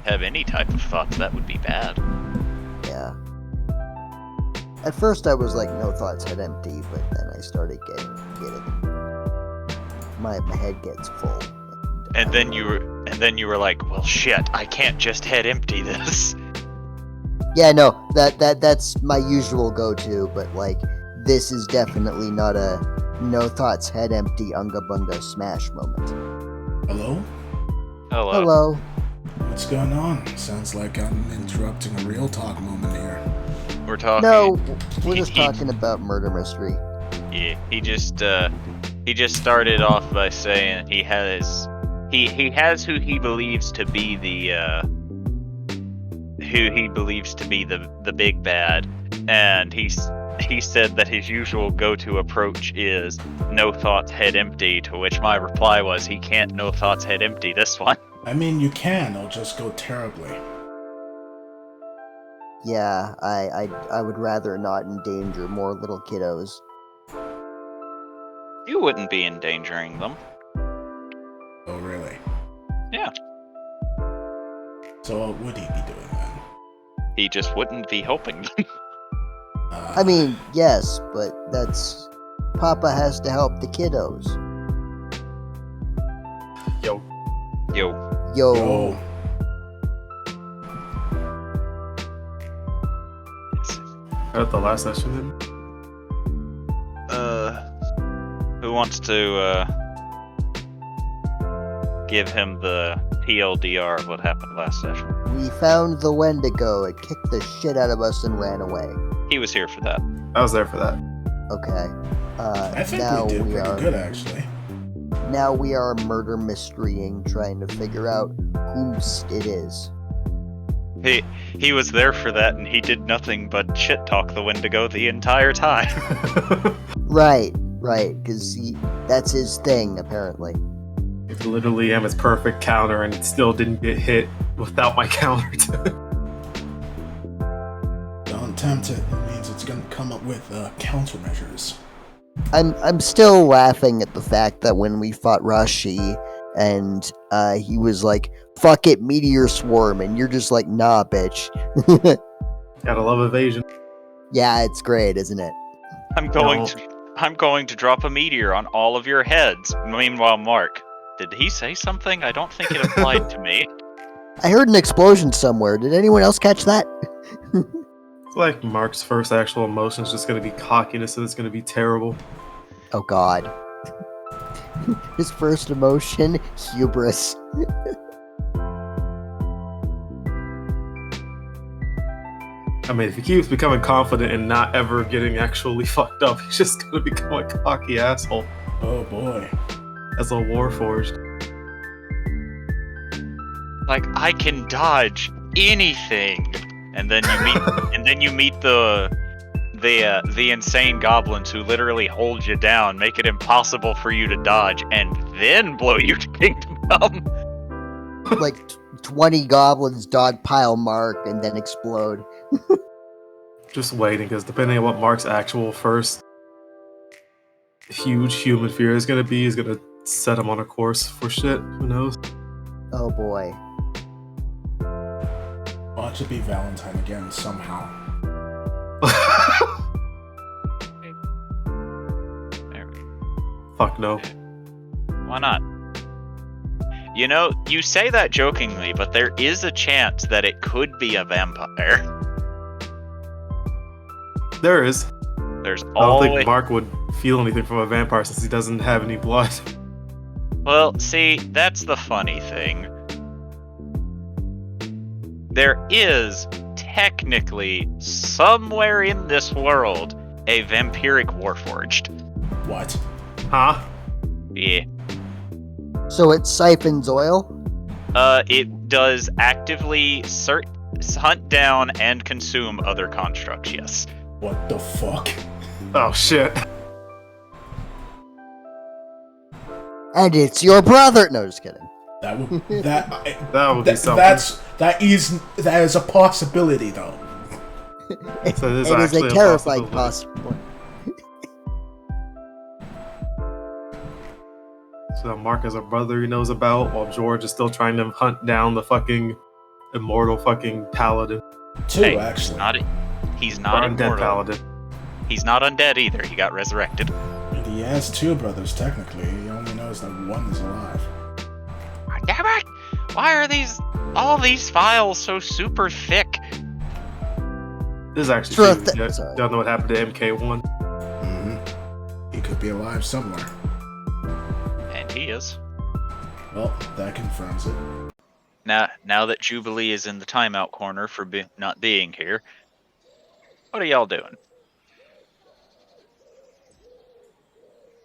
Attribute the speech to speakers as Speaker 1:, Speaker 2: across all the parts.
Speaker 1: have any type of thoughts, that would be bad.
Speaker 2: Yeah. At first I was like, no thoughts, head empty, but then I started getting my head gets full.
Speaker 1: And then you were like, well, shit, I can't just head empty this.
Speaker 2: Yeah, no, that's my usual go-to, but like, this is definitely not a no thoughts, head empty, unga bunga smash moment.
Speaker 3: Hello?
Speaker 1: Hello.
Speaker 2: Hello.
Speaker 3: What's going on? Sounds like I'm interrupting a real talk moment here.
Speaker 1: We're talking.
Speaker 2: No, we're just talking about murder mystery.
Speaker 1: Yeah, he just started off by saying he has who he believes to be the big bad, and he said that his usual go-to approach is no thoughts, head empty. To which my reply was, he can't no thoughts, head empty this one.
Speaker 3: I mean, you can, it'll just go terribly.
Speaker 2: Yeah, I would rather not endanger more little kiddos.
Speaker 1: You wouldn't be endangering them.
Speaker 3: Oh, really?
Speaker 1: Yeah.
Speaker 3: So what would he be doing then?
Speaker 1: He just wouldn't be helping them.
Speaker 2: I mean, yes, but that's... Papa has to help the kiddos.
Speaker 1: Yo.
Speaker 3: Yo.
Speaker 4: At the last session,
Speaker 1: Who wants to give him the TLDR of what happened last session?
Speaker 2: We found the Wendigo. It kicked the shit out of us and ran away.
Speaker 1: He was here for that.
Speaker 4: I was there for that.
Speaker 2: Okay.
Speaker 3: I think
Speaker 2: now
Speaker 3: we did pretty good, actually.
Speaker 2: Now we are murder mysterying, trying to figure out whose it is.
Speaker 1: He was there for that, and he did nothing but shit talk the Wendigo the entire time.
Speaker 2: Right, because that's his thing, apparently.
Speaker 4: It's literally Emma's perfect counter, and it still didn't get hit without my counter.
Speaker 3: Don't tempt it. It means it's gonna come up with countermeasures.
Speaker 2: I'm still laughing at the fact that when we fought Rashi, and he was like, fuck it, meteor swarm, and you're just like, nah, bitch.
Speaker 4: Gotta love evasion.
Speaker 2: Yeah, it's great, isn't it?
Speaker 1: I'm going to drop a meteor on all of your heads. Meanwhile, Mark, did he say something? I don't think it applied to me.
Speaker 2: I heard an explosion somewhere. Did anyone else catch that?
Speaker 4: It's like Mark's first actual emotion is just gonna be cockiness, and it's gonna be terrible.
Speaker 2: Oh god. His first emotion, hubris.
Speaker 4: I mean, if he keeps becoming confident and not ever getting actually fucked up, he's just gonna become a cocky asshole.
Speaker 3: Oh boy.
Speaker 4: As a warforged.
Speaker 1: Like, I can dodge anything. And then you meet the insane goblins who literally hold you down, make it impossible for you to dodge, and then blow you to kingdom come.
Speaker 2: Like 20 goblins dogpile Mark and then explode.
Speaker 4: Just waiting, because depending on what Mark's actual first huge human fear is gonna be, is gonna set him on a course for shit. Who knows?
Speaker 2: Oh boy.
Speaker 3: Ought to be Valentine again somehow.
Speaker 4: Fuck no.
Speaker 1: Why not? You know, you say that jokingly, but there is a chance that it could be a vampire.
Speaker 4: There is.
Speaker 1: There's
Speaker 4: I don't
Speaker 1: always...
Speaker 4: think Mark would feel anything from a vampire since he doesn't have any blood.
Speaker 1: Well, see, that's the funny thing. There is, technically, somewhere in this world, a vampiric warforged.
Speaker 3: What?
Speaker 4: Huh?
Speaker 1: Yeah.
Speaker 2: So it siphons oil?
Speaker 1: It does actively hunt down and consume other constructs, yes.
Speaker 3: What the fuck?
Speaker 4: Oh shit.
Speaker 2: And it's your brother! No, just kidding.
Speaker 3: That would
Speaker 4: That would be
Speaker 3: that,
Speaker 4: something.
Speaker 3: that is a possibility though.
Speaker 4: So
Speaker 2: It
Speaker 4: this
Speaker 2: is
Speaker 4: actually
Speaker 2: a
Speaker 4: a
Speaker 2: terrifying
Speaker 4: possibility.
Speaker 2: possibility.
Speaker 4: So Mark has a brother he knows about, while George is still trying to hunt down the fucking immortal fucking paladin.
Speaker 3: Two,
Speaker 1: Hey,
Speaker 3: actually.
Speaker 1: He's
Speaker 4: Or
Speaker 1: not
Speaker 4: undead
Speaker 1: immortal.
Speaker 4: paladin.
Speaker 1: He's not undead either. He got resurrected.
Speaker 3: And he has two brothers, technically. He only knows that one is alive.
Speaker 1: Damn it! Why are all these files so super thick?
Speaker 4: This is actually
Speaker 2: Sure,
Speaker 4: true. You
Speaker 2: sorry.
Speaker 4: don't know what happened to MK1.
Speaker 3: Mm-hmm. He could be alive somewhere.
Speaker 1: And he is.
Speaker 3: Well, that confirms it.
Speaker 1: Now that Jubilee is in the timeout corner for not being here, what are y'all doing?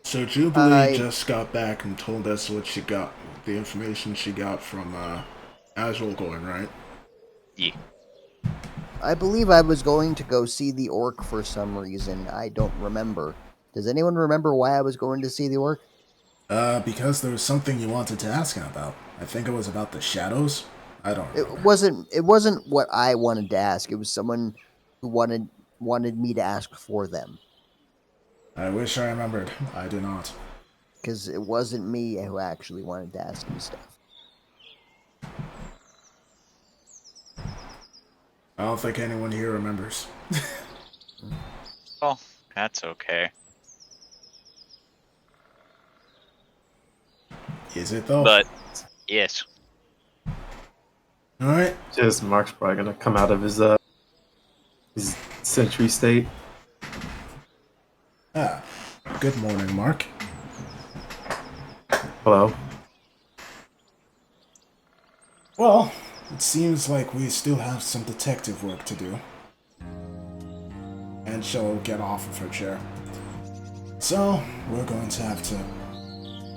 Speaker 3: So Jubilee
Speaker 2: I-
Speaker 3: just got back and told us what she got, the information she got from Azulgorn, right?
Speaker 1: Yeah.
Speaker 2: I believe I was going to go see the orc for some reason. I don't remember. Does anyone remember why I was going to see the orc?
Speaker 3: Because there was something you wanted to ask him about. I think it was about the shadows. I don't remember.
Speaker 2: It wasn't what I wanted to ask. It was someone who wanted me to ask for them.
Speaker 3: I wish I remembered. I do not.
Speaker 2: Because it wasn't me who actually wanted to ask him stuff.
Speaker 3: I don't think anyone here remembers.
Speaker 1: Oh, that's okay.
Speaker 3: Is it though?
Speaker 1: But yes,
Speaker 3: Alright.
Speaker 4: Just Mark's probably gonna come out of his sentry state.
Speaker 3: Ah. Good morning, Mark.
Speaker 4: Hello.
Speaker 3: Well, it seems like we still have some detective work to do. And she'll get off of her chair. So, we're going to have to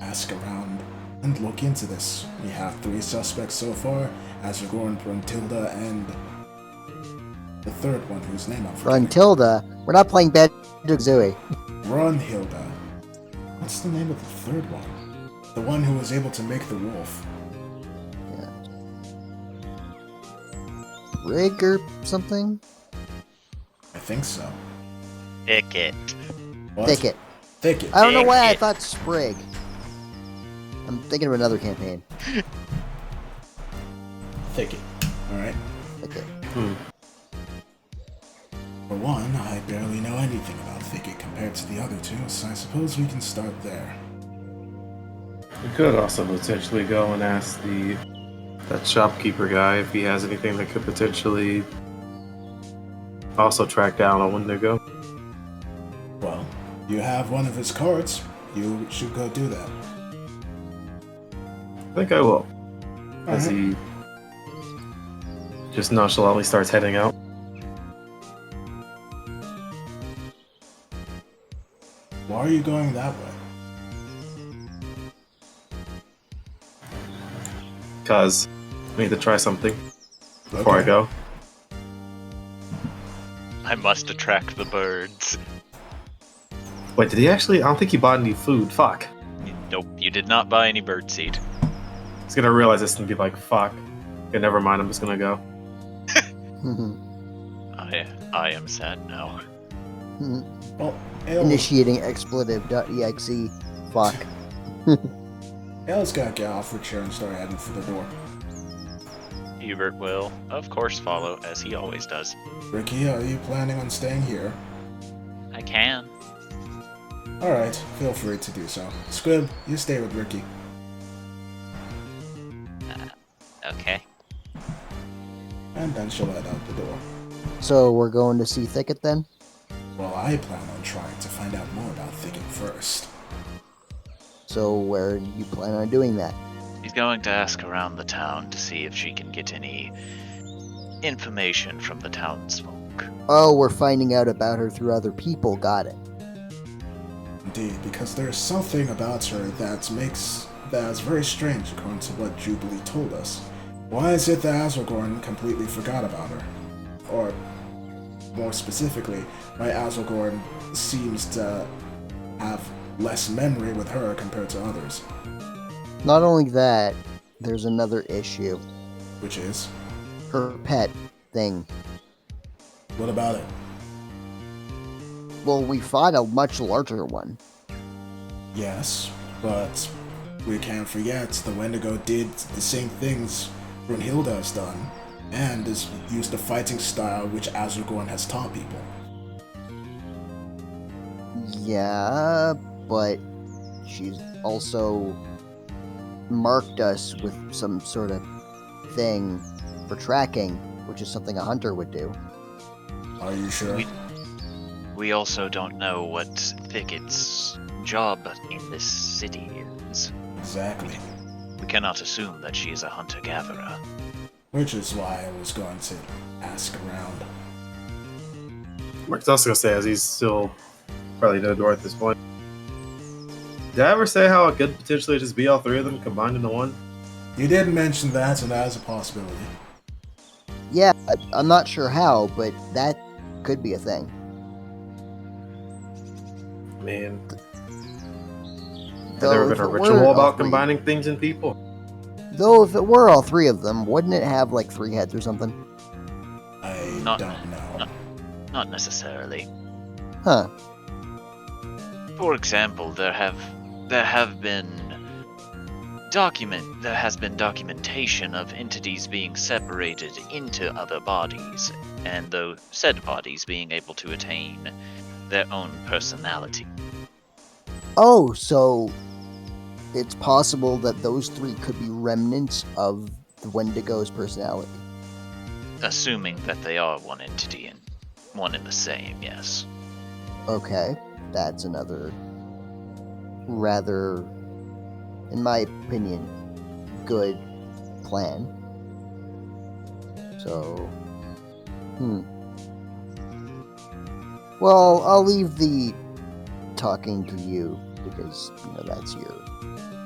Speaker 3: ask around and look into this. We have 3 suspects so far, Azurgorn, Bruntilda, and the third one whose name I'm forgetting.
Speaker 2: Bruntilda? We're not playing Banjo-Kazooie.
Speaker 3: Brunhilda. What's the name of the third one? The one who was able to make the wolf.
Speaker 2: Rig or something?
Speaker 3: I think so.
Speaker 1: Thicket.
Speaker 3: What?
Speaker 2: Thicket.
Speaker 3: Thicket.
Speaker 2: I don't know why I
Speaker 1: Thicket.
Speaker 2: thought Sprig. I'm thinking of another campaign.
Speaker 3: Thicket. Alright.
Speaker 2: Thicket.
Speaker 3: For one, I barely know anything about Thicket compared to the other two, so I suppose we can start there.
Speaker 4: We could also potentially go and ask that shopkeeper guy if he has anything that could potentially also track down a Wendigo.
Speaker 3: Well, you have one of his cards. You should go do that.
Speaker 4: I think I will. As
Speaker 3: Alright.
Speaker 4: he just nonchalantly starts heading out.
Speaker 3: Why are you going that way?
Speaker 4: Because I need to try something before I
Speaker 3: Okay.
Speaker 4: go.
Speaker 1: I must attract the birds.
Speaker 4: Wait, did he actually? I don't think he bought any food. Fuck.
Speaker 1: Nope, you did not buy any birdseed.
Speaker 4: He's gonna realize this and be like, fuck. Okay, never mind, I'm just gonna go.
Speaker 1: I am sad now.
Speaker 3: Well, Ale,
Speaker 2: Initiating expletive.exe. Fuck.
Speaker 3: Ale's gotta get off her chair and start heading for the door.
Speaker 1: Hubert will, of course, follow, as he always does.
Speaker 3: Ricky, are you planning on staying here?
Speaker 1: I can.
Speaker 3: Alright, feel free to do so. Squib, you stay with Ricky.
Speaker 1: Okay.
Speaker 3: And then she'll head out the door.
Speaker 2: So we're going to see Thicket then?
Speaker 3: Well, I plan on trying to find out more about Thicket first.
Speaker 2: So where do you plan on doing that?
Speaker 1: She's going to ask around the town to see if she can get any information from the townsfolk.
Speaker 2: Oh, we're finding out about her through other people. Got it.
Speaker 3: Indeed, because there's something about her that is very strange according to what Jubilee told us. Why is it that Azulgorn completely forgot about her? Or, more specifically, why Azulgorn seems to have less memory with her compared to others.
Speaker 2: Not only that, there's another issue.
Speaker 3: Which is?
Speaker 2: Her pet thing.
Speaker 3: What about it?
Speaker 2: Well, we fought a much larger one.
Speaker 3: Yes, but we can't forget the Wendigo did the same things Brunhilde has done. and is used the fighting style which Azurgorn has taught people.
Speaker 2: Yeah, but she's also marked us with some sort of thing for tracking, which is something a hunter would do.
Speaker 3: Are you sure?
Speaker 1: We also don't know what Thicket's job in this city is.
Speaker 3: Exactly.
Speaker 1: We cannot assume that she is a hunter-gatherer.
Speaker 3: Which is why I was going to ask around.
Speaker 4: Mark's also gonna say, as he's still probably no door at this point. Did I ever say how it could potentially just be all three of them combined into one?
Speaker 3: You did mention that, and that is a possibility.
Speaker 2: Yeah, I'm not sure how, but that could be a thing.
Speaker 4: I mean, has
Speaker 2: Though
Speaker 4: there ever
Speaker 2: if
Speaker 4: been a
Speaker 2: it were
Speaker 4: ritual
Speaker 2: all
Speaker 4: about
Speaker 2: three-
Speaker 4: combining things in people?
Speaker 2: Though if it were all three of them, wouldn't it have like 3 heads or something?
Speaker 3: I
Speaker 1: Not-
Speaker 3: don't know.
Speaker 1: Not necessarily.
Speaker 2: Huh.
Speaker 1: For example, there has been documentation of entities being separated into other bodies, and those said bodies being able to attain their own personality.
Speaker 2: Oh, so it's possible that those 3 could be remnants of the Wendigo's personality.
Speaker 1: Assuming that they are one entity and one and the same, yes.
Speaker 2: Okay, that's another rather, in my opinion, good plan. So, Well, I'll leave the talking to you because, that's your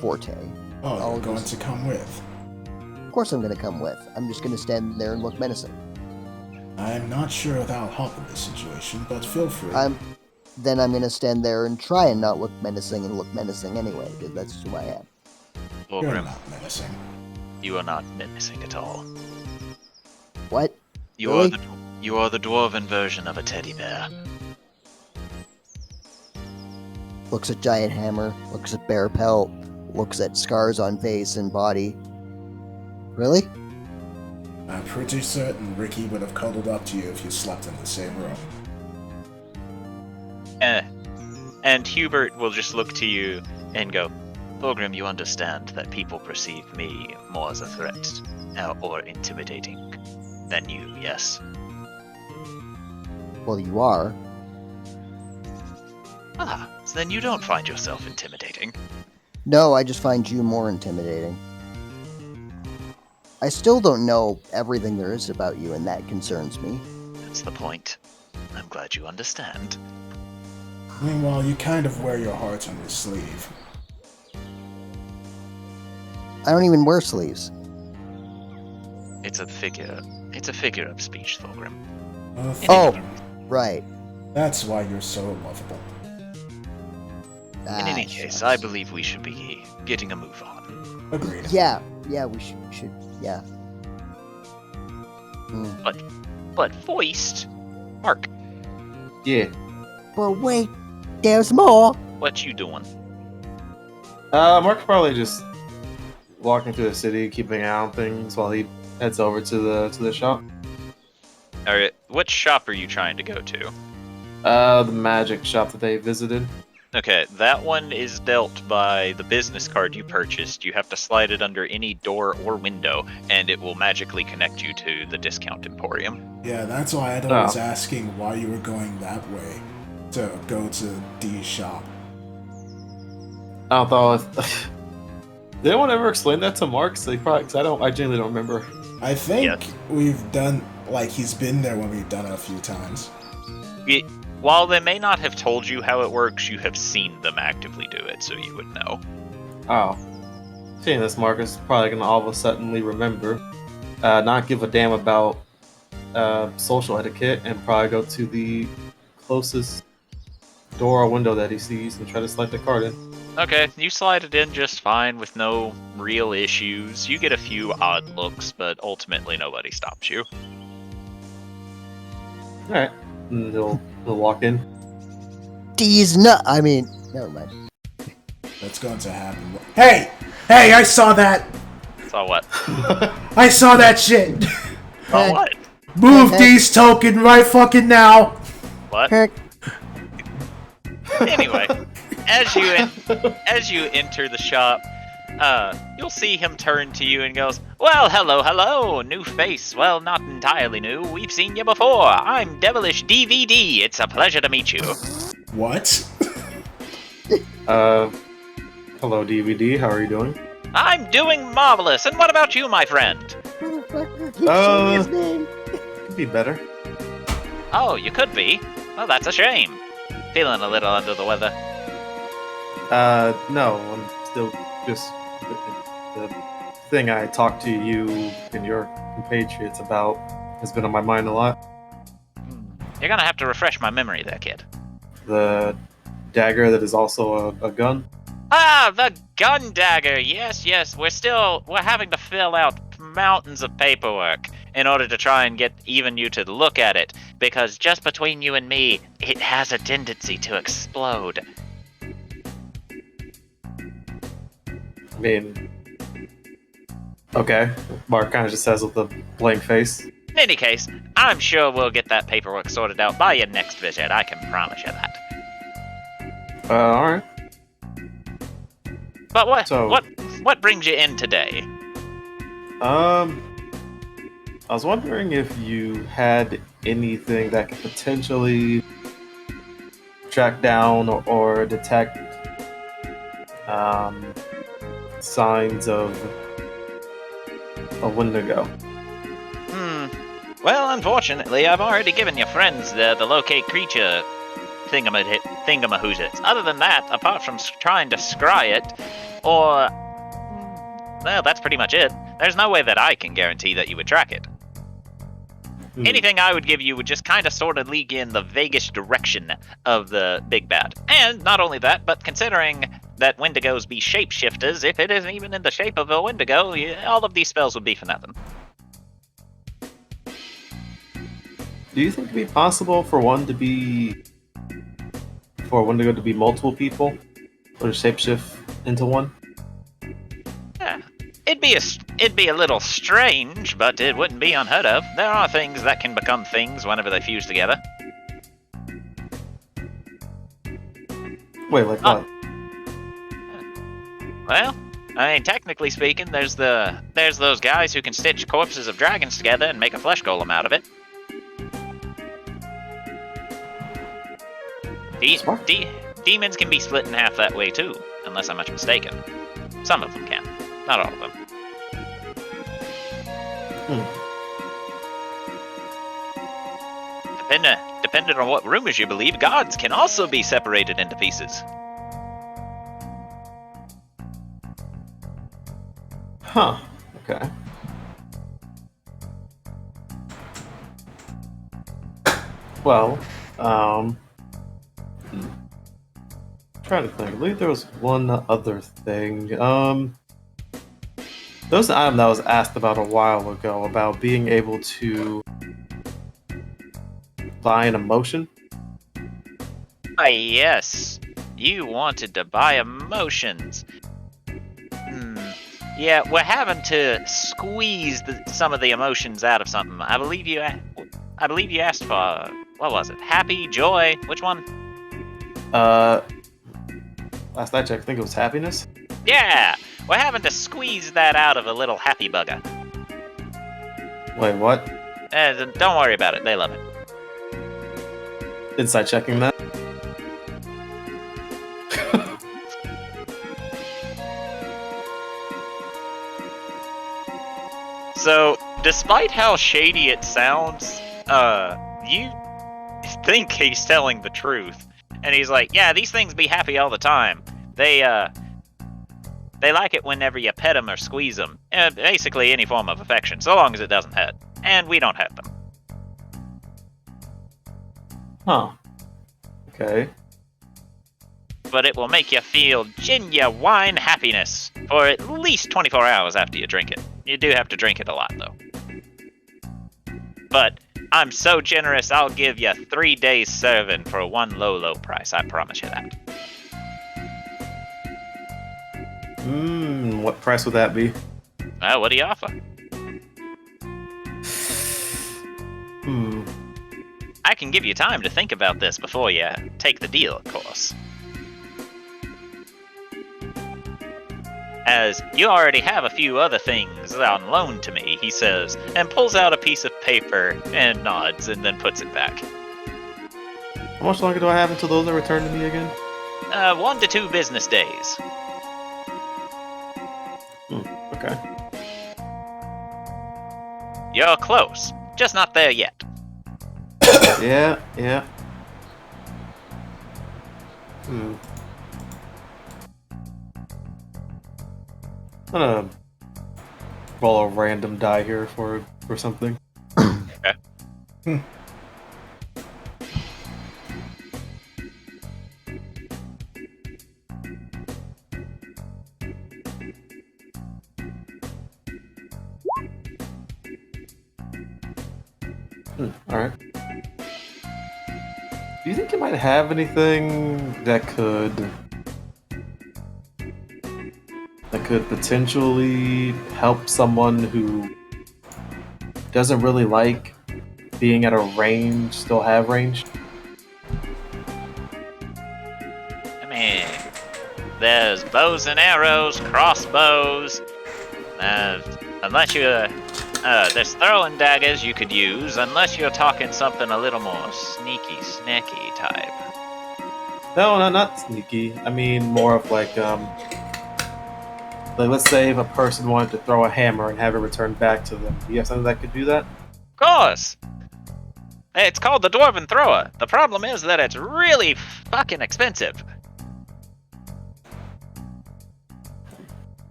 Speaker 2: forte.
Speaker 3: Oh,
Speaker 2: I'll
Speaker 3: you're going
Speaker 2: just-
Speaker 3: to come with.
Speaker 2: Of course I'm going to come with. I'm just going to stand there and look menacing.
Speaker 3: I'm not sure that'll help in this situation, but feel free.
Speaker 2: Then I'm going to stand there and try and not look menacing and look menacing anyway, because that's just who I am.
Speaker 3: You're
Speaker 1: Fulgrim,
Speaker 3: not menacing.
Speaker 1: you are not menacing at all.
Speaker 2: What?
Speaker 1: You
Speaker 2: Really?
Speaker 1: are the dwarven version of a teddy bear.
Speaker 2: Looks at giant hammer, looks at bear pelt, looks at scars on face and body. Really?
Speaker 3: I'm pretty certain Ricky would have cuddled up to you if you slept in the same room.
Speaker 1: And Hubert will just look to you and go, Fulgrim, you understand that people perceive me more as a threat or intimidating than you, yes?
Speaker 2: Well, you are.
Speaker 1: Ah, so then you don't find yourself intimidating.
Speaker 2: No, I just find you more intimidating. I still don't know everything there is about you, and that concerns me.
Speaker 1: That's the point. I'm glad you understand.
Speaker 3: Meanwhile, you kind of wear your heart on your sleeve.
Speaker 2: I don't even wear sleeves.
Speaker 1: It's a figure of speech, Fulgrim.
Speaker 2: Oh, right.
Speaker 3: That's why you're so lovable.
Speaker 1: In any
Speaker 2: Ah,
Speaker 1: case,
Speaker 2: shucks.
Speaker 1: I believe we should be getting a move on.
Speaker 3: Agreed.
Speaker 2: Yeah, we should, yeah.
Speaker 1: But Foist, Mark,
Speaker 4: Yeah.
Speaker 2: But wait, there's more.
Speaker 1: what you doing?
Speaker 4: Mark's probably just walking through the city, keeping an eye on things while he heads over to the shop.
Speaker 1: Alright, what shop are you trying to go to?
Speaker 4: The magic shop that they visited.
Speaker 1: Okay, that one is dealt by the business card you purchased. You have to slide it under any door or window, and it will magically connect you to the discount emporium.
Speaker 3: Yeah, that's why I was asking why you were going that way to go to D's shop.
Speaker 4: I don't know if did anyone ever explain that to Mark? So cause I genuinely don't remember.
Speaker 3: I think
Speaker 1: Yes.
Speaker 3: we've done, he's been there when we've done it a few times.
Speaker 1: While they may not have told you how it works, you have seen them actively do it, so you would know.
Speaker 4: Oh. Seeing this, Mark is probably gonna all of a suddenly remember, not give a damn about social etiquette, and probably go to the closest door or window that he sees and try to select a card in.
Speaker 1: Okay, you slide it in just fine with no real issues. You get a few odd looks, but ultimately nobody stops you.
Speaker 4: Alright. And he'll walk in.
Speaker 2: D's nut. I mean, never mind.
Speaker 3: That's going to happen. Hey! Hey, I saw that!
Speaker 1: So what?
Speaker 3: I saw that shit!
Speaker 1: About what?
Speaker 3: Move these token right fucking now.
Speaker 1: What?
Speaker 2: Heck.
Speaker 1: Anyway, as you enter the shop, you'll see him turn to you and goes, "Well, hello, new face. Well, not entirely new. We've seen you before. I'm Devilish DVD. It's a pleasure to meet you."
Speaker 3: What?
Speaker 4: Hello, DVD. How are you doing?
Speaker 1: I'm doing marvelous. And what about you, my friend?
Speaker 2: Motherfucker keeps saying his name.
Speaker 4: Could be better.
Speaker 1: Oh, you could be. Well, that's a shame. Feeling a little under the weather.
Speaker 4: No, I'm still just the thing I talked to you and your compatriots about has been on my mind a lot.
Speaker 1: You're gonna have to refresh my memory there, kid.
Speaker 4: The dagger that is also a gun.
Speaker 1: Ah, the gun dagger. Yes. We're having to fill out mountains of paperwork in order to try and get even you to look at it, because just between you and me, it has a tendency to explode.
Speaker 4: I mean, okay. Mark kind of just says with a blank face.
Speaker 1: In any case, I'm sure we'll get that paperwork sorted out by your next visit. I can promise you that.
Speaker 4: Alright.
Speaker 1: But
Speaker 4: So-
Speaker 1: what brings you in today?
Speaker 4: I was wondering if you had anything that could potentially track down or detect signs of a Wendigo.
Speaker 1: Well, unfortunately, I've already given your friends the locate creature thingamahoozits. Other than that, apart from trying to scry it, or... well, that's pretty much it. There's no way that I can guarantee that you would track it. Anything I would give you would just kind of sort of lead in the vaguest direction of the big bad. And not only that, but considering that Wendigos be shapeshifters, if it isn't even in the shape of a Wendigo, all of these spells would be for nothing.
Speaker 4: Do you think it'd be possible for a Wendigo to be multiple people, or to shapeshift into one?
Speaker 1: Yeah. It'd be a little strange, but it wouldn't be unheard of. There are things that can become things whenever they fuse together.
Speaker 4: Wait, like what?
Speaker 1: Well, I mean, technically speaking, there's those guys who can stitch corpses of dragons together and make a flesh golem out of it. Demons can be split in half that way too, unless I'm much mistaken. Some of them can, not all of them. Depending on what rumors you believe, gods can also be separated into pieces.
Speaker 4: Huh. Okay. Well, trying to think. I believe there was one other thing. There was an item that was asked about a while ago about being able to buy an emotion.
Speaker 1: Yes. You wanted to buy emotions. Yeah, we're having to squeeze some of the emotions out of something. I believe you asked for, what was it? Happy, joy, which one?
Speaker 4: Last I checked, I think it was happiness.
Speaker 1: Yeah, we're having to squeeze that out of a little happy bugger.
Speaker 4: Wait, what?
Speaker 1: Don't worry about it. They love it.
Speaker 4: Inside checking that.
Speaker 1: So, despite how shady it sounds, you think he's telling the truth. And he's like, yeah, these things be happy all the time. They like it whenever you pet them or squeeze them. Basically any form of affection, so long as it doesn't hurt. And we don't hurt them.
Speaker 4: Huh. Okay.
Speaker 1: But it will make you feel genuine happiness for at least 24 hours after you drink it. You do have to drink it a lot, though. But I'm so generous, I'll give you 3 days serving for one low price. I promise you that.
Speaker 4: What price would that be?
Speaker 1: What do you offer? I can give you time to think about this before you take the deal, of course. As you already have a few other things on loan to me, he says, and pulls out a piece of paper and nods and then puts it back.
Speaker 4: How much longer do I have until those are returned to me again?
Speaker 1: 1 to 2 business days.
Speaker 4: Okay.
Speaker 1: You're close, just not there yet.
Speaker 4: Yeah. I'm gonna roll a random die here for something.
Speaker 1: Okay.
Speaker 4: Alright. Do you think you might have anything that could potentially help someone who doesn't really like being at a range still have range?
Speaker 1: I mean, there's bows and arrows, crossbows. Unless you, there's throwing daggers you could use, unless you're talking something a little more sneaky, snacky type.
Speaker 4: No, not sneaky. I mean more of like let's say if a person wanted to throw a hammer and have it returned back to them. Do you have something that could do that?
Speaker 1: Of course! It's called the Dwarven Thrower. The problem is that it's really fucking expensive.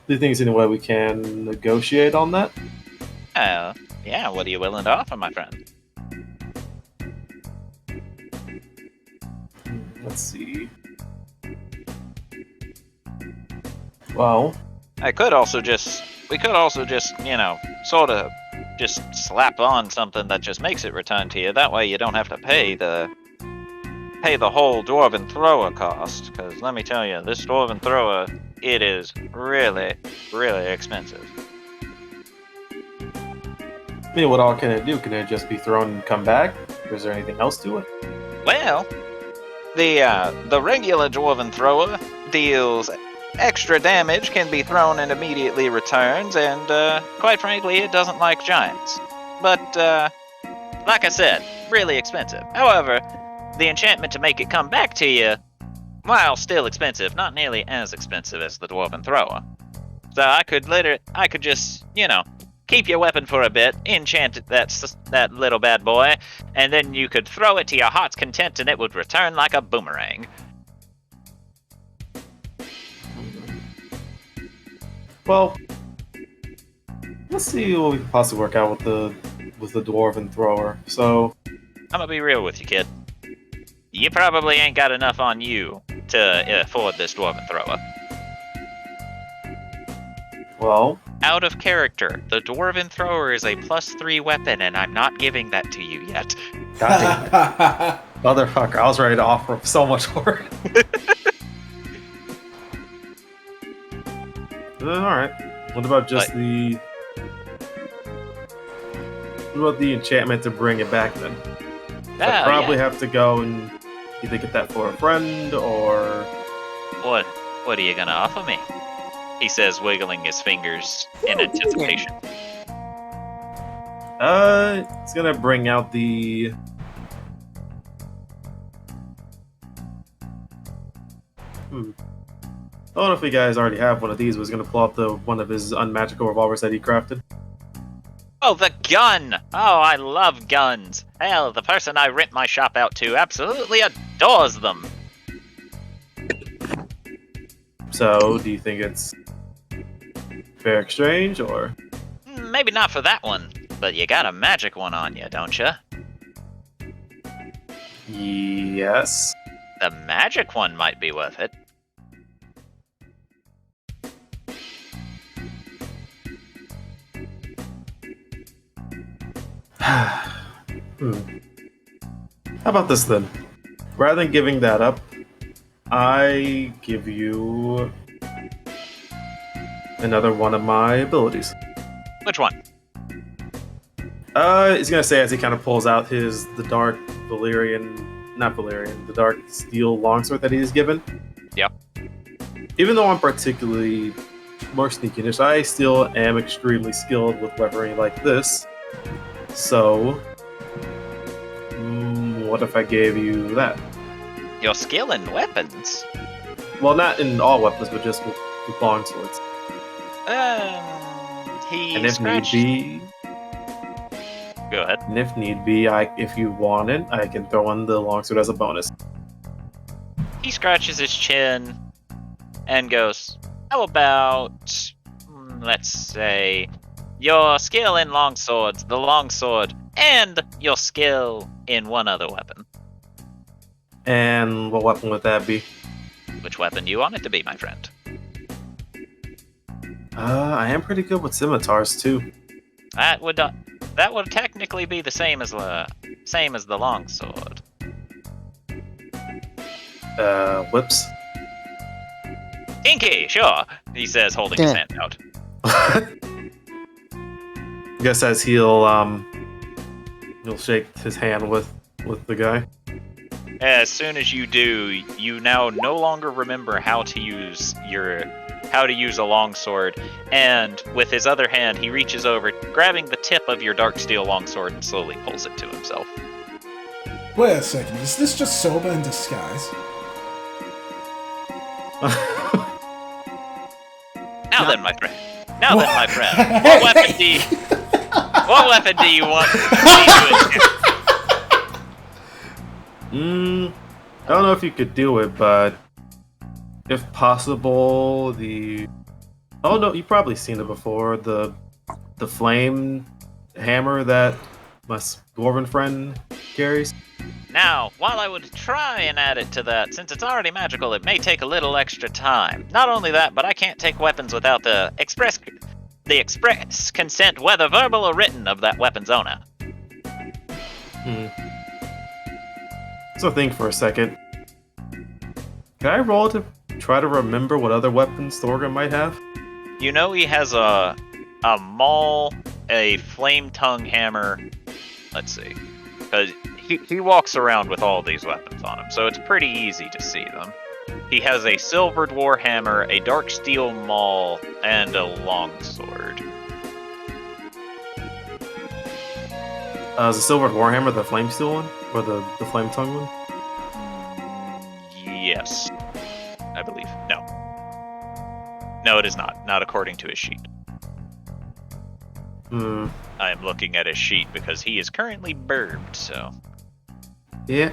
Speaker 4: Do you think there's any way we can negotiate on that?
Speaker 1: Yeah, what are you willing to offer, my friend?
Speaker 4: Let's see. Well,
Speaker 1: We could also just, sort of just slap on something that just makes it return to you. That way you don't have to pay the whole Dwarven Thrower cost. Because let me tell you, this Dwarven Thrower, it is really, really expensive.
Speaker 4: I mean, what all can it do? Can it just be thrown and come back? Or is there anything else to it?
Speaker 1: Well, the regular Dwarven Thrower deals extra damage, can be thrown and immediately returns, and quite frankly, it doesn't like giants. But, like I said, really expensive. However, the enchantment to make it come back to you, while still expensive, not nearly as expensive as the Dwarven Thrower. So I could just, keep your weapon for a bit, enchant that little bad boy, and then you could throw it to your heart's content and it would return like a boomerang.
Speaker 4: Well, let's see what we can possibly work out with the Dwarven Thrower. So,
Speaker 1: I'm gonna be real with you, kid. You probably ain't got enough on you to afford this Dwarven Thrower.
Speaker 4: well,
Speaker 1: Out of character, the Dwarven Thrower is a +3 weapon, and I'm not giving that to you yet.
Speaker 4: God damn it. Motherfucker, I was ready to offer up so much for it. Alright. What about just What about the enchantment to bring it back then? I probably have to go and either get that for a friend or...
Speaker 1: What are you gonna offer me? He says, wiggling his fingers in anticipation.
Speaker 4: It's gonna bring out the... I don't know if you guys already have one of these, but he's gonna pull out one of his unmagical revolvers that he crafted.
Speaker 1: Oh, the gun! Oh, I love guns. Hell, the person I rent my shop out to absolutely adores them.
Speaker 4: So, do you think it's fair exchange, or?
Speaker 1: Maybe not for that one, but you got a magic one on you, don't you?
Speaker 4: Yes.
Speaker 1: The magic one might be worth it.
Speaker 4: How about this then? Rather than giving that up, I give you another one of my abilities.
Speaker 1: Which one?
Speaker 4: He's gonna say as he kind of pulls out the dark the dark steel longsword that he's given.
Speaker 1: Yep.
Speaker 4: Even though I'm particularly more sneakiness, I still am extremely skilled with weaponry like this. So, what if I gave you that?
Speaker 1: Your skill in weapons?
Speaker 4: Well, not in all weapons, but just with longswords.
Speaker 1: He
Speaker 4: And if
Speaker 1: scratched...
Speaker 4: need be,
Speaker 1: Go ahead.
Speaker 4: and if need be, if you want it, I can throw in the longsword as a bonus.
Speaker 1: He scratches his chin and goes, how about, let's say, your skill in longswords, the longsword, and your skill in one other weapon.
Speaker 4: And what weapon would that be?
Speaker 1: Which weapon do you want it to be, my friend?
Speaker 4: I am pretty good with scimitars too.
Speaker 1: That would technically be the same as the longsword.
Speaker 4: Whips.
Speaker 1: Kinky, sure, he says, holding his hand out.
Speaker 4: I guess as he'll shake his hand with the guy.
Speaker 1: As soon as you do, you now no longer remember how to use a longsword, and with his other hand, he reaches over, grabbing the tip of your dark steel longsword and slowly pulls it to himself.
Speaker 3: Wait a second, is this just Soba in disguise?
Speaker 1: Now then, my friend. What weapon do you want me to attack?
Speaker 4: I don't know if you could do it, but if possible, oh no, you've probably seen it before. The flame hammer that my dwarven friend carries.
Speaker 1: Now, while I would try and add it to that, since it's already magical, it may take a little extra time. Not only that, but I can't take weapons without the express consent, whether verbal or written, of that weapon's owner.
Speaker 4: So think for a second. Can I roll to try to remember what other weapons Thorgrim might have?
Speaker 1: You know he has a maul, a flame tongue hammer. Let's see, because he walks around with all these weapons on him, so it's pretty easy to see them. He has a silvered warhammer, a dark steel maul, and a longsword.
Speaker 4: Is the silvered warhammer the flame steel one, or the flame tongue one?
Speaker 1: Yes, I believe. No, it is not. Not according to his sheet. I am looking at his sheet because he is currently burbed, so...
Speaker 4: Yeah.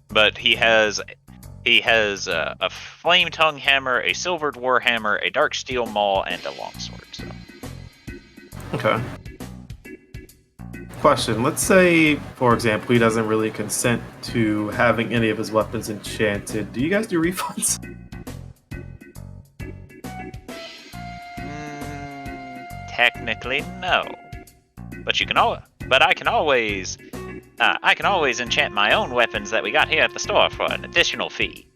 Speaker 1: But he has a flame tongue hammer, a silvered warhammer, a dark steel maul, and a longsword, so...
Speaker 4: Okay. Question. Let's say, for example, he doesn't really consent to having any of his weapons enchanted. Do you guys do refunds?
Speaker 1: Technically, no. But I can always enchant my own weapons that we got here at the store for an additional fee.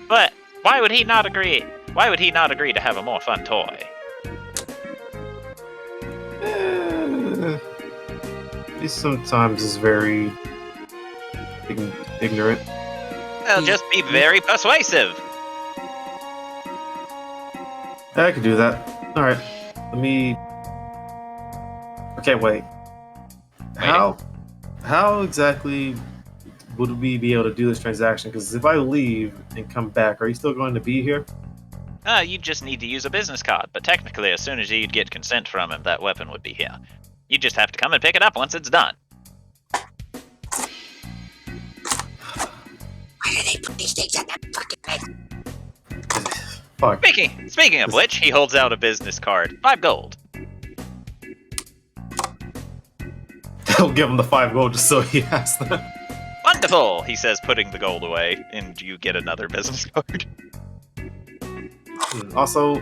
Speaker 1: But why would he not agree? Why would he not agree to have a more fun toy?
Speaker 4: He sometimes is very ignorant.
Speaker 1: Well, just be very persuasive.
Speaker 4: I could do that. Alright. Let me... Okay, wait. How exactly would we be able to do this transaction? Because if I leave and come back, are you still going to be here?
Speaker 1: You just need to use a business card, but technically as soon as you'd get consent from him, that weapon would be here. You just have to come and pick it up once it's done.
Speaker 5: Why do they put these things in that fucking thing?
Speaker 4: Fuck.
Speaker 1: Speaking of which, he holds out a business card. 5 gold.
Speaker 4: I'll give him the 5 gold just so he has that.
Speaker 1: Wonderful, he says, putting the gold away, and you get another business card.
Speaker 4: Also,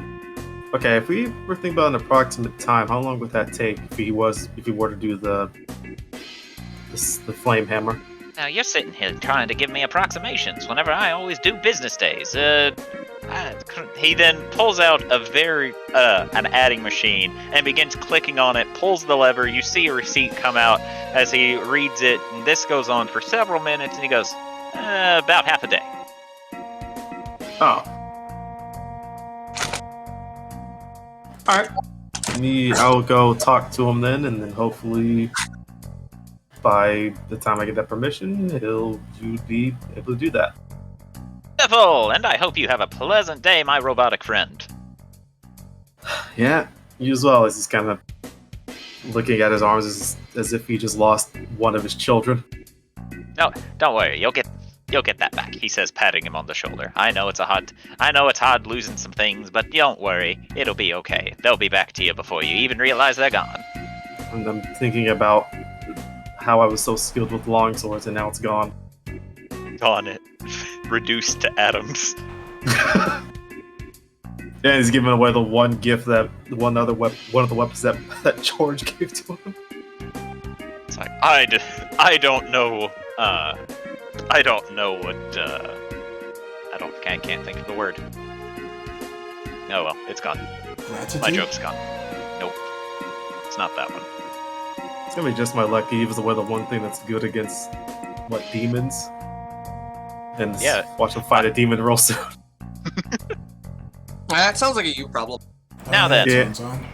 Speaker 4: okay, if we were thinking about an approximate time, how long would that take if he were to do the flame hammer?
Speaker 1: Now you're sitting here trying to give me approximations whenever I always do business days. He then pulls out a an adding machine and begins clicking on it, pulls the lever. You see a receipt come out as he reads it, and this goes on for several minutes, and he goes, about half a day.
Speaker 4: Oh. Alright. I'll go talk to him then, and then hopefully by the time I get that permission, you'd be able to do that.
Speaker 1: Wonderful, and I hope you have a pleasant day, my robotic friend.
Speaker 4: Yeah, you as well, as he's kind of looking at his arms as if he just lost one of his children.
Speaker 1: No, don't worry, you'll get that back, he says, patting him on the shoulder. I know it's hard losing some things, but don't worry, it'll be okay. They'll be back to you before you even realize they're gone.
Speaker 4: And I'm thinking about how I was so skilled with longswords and now it's gone.
Speaker 1: Gone it. Reduced to atoms.
Speaker 4: Yeah, he's giving away the one gift that one of the weapons that George gave to him.
Speaker 1: It's like I don't know. I don't know what. I can't think of the word. Oh well, it's gone.
Speaker 3: Gratitude?
Speaker 1: My joke's gone. Nope, it's not that one.
Speaker 4: It's gonna be just my luck. He gives away the one thing that's good against demons. And watch him fight a demon real soon.
Speaker 6: That sounds like a you problem.
Speaker 1: Now then.
Speaker 3: Yeah. Turns on.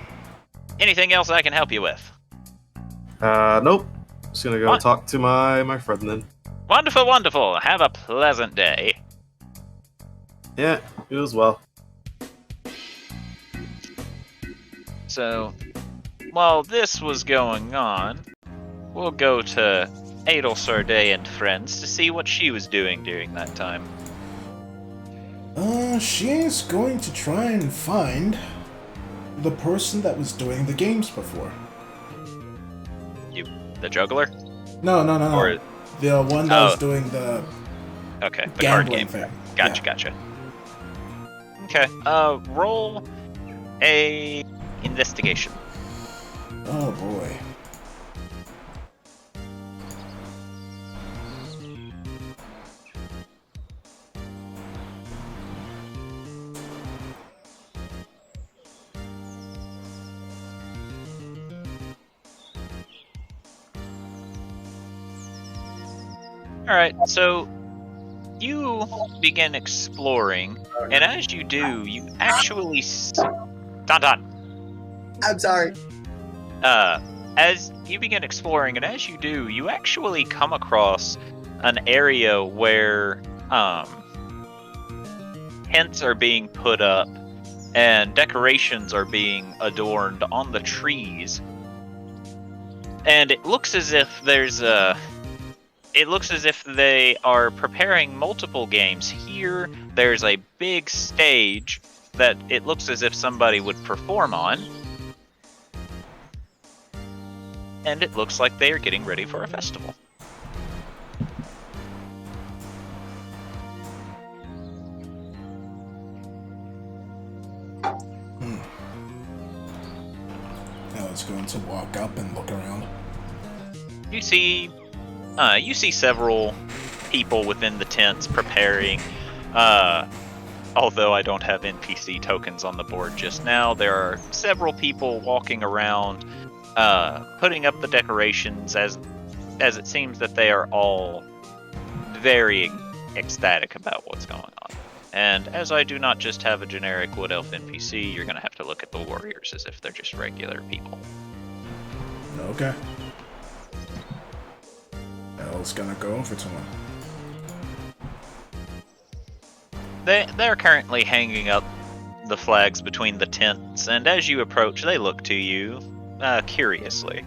Speaker 1: Anything else I can help you with?
Speaker 4: Nope. Just gonna go
Speaker 1: What?
Speaker 4: talk to my friend then.
Speaker 1: Wonderful, wonderful. Have a pleasant day.
Speaker 4: Yeah, you as well.
Speaker 1: So, while this was going on, we'll go to Adelsarday and friends to see what she was doing during that time.
Speaker 3: She's going to try and find the person that was doing the games before.
Speaker 1: The juggler?
Speaker 3: No.
Speaker 1: Or
Speaker 3: The one that was doing the
Speaker 1: okay, the card
Speaker 3: gambling
Speaker 1: game.
Speaker 3: thing.
Speaker 1: Gotcha. Okay. Roll a investigation.
Speaker 3: Oh boy.
Speaker 1: Alright, so you begin exploring, and as you do, you actually Don.
Speaker 6: I'm sorry.
Speaker 1: As you begin exploring, and as you do, you actually come across an area where tents are being put up and decorations are being adorned on the trees. And it looks as if they are preparing multiple games. Here, there's a big stage that it looks as if somebody would perform on. And it looks like they are getting ready for a festival.
Speaker 3: I was going to walk up and look around.
Speaker 1: You see several people within the tents preparing. Although I don't have NPC tokens on the board just now, there are several people walking around, putting up the decorations as it seems that they are all very ecstatic about what's going on. And as I do not just have a generic Wood Elf NPC, you're going to have to look at the warriors as if they're just regular people.
Speaker 3: Okay. Hell's gonna go over to him.
Speaker 1: They're currently hanging up the flags between the tents, and as you approach, they look to you curiously.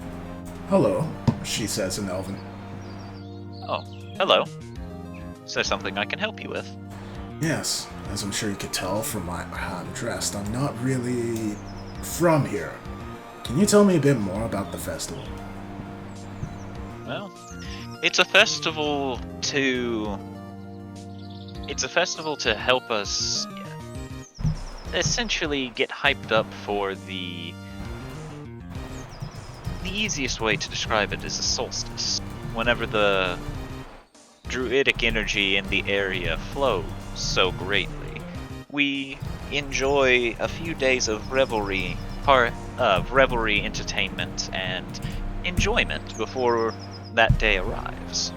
Speaker 3: Hello, she says in Elven.
Speaker 1: Oh, hello. Is there something I can help you with?
Speaker 3: Yes, as I'm sure you could tell from how I'm dressed, I'm not really from here. Can you tell me a bit more about the festival?
Speaker 1: Well, it's a festival to help us essentially get hyped up for the easiest way to describe it is a solstice. Whenever the druidic energy in the area flows so greatly, we enjoy a few days of revelry, entertainment, and enjoyment before that day arrives.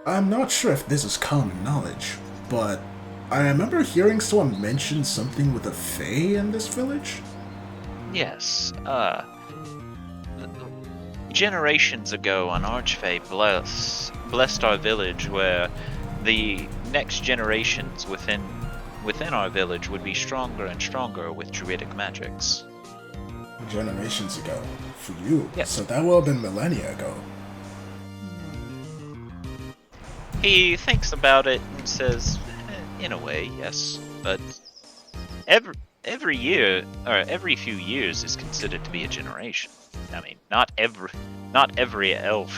Speaker 3: I'm not sure if this is common knowledge, but I remember hearing someone mention something with a fae in this village.
Speaker 1: Yes, generations ago, an archfey blessed our village, where the next generations within our village would be stronger and stronger with druidic magics.
Speaker 3: Generations ago. For you.
Speaker 1: Yes.
Speaker 3: So that will have been millennia ago.
Speaker 1: He thinks about it and says, in a way, yes, but every year, or every few years, is considered to be a generation. I mean, not every elf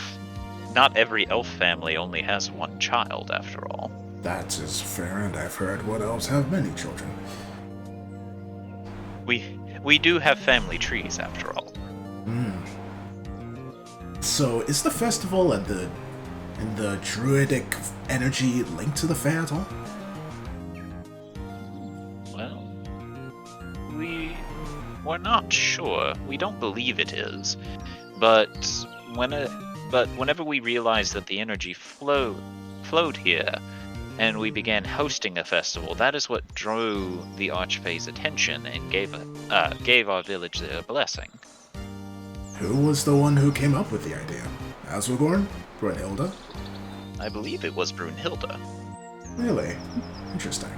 Speaker 1: family only has one child, after all.
Speaker 3: That is fair, and I've heard what elves have many children.
Speaker 1: We do have family trees, after all.
Speaker 3: So, is the festival and the druidic energy linked to the fae at all?
Speaker 1: Well, we're not sure. We don't believe it is, but whenever we realized that the energy flowed here, and we began hosting a festival, that is what drew the Archfey's attention and gave our village their blessing.
Speaker 3: Who was the one who came up with the idea? Aswagorn? Brunhilde?
Speaker 1: I believe it was Brunhilde.
Speaker 3: Really? Interesting.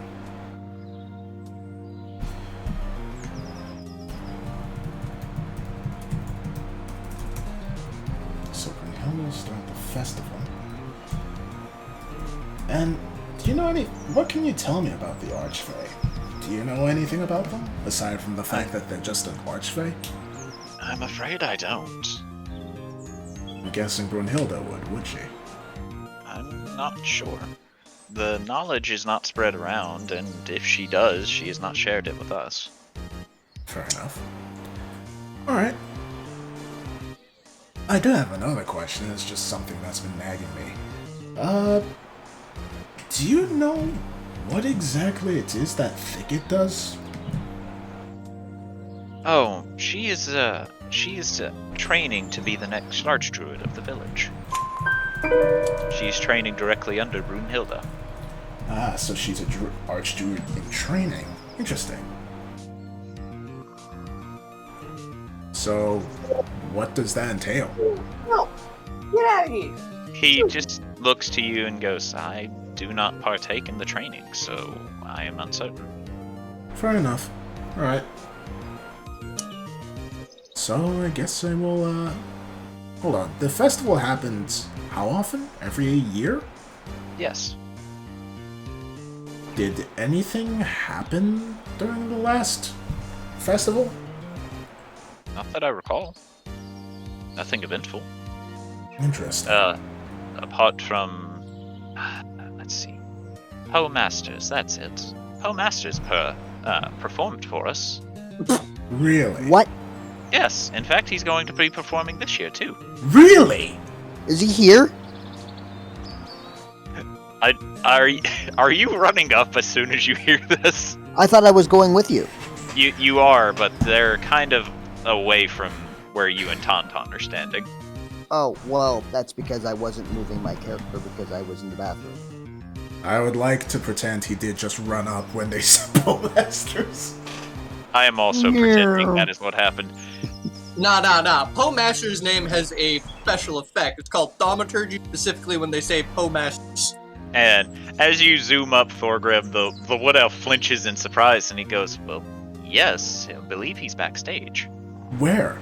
Speaker 3: So Brunhilde started the festival. And do you know what can you tell me about the Archfey? Do you know anything about them? Aside from the fact that they're just an Archfey?
Speaker 1: I'm afraid I don't.
Speaker 3: I'm guessing Brunhilde would she?
Speaker 1: I'm not sure. The knowledge is not spread around, and if she does, she has not shared it with us.
Speaker 3: Fair enough. Alright. I do have another question, it's just something that's been nagging me. Do you know what exactly it is that Thicket does?
Speaker 1: Oh, she is training to be the next Archdruid of the village. She's training directly under Brunhilde.
Speaker 3: Ah, so she's a Archdruid in training. Interesting. So, what does that entail?
Speaker 5: No! Get out of here!
Speaker 1: He just looks to you and goes, I do not partake in the training, so I am uncertain.
Speaker 3: Fair enough. Alright. So, I guess I will, hold on. The festival happens how often? Every year?
Speaker 1: Yes.
Speaker 3: Did anything happen during the last festival?
Speaker 1: Not that I recall. Nothing eventful.
Speaker 3: Interesting.
Speaker 1: Apart from... let's see. Poe Masters, that's it. Poe Masters performed for us.
Speaker 3: Really?
Speaker 2: What?
Speaker 1: Yes, in fact, he's going to be performing this year, too.
Speaker 3: Really?
Speaker 2: Is he here?
Speaker 1: Are you running up as soon as you hear this?
Speaker 2: I thought I was going with you.
Speaker 1: You are, but they're kind of away from where you and Tauntaun are standing.
Speaker 2: Oh, well, that's because I wasn't moving my character because I was in the bathroom.
Speaker 3: I would like to pretend he did just run up when they said Poe Masters.
Speaker 1: I am also pretending that is what happened.
Speaker 6: Nah. Poe Master's name has a special effect. It's called thaumaturgy, specifically when they say Poe Masters.
Speaker 1: And as you zoom up Thorgrim, the Wood Elf flinches in surprise, and he goes, well, yes, I believe he's backstage.
Speaker 3: Where?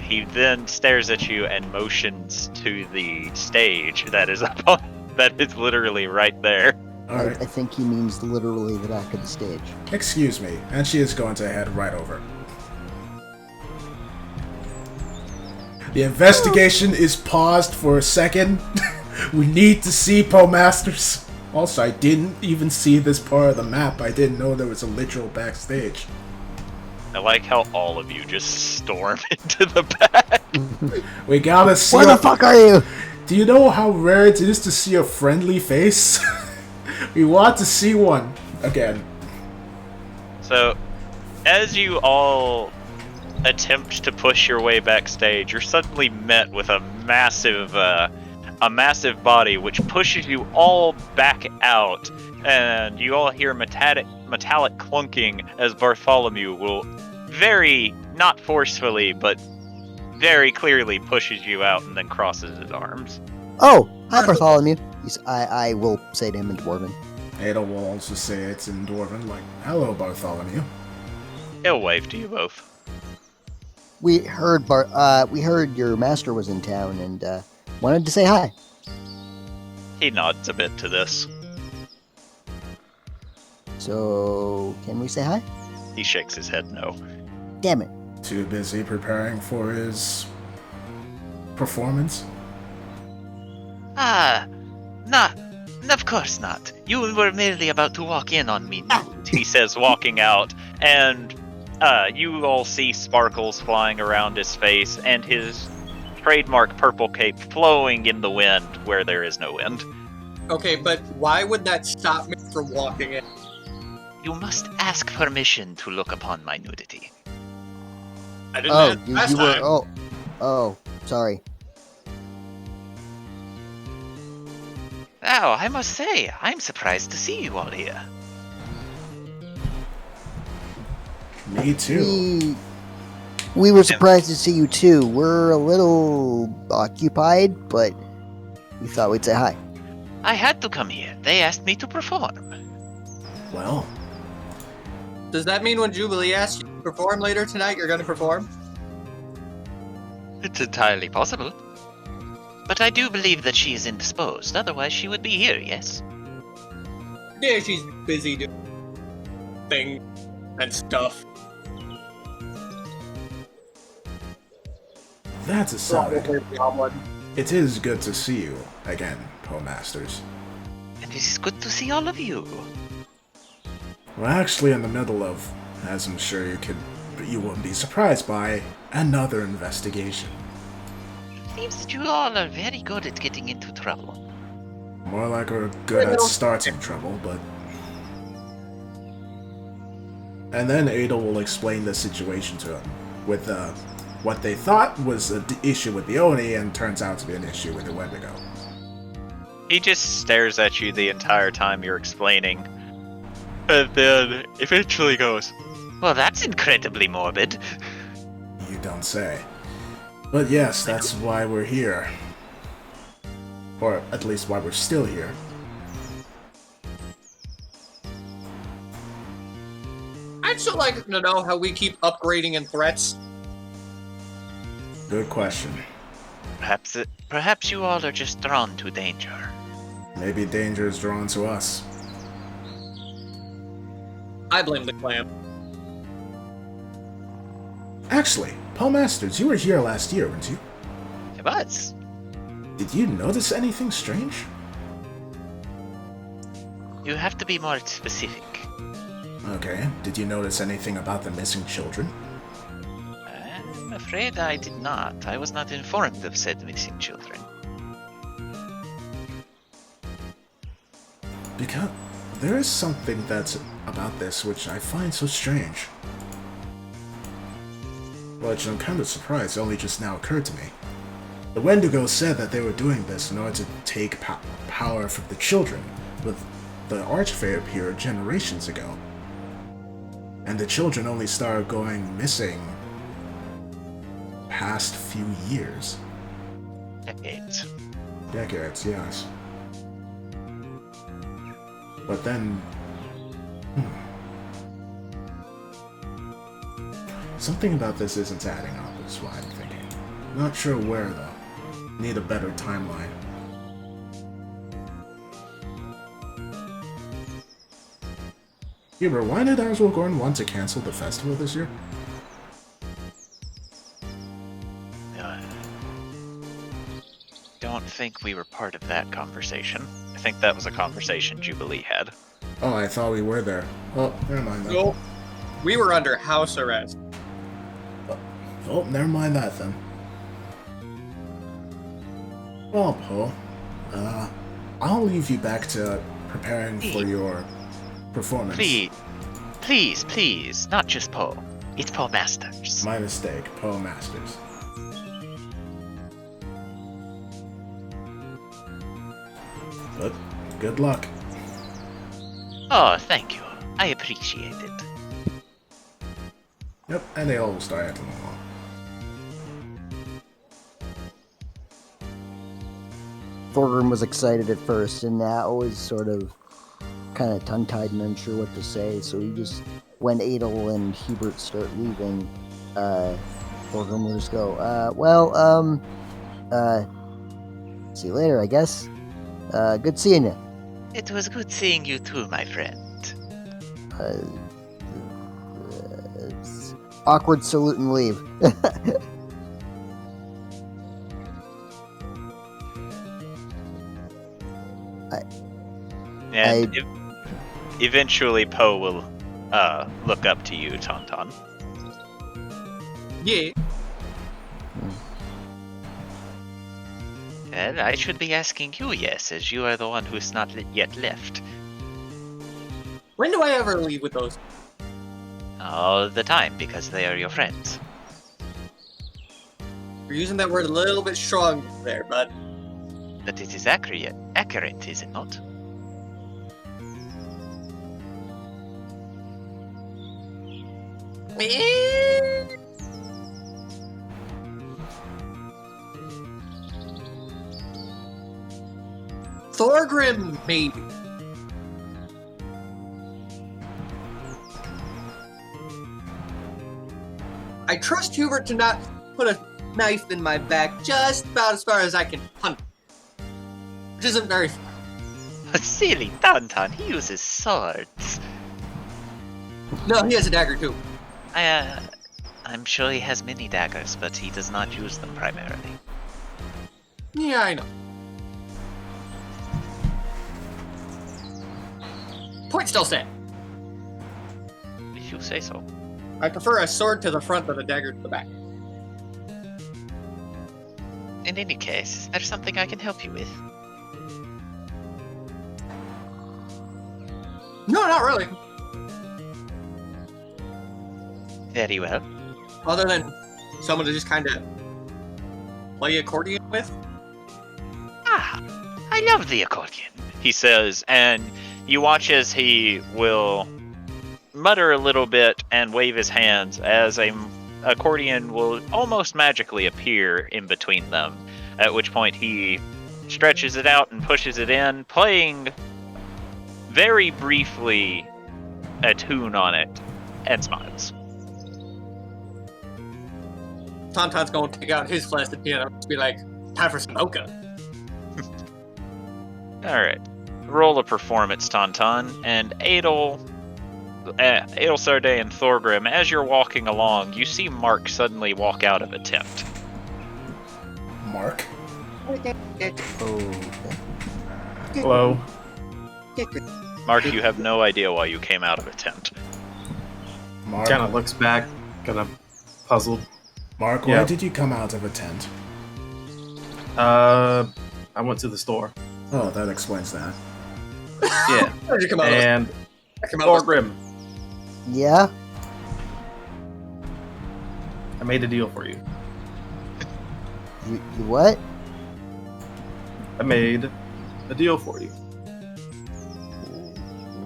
Speaker 1: He then stares at you and motions to the stage that is up on, that is literally right there.
Speaker 3: Alright.
Speaker 2: I think he means literally the back of the stage.
Speaker 3: Excuse me, and she is going to head right over. The investigation is paused for a second. We need to see Poe Masters. Also, I didn't even see this part of the map. I didn't know there was a literal backstage.
Speaker 1: I like how all of you just storm into the back.
Speaker 3: We gotta see.
Speaker 2: Where the fuck are you?
Speaker 3: Do you know how rare it is to see a friendly face? We want to see one again.
Speaker 1: So, as you all attempt to push your way backstage, you're suddenly met with a massive body which pushes you all back out, and you all hear metallic clunking as Bartholomew will very, not forcefully, but very clearly pushes you out and then crosses his arms.
Speaker 2: Oh, hi Bartholomew. I will say to him in Dwarven.
Speaker 3: Ada will also say it's in Dwarven, like, hello, Bartholomew.
Speaker 1: He'll wave to you both.
Speaker 2: We heard your master was in town and wanted to say hi.
Speaker 1: He nods a bit to this.
Speaker 2: So, can we say hi?
Speaker 1: He shakes his head no.
Speaker 2: Damn it.
Speaker 3: Too busy preparing for his performance?
Speaker 1: Nah, of course not. You were merely about to walk in on me, he says, walking out, and you all see sparkles flying around his face, and his trademark purple cape flowing in the wind where there is no wind.
Speaker 6: Okay, but why would that stop me from walking in?
Speaker 1: You must ask permission to look upon my nudity.
Speaker 6: I didn't ask last
Speaker 2: you were.
Speaker 6: time.
Speaker 2: Oh, sorry.
Speaker 1: Oh, I must say, I'm surprised to see you all here.
Speaker 3: Me too.
Speaker 2: We were surprised to see you too. We're a little occupied, but we thought we'd say hi.
Speaker 1: I had to come here. They asked me to perform.
Speaker 3: Well,
Speaker 6: Does that mean when Jubilee asks you to perform later tonight, you're gonna perform?
Speaker 1: It's entirely possible. But I do believe that she is indisposed, otherwise she would be here, yes?
Speaker 6: Yeah, she's busy doing things and stuff.
Speaker 3: that's aside. It is good to see you again, Poemasters.
Speaker 1: And it is good to see all of you.
Speaker 3: We're actually in the middle of, as I'm sure you wouldn't be surprised by, another investigation.
Speaker 1: Seems that you all are very good at getting into trouble.
Speaker 3: More like we're good at starting trouble, but... And then Ada will explain the situation to him, with what they thought was an issue with the Oni, and turns out to be an issue with the Wendigo.
Speaker 1: He just stares at you the entire time you're explaining, and then eventually goes, "Well, that's incredibly morbid."
Speaker 3: You don't say. But yes, that's why we're here. Or at least why we're still here.
Speaker 6: I'd still like to know how we keep upgrading in threats.
Speaker 3: Good question.
Speaker 1: Perhaps you all are just drawn to danger.
Speaker 3: Maybe danger is drawn to us.
Speaker 6: I blame the clam.
Speaker 3: Actually, Poemasters, you were here last year, weren't you?
Speaker 1: It was.
Speaker 3: Did you notice anything strange?
Speaker 1: You have to be more specific.
Speaker 3: Okay. Did you notice anything about the missing children?
Speaker 1: I'm afraid I did not. I was not informed of said missing children.
Speaker 3: Because there is something that's about this which I find so strange. Which I'm kind of surprised only just now occurred to me. The Wendigo said that they were doing this in order to take power from the children, but the Archfey appeared generations ago. And the children only started going missing past few years.
Speaker 1: Decades.
Speaker 3: Decades, yes. But then... Something about this isn't adding up, is what I'm thinking. Not sure where, though. Need a better timeline. Huber, why did Aswell want to cancel the festival this year?
Speaker 1: Don't think we were part of that conversation. I think that was a conversation Jubilee had.
Speaker 3: Oh, I thought we were there. Oh, never mind that.
Speaker 6: Nope. We were under house arrest.
Speaker 3: Oh, never mind that then. Well, Poe, I'll leave you back to preparing for your performance.
Speaker 1: Please, not just Poe. It's Poe Masters.
Speaker 3: My mistake, Poe Masters. But good luck.
Speaker 1: Oh, thank you. I appreciate it.
Speaker 3: Yep, and they all start acting along.
Speaker 2: Thorgrim was excited at first, and now was sort of kind of tongue-tied and unsure what to say. So he just, when Adel and Hubert start leaving, Thorgrim will just go, see you later, I guess. Good seeing you.
Speaker 1: It was good seeing you too, my friend.
Speaker 2: It's awkward salute and leave.
Speaker 1: And eventually Poe will look up to you, Tauntaun.
Speaker 6: Yeah.
Speaker 1: And I should be asking you, yes, as you are the one who's not yet left.
Speaker 6: When do I ever leave with those?
Speaker 1: All the time, because they are your friends.
Speaker 6: You're using that word a little bit strong there, bud.
Speaker 1: But it is accurate, is it not?
Speaker 6: Thorgrim, maybe. I trust Hubert to not put a knife in my back just about as far as I can hunt. Which isn't very far.
Speaker 1: Silly Tauntaun, he uses swords.
Speaker 6: No, he has a dagger too.
Speaker 1: I'm sure he has many daggers, but he does not use them primarily.
Speaker 6: Yeah, I know. Point still stand.
Speaker 1: If you say so.
Speaker 6: I prefer a sword to the front than a dagger to the back.
Speaker 1: In any case, is there something I can help you with?
Speaker 6: No, not really.
Speaker 1: Very well.
Speaker 6: Other than someone to just kind of play accordion with.
Speaker 1: Ah, I love the accordion, he says, and you watch as he will mutter a little bit and wave his hands as a accordion will almost magically appear in between them, at which point he stretches it out and pushes it in, playing very briefly a tune on it, and smiles.
Speaker 6: Tauntaun's going to take out his plastic piano and be like, time for some oka.
Speaker 1: Alright. Roll a performance, Tauntaun, and Adel, Sarday, and Thorgrim, as you're walking along, you see Mark suddenly walk out of a tent.
Speaker 3: Mark?
Speaker 2: Oh,
Speaker 4: Hello.
Speaker 1: Mark, you have no idea why you came out of a tent.
Speaker 3: Mark?
Speaker 4: Kind of looks back, kind of puzzled.
Speaker 3: Mark,
Speaker 4: Yeah.
Speaker 3: why did you come out of a tent?
Speaker 4: I went to the store.
Speaker 3: Oh, that explains that.
Speaker 4: Yeah.
Speaker 6: Where'd you come out of?
Speaker 4: And
Speaker 6: I come out of
Speaker 4: Thorgrim,
Speaker 2: yeah?
Speaker 4: I made a deal for you.
Speaker 2: You what?
Speaker 4: I made a deal for you.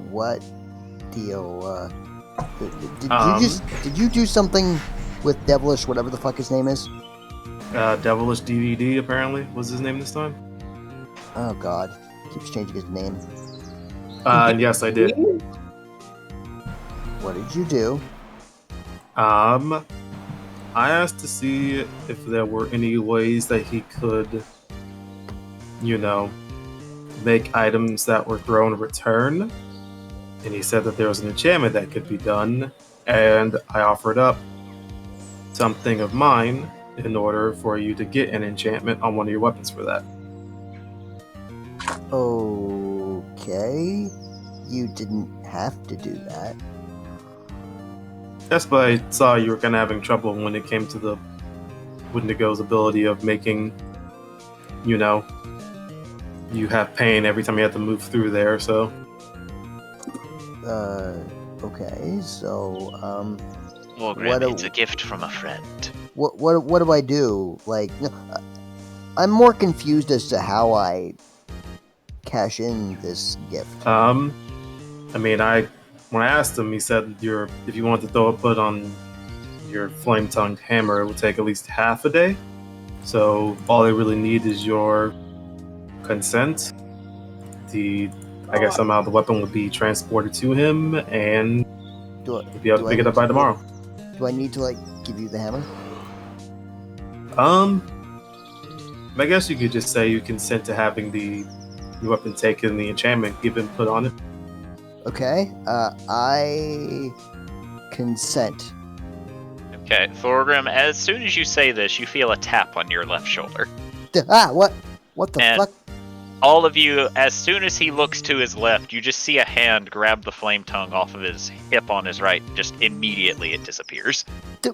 Speaker 2: What deal? Did you do something with Devilish, whatever the fuck his name is?
Speaker 4: Devilish DVD, apparently, was his name this time.
Speaker 2: Oh god, keeps changing his name.
Speaker 4: And yes, I did.
Speaker 2: What did you do?
Speaker 4: I asked to see if there were any ways that he could, make items that were grown return. And he said that there was an enchantment that could be done, and I offered up something of mine in order for you to get an enchantment on one of your weapons for that.
Speaker 2: Okay. You didn't have to do that.
Speaker 4: That's why I saw you were kind of having trouble when it came to the Wendigo's ability of making, you have pain every time you have to move through there. So
Speaker 2: Okay, so,
Speaker 1: Wargrim,
Speaker 2: What a-
Speaker 1: it's a gift from a friend.
Speaker 2: what do I do? Like, I'm more confused as to how I cash in this gift.
Speaker 4: I mean, when I asked him, he said if you wanted to throw a put on your flame-tongued hammer, it would take at least half a day. So all they really need is your consent. I guess somehow the weapon would be transported to him, and
Speaker 2: Do
Speaker 4: you'll be able to
Speaker 2: I
Speaker 4: pick it
Speaker 2: need
Speaker 4: up by
Speaker 2: to
Speaker 4: tomorrow.
Speaker 2: Do I need to, like, give you the hammer?
Speaker 4: I guess you could just say you consent to having the weapon taken, the enchantment given put on it.
Speaker 2: Okay, I consent.
Speaker 1: Okay, Thorgrim, as soon as you say this, you feel a tap on your left shoulder.
Speaker 2: What? What the
Speaker 1: And-
Speaker 2: fuck?
Speaker 1: All of you, as soon as he looks to his left, you just see a hand grab the flame tongue off of his hip on his right. Just immediately it disappears.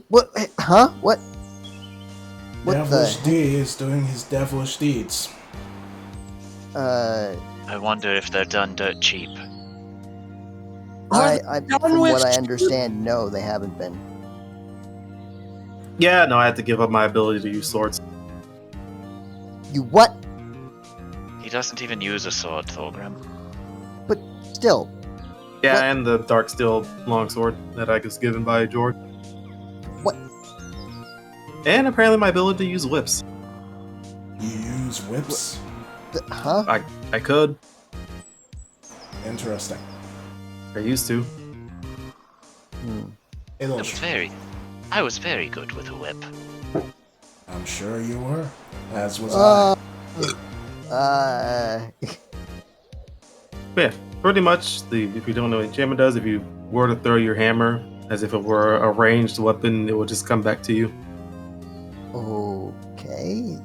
Speaker 2: What? Huh? What? What
Speaker 3: Devilish
Speaker 2: the?
Speaker 3: D is doing his devilish deeds.
Speaker 1: I wonder if they're done dirt cheap.
Speaker 2: From what I understand, no, they haven't been.
Speaker 4: Yeah, no, I had to give up my ability to use swords.
Speaker 2: You what?
Speaker 1: He doesn't even use a sword, Thorgrim.
Speaker 2: Still,
Speaker 4: Yeah,
Speaker 2: What?
Speaker 4: and the dark steel longsword that I was given by George.
Speaker 2: What?
Speaker 4: And apparently my ability to use whips.
Speaker 3: You use whips?
Speaker 2: huh?
Speaker 4: I could.
Speaker 3: Interesting.
Speaker 4: I used to.
Speaker 1: I was very good with a whip.
Speaker 3: I'm sure you were. As was
Speaker 4: Yeah, pretty much. If you don't know what enchantment does, if you were to throw your hammer as if it were a ranged weapon, it would just come back to you.
Speaker 2: Okay.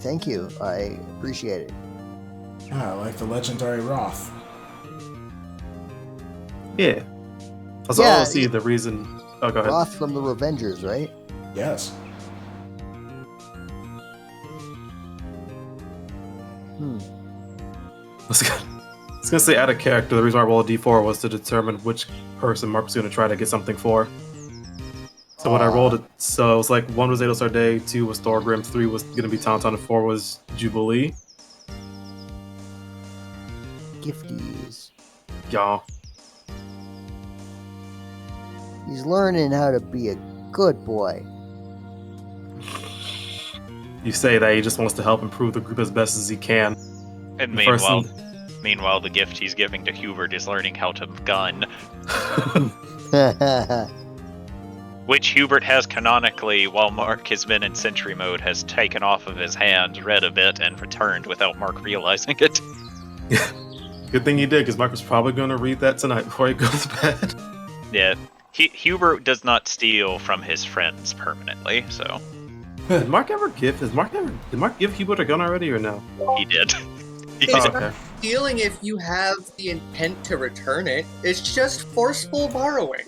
Speaker 2: Thank you. I appreciate it.
Speaker 3: like the legendary Roth.
Speaker 4: Yeah. Also,
Speaker 2: Yeah,
Speaker 4: I'll see the reason. Oh, go ahead.
Speaker 2: Roth from the Revengers, right?
Speaker 3: Yes.
Speaker 4: I was gonna say out of character. The reason why I rolled a d4 was to determine which person Mark was gonna try to get something for. So when I rolled it, so it was like 1 was Ados Day, 2 was Thorgrim, 3 was gonna be Tauntaun, and 4 was Jubilee.
Speaker 2: Gifties.
Speaker 4: Y'all.
Speaker 2: He's learning how to be a good boy.
Speaker 4: You say that he just wants to help improve the group as best as he can.
Speaker 1: And
Speaker 4: The person-
Speaker 1: meanwhile, the gift he's giving to Hubert is learning how to gun, which Hubert has canonically, while Mark has been in sentry mode, has taken off of his hand, read a bit, and returned without Mark realizing it.
Speaker 4: Good thing he did, because Mark was probably going to read that tonight before he goes to bed.
Speaker 1: Yeah, Hubert does not steal from his friends permanently, so
Speaker 4: Did Mark give Hubert a gun already, or no?
Speaker 1: he did. He
Speaker 6: It's
Speaker 1: did.
Speaker 6: not stealing if you have the intent to return it. It's just forceful borrowing.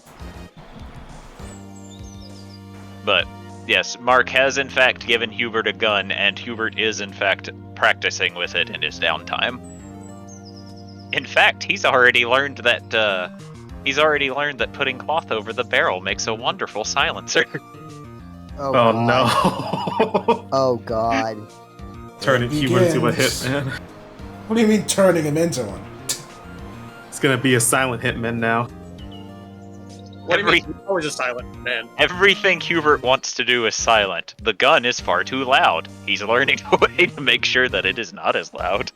Speaker 1: But yes, Mark has in fact given Hubert a gun, and Hubert is in fact practicing with it in his downtime. In fact, he's already learned that putting cloth over the barrel makes a wonderful silencer.
Speaker 2: Oh,
Speaker 4: Oh
Speaker 2: God.
Speaker 4: no.
Speaker 2: Oh God.
Speaker 4: Turning
Speaker 3: It
Speaker 4: Hubert into a
Speaker 3: begins.
Speaker 4: hitman.
Speaker 3: What do you mean turning him into one?
Speaker 4: It's gonna be a silent hitman now.
Speaker 6: What do you mean? He's always a silent man.
Speaker 1: Everything Hubert wants to do is silent. The gun is far too loud. He's learning a way to make sure that it is not as loud.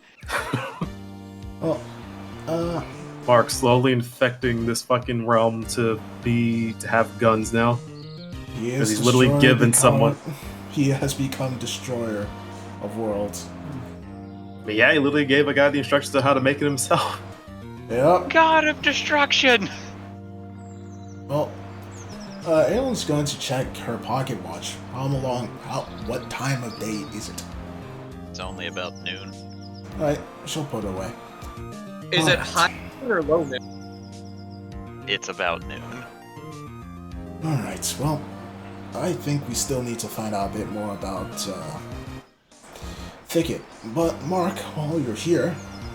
Speaker 3: Well,
Speaker 4: Mark slowly infecting this fucking realm to have guns now.
Speaker 3: he
Speaker 4: 'Cause
Speaker 3: is
Speaker 4: he's literally
Speaker 3: destroyer
Speaker 4: given someone-
Speaker 3: He has become destroyer of worlds.
Speaker 4: But yeah, he literally gave a guy the instructions on how to make it himself.
Speaker 3: Yep.
Speaker 1: God of destruction!
Speaker 3: Well, Aelin's going to check her pocket watch. What time of day is it?
Speaker 1: It's only about noon.
Speaker 3: Alright, she'll put it away.
Speaker 6: Is it
Speaker 3: Alright.
Speaker 6: high noon or low noon?
Speaker 1: It's about noon.
Speaker 3: Alright, well, I think we still need to find out a bit more about thicket. But Mark, while you're here,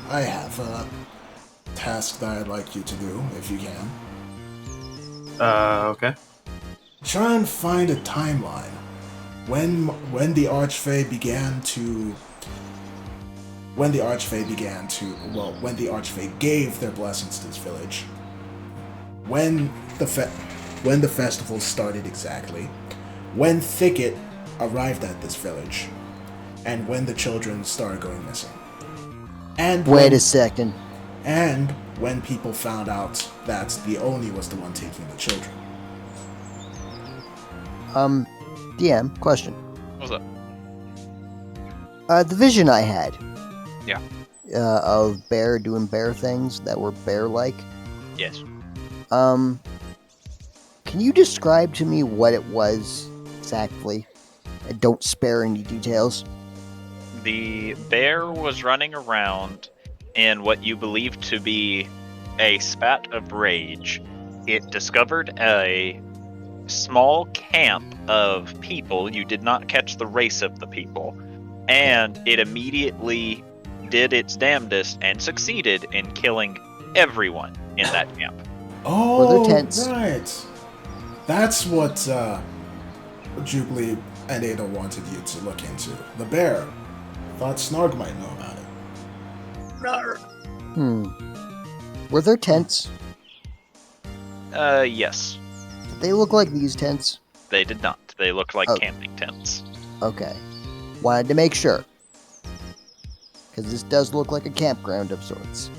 Speaker 3: I have a task that I'd like you to do, if you can.
Speaker 4: Okay.
Speaker 3: Try and find a timeline when the Archfey began to when the Archfey gave their blessings to this village, when the festival started exactly, when Thicket arrived at this village, and when the children started going missing. And
Speaker 2: Wait a second.
Speaker 3: And when people found out that the Oni was the one taking the children.
Speaker 2: DM, question.
Speaker 1: What's up?
Speaker 2: The vision I had.
Speaker 1: Yeah.
Speaker 2: Of bear doing bear things that were bear-like.
Speaker 1: Yes.
Speaker 2: Can you describe to me what it was exactly? And don't spare any details.
Speaker 1: The bear was running around in what you believe to be a spat of rage. It discovered a small camp of people. You did not catch the race of the people. And it immediately did its damnedest and succeeded in killing everyone in that camp.
Speaker 3: Oh,
Speaker 2: there tents?
Speaker 3: right. That's what Jubilee and Ada wanted you to look into. The bear. Thought Snarg might know about it.
Speaker 2: Were there tents?
Speaker 1: Yes.
Speaker 2: Did they look like these tents?
Speaker 1: They did not. They looked like
Speaker 2: Oh.
Speaker 1: camping tents.
Speaker 2: Okay. Wanted to make sure. Because this does look like a campground of sorts.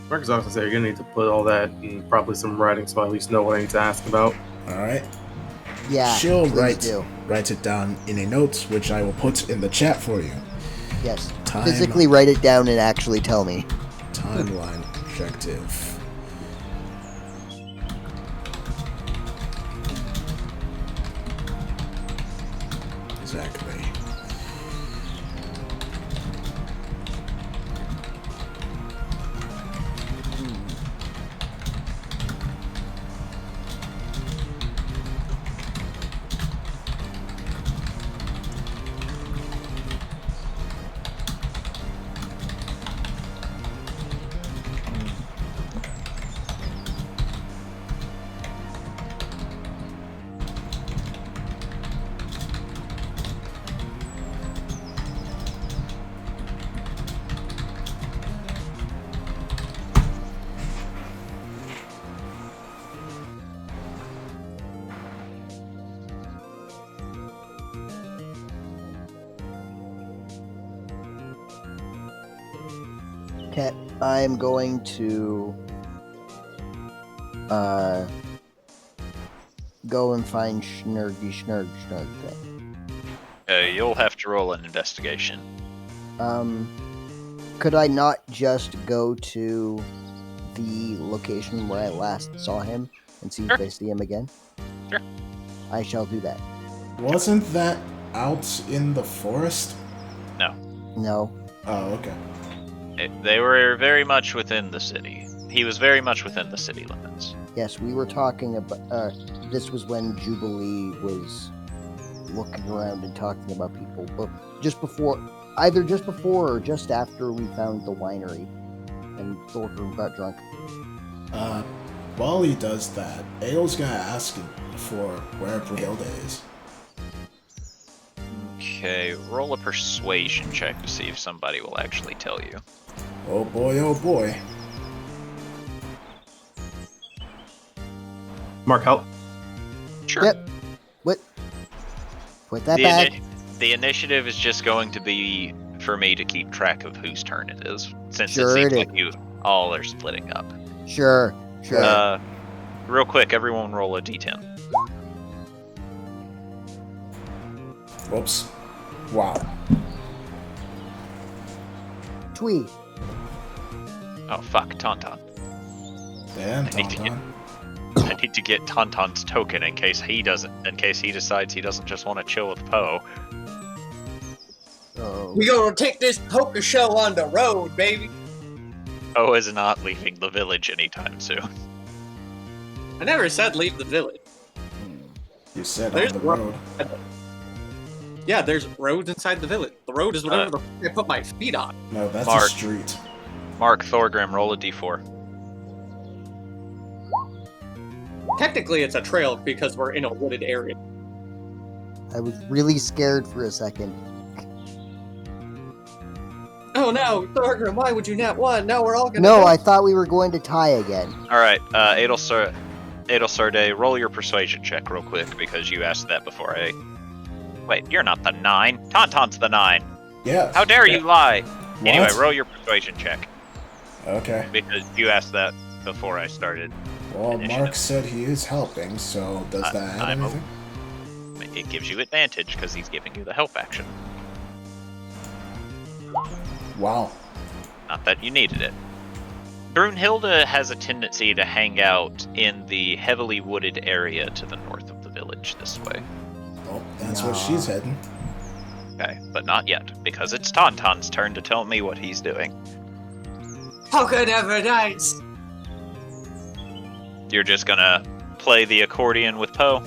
Speaker 4: Marcus also said you're gonna need to put all that in probably some writing so I at least know what I need to ask about.
Speaker 3: Alright.
Speaker 2: Yeah,
Speaker 3: She'll
Speaker 2: please do.
Speaker 3: write it down in a note, which I will put in the chat for you.
Speaker 2: Yes.
Speaker 3: Time-
Speaker 2: Physically write it down and actually tell me.
Speaker 3: Timeline objective. Exactly.
Speaker 2: Okay, I'm going to go and find Schnurg thing.
Speaker 1: You'll have to roll an investigation.
Speaker 2: Could I not just go to the location where I last saw him and see
Speaker 1: Sure.
Speaker 2: if I see him again?
Speaker 1: Sure.
Speaker 2: I shall do that.
Speaker 3: Wasn't that out in the forest?
Speaker 2: No.
Speaker 3: Oh, okay.
Speaker 1: They were very much within the city. He was very much within the city limits.
Speaker 2: Yes, we were talking about. This was when Jubilee was looking around and talking about people, but either just before or just after we found the winery and Thorgrim got drunk.
Speaker 3: While he does that, Ael's gonna ask him for where Brunhilde is.
Speaker 1: Okay, roll a persuasion check to see if somebody will actually tell you.
Speaker 3: Oh boy, oh boy.
Speaker 4: Mark, help.
Speaker 1: Sure.
Speaker 2: Yep. What? Put that
Speaker 1: The,
Speaker 2: back.
Speaker 1: the initiative is just going to be for me to keep track of whose turn it is, since
Speaker 2: Sure
Speaker 1: it seems
Speaker 2: it
Speaker 1: like you all are splitting up.
Speaker 2: Sure.
Speaker 1: Real quick, everyone roll a d10.
Speaker 3: Whoops. Wow.
Speaker 2: Twee.
Speaker 1: Oh fuck, Tauntaun.
Speaker 3: Damn,
Speaker 1: I need to get-
Speaker 3: Tauntaun.
Speaker 1: I need to get Tauntaun's token in case he decides he doesn't just want to chill with Poe.
Speaker 2: Oh.
Speaker 6: We gonna take this poker show on the road, baby.
Speaker 1: Poe is not leaving the village anytime soon.
Speaker 6: I never said leave the village.
Speaker 3: You said
Speaker 6: There's
Speaker 3: on the
Speaker 6: one.
Speaker 3: road.
Speaker 6: Yeah, there's roads inside the village. The road is whatever the f I put my feet on.
Speaker 3: No, that's
Speaker 1: Mark.
Speaker 3: a street.
Speaker 1: Mark Thorgrim, roll a d4.
Speaker 6: Technically, it's a trail because we're in a wooded area.
Speaker 2: I was really scared for a second.
Speaker 6: Oh no, Thorgrim, why would you not one? Now we're all gonna
Speaker 2: No,
Speaker 6: die.
Speaker 2: I thought we were going to tie again.
Speaker 1: All right, Adelsarde, roll your persuasion check real quick because you asked that before. Wait, you're not the 9. Tauntaun's the 9.
Speaker 3: Yes.
Speaker 1: How dare you lie?
Speaker 3: What?
Speaker 1: Anyway, roll your persuasion check
Speaker 3: Okay.
Speaker 1: because you asked that before I started.
Speaker 3: Well,
Speaker 1: Initiative.
Speaker 3: Mark said he is helping, so does that add
Speaker 1: I'm
Speaker 3: anything?
Speaker 1: It gives you advantage because he's giving you the help action.
Speaker 3: Wow.
Speaker 1: Not that you needed it. Brunhilde has a tendency to hang out in the heavily wooded area to the north of the village this way.
Speaker 3: Oh, that's where she's heading.
Speaker 1: Okay, but not yet, because it's Tauntaun's turn to tell me what he's doing.
Speaker 6: Poker never dies.
Speaker 1: You're just gonna play the accordion with Poe?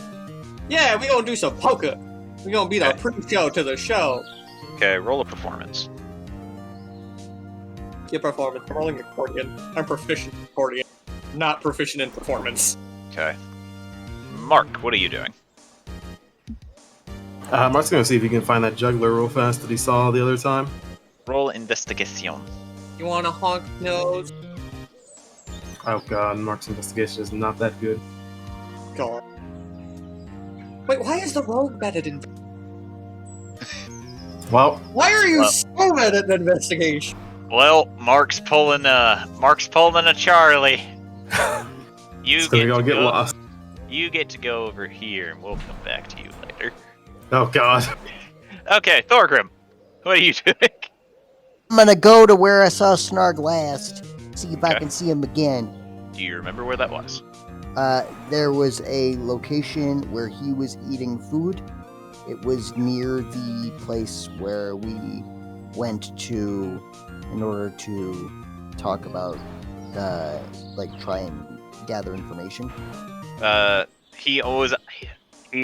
Speaker 6: Yeah, we gonna do some poker. We gonna be the
Speaker 1: Okay.
Speaker 6: pre-show to the show.
Speaker 1: Okay, roll a performance.
Speaker 6: Get performance. I'm rolling accordion. I'm proficient in accordion. Not proficient in performance.
Speaker 1: Okay. Mark, what are you doing?
Speaker 4: Mark's gonna see if he can find that juggler real fast that he saw the other time.
Speaker 1: Roll investigation.
Speaker 6: You wanna honk nose?
Speaker 4: Oh god, Mark's investigation is not that good.
Speaker 6: God. Wait, why is the rogue bad at
Speaker 4: Well,
Speaker 6: Why are you
Speaker 1: Well-
Speaker 6: so bad at investigation?
Speaker 1: Well, Mark's pulling a Charlie. You
Speaker 4: it's gonna
Speaker 1: get
Speaker 4: go
Speaker 1: to
Speaker 4: get
Speaker 1: go.
Speaker 4: lost.
Speaker 1: You get to go over here, and we'll come back to you later.
Speaker 4: Oh god.
Speaker 1: Okay, Thorgrim, what are you doing?
Speaker 2: I'm gonna go to where I saw Snarg last. See if I
Speaker 1: Okay.
Speaker 2: can see him again.
Speaker 1: Do you remember where that was?
Speaker 2: There was a location where he was eating food. It was near the place where we went to in order to talk about, try and gather information.
Speaker 1: He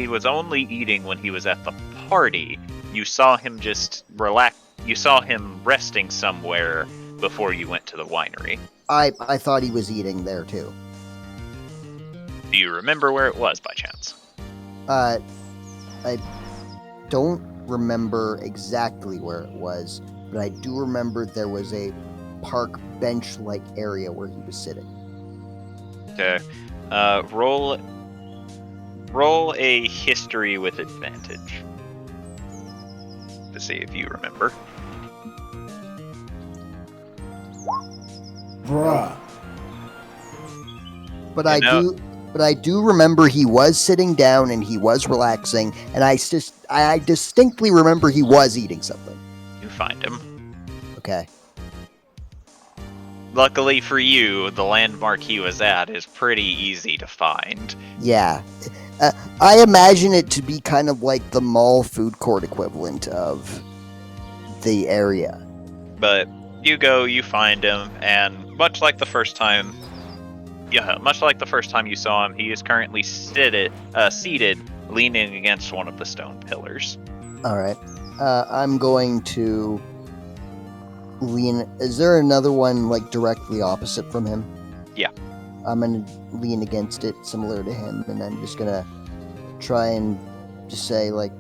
Speaker 1: was only eating when he was at the party. You saw him just relax. You saw him resting somewhere before you went to the winery.
Speaker 2: I thought he was eating there too.
Speaker 1: Do you remember where it was by chance?
Speaker 2: I don't remember exactly where it was, but I do remember there was a park bench-like area where he was sitting.
Speaker 1: Okay. Roll a history with advantage to see if you remember.
Speaker 3: Bruh.
Speaker 2: But
Speaker 1: You
Speaker 2: I do remember he was sitting down and he was relaxing, and I distinctly remember he was eating something.
Speaker 1: You find him.
Speaker 2: Okay.
Speaker 1: Luckily for you, the landmark he was at is pretty easy to find.
Speaker 2: Yeah. I imagine it to be kind of like the mall food court equivalent of the area.
Speaker 1: But you go, you find him, and much like the first time you saw him, he is currently seated, leaning against one of the stone pillars.
Speaker 2: All right. I'm going to lean. Is there another one like directly opposite from him?
Speaker 1: Yeah.
Speaker 2: I'm gonna lean against it, similar to him, and I'm just gonna try and just say like,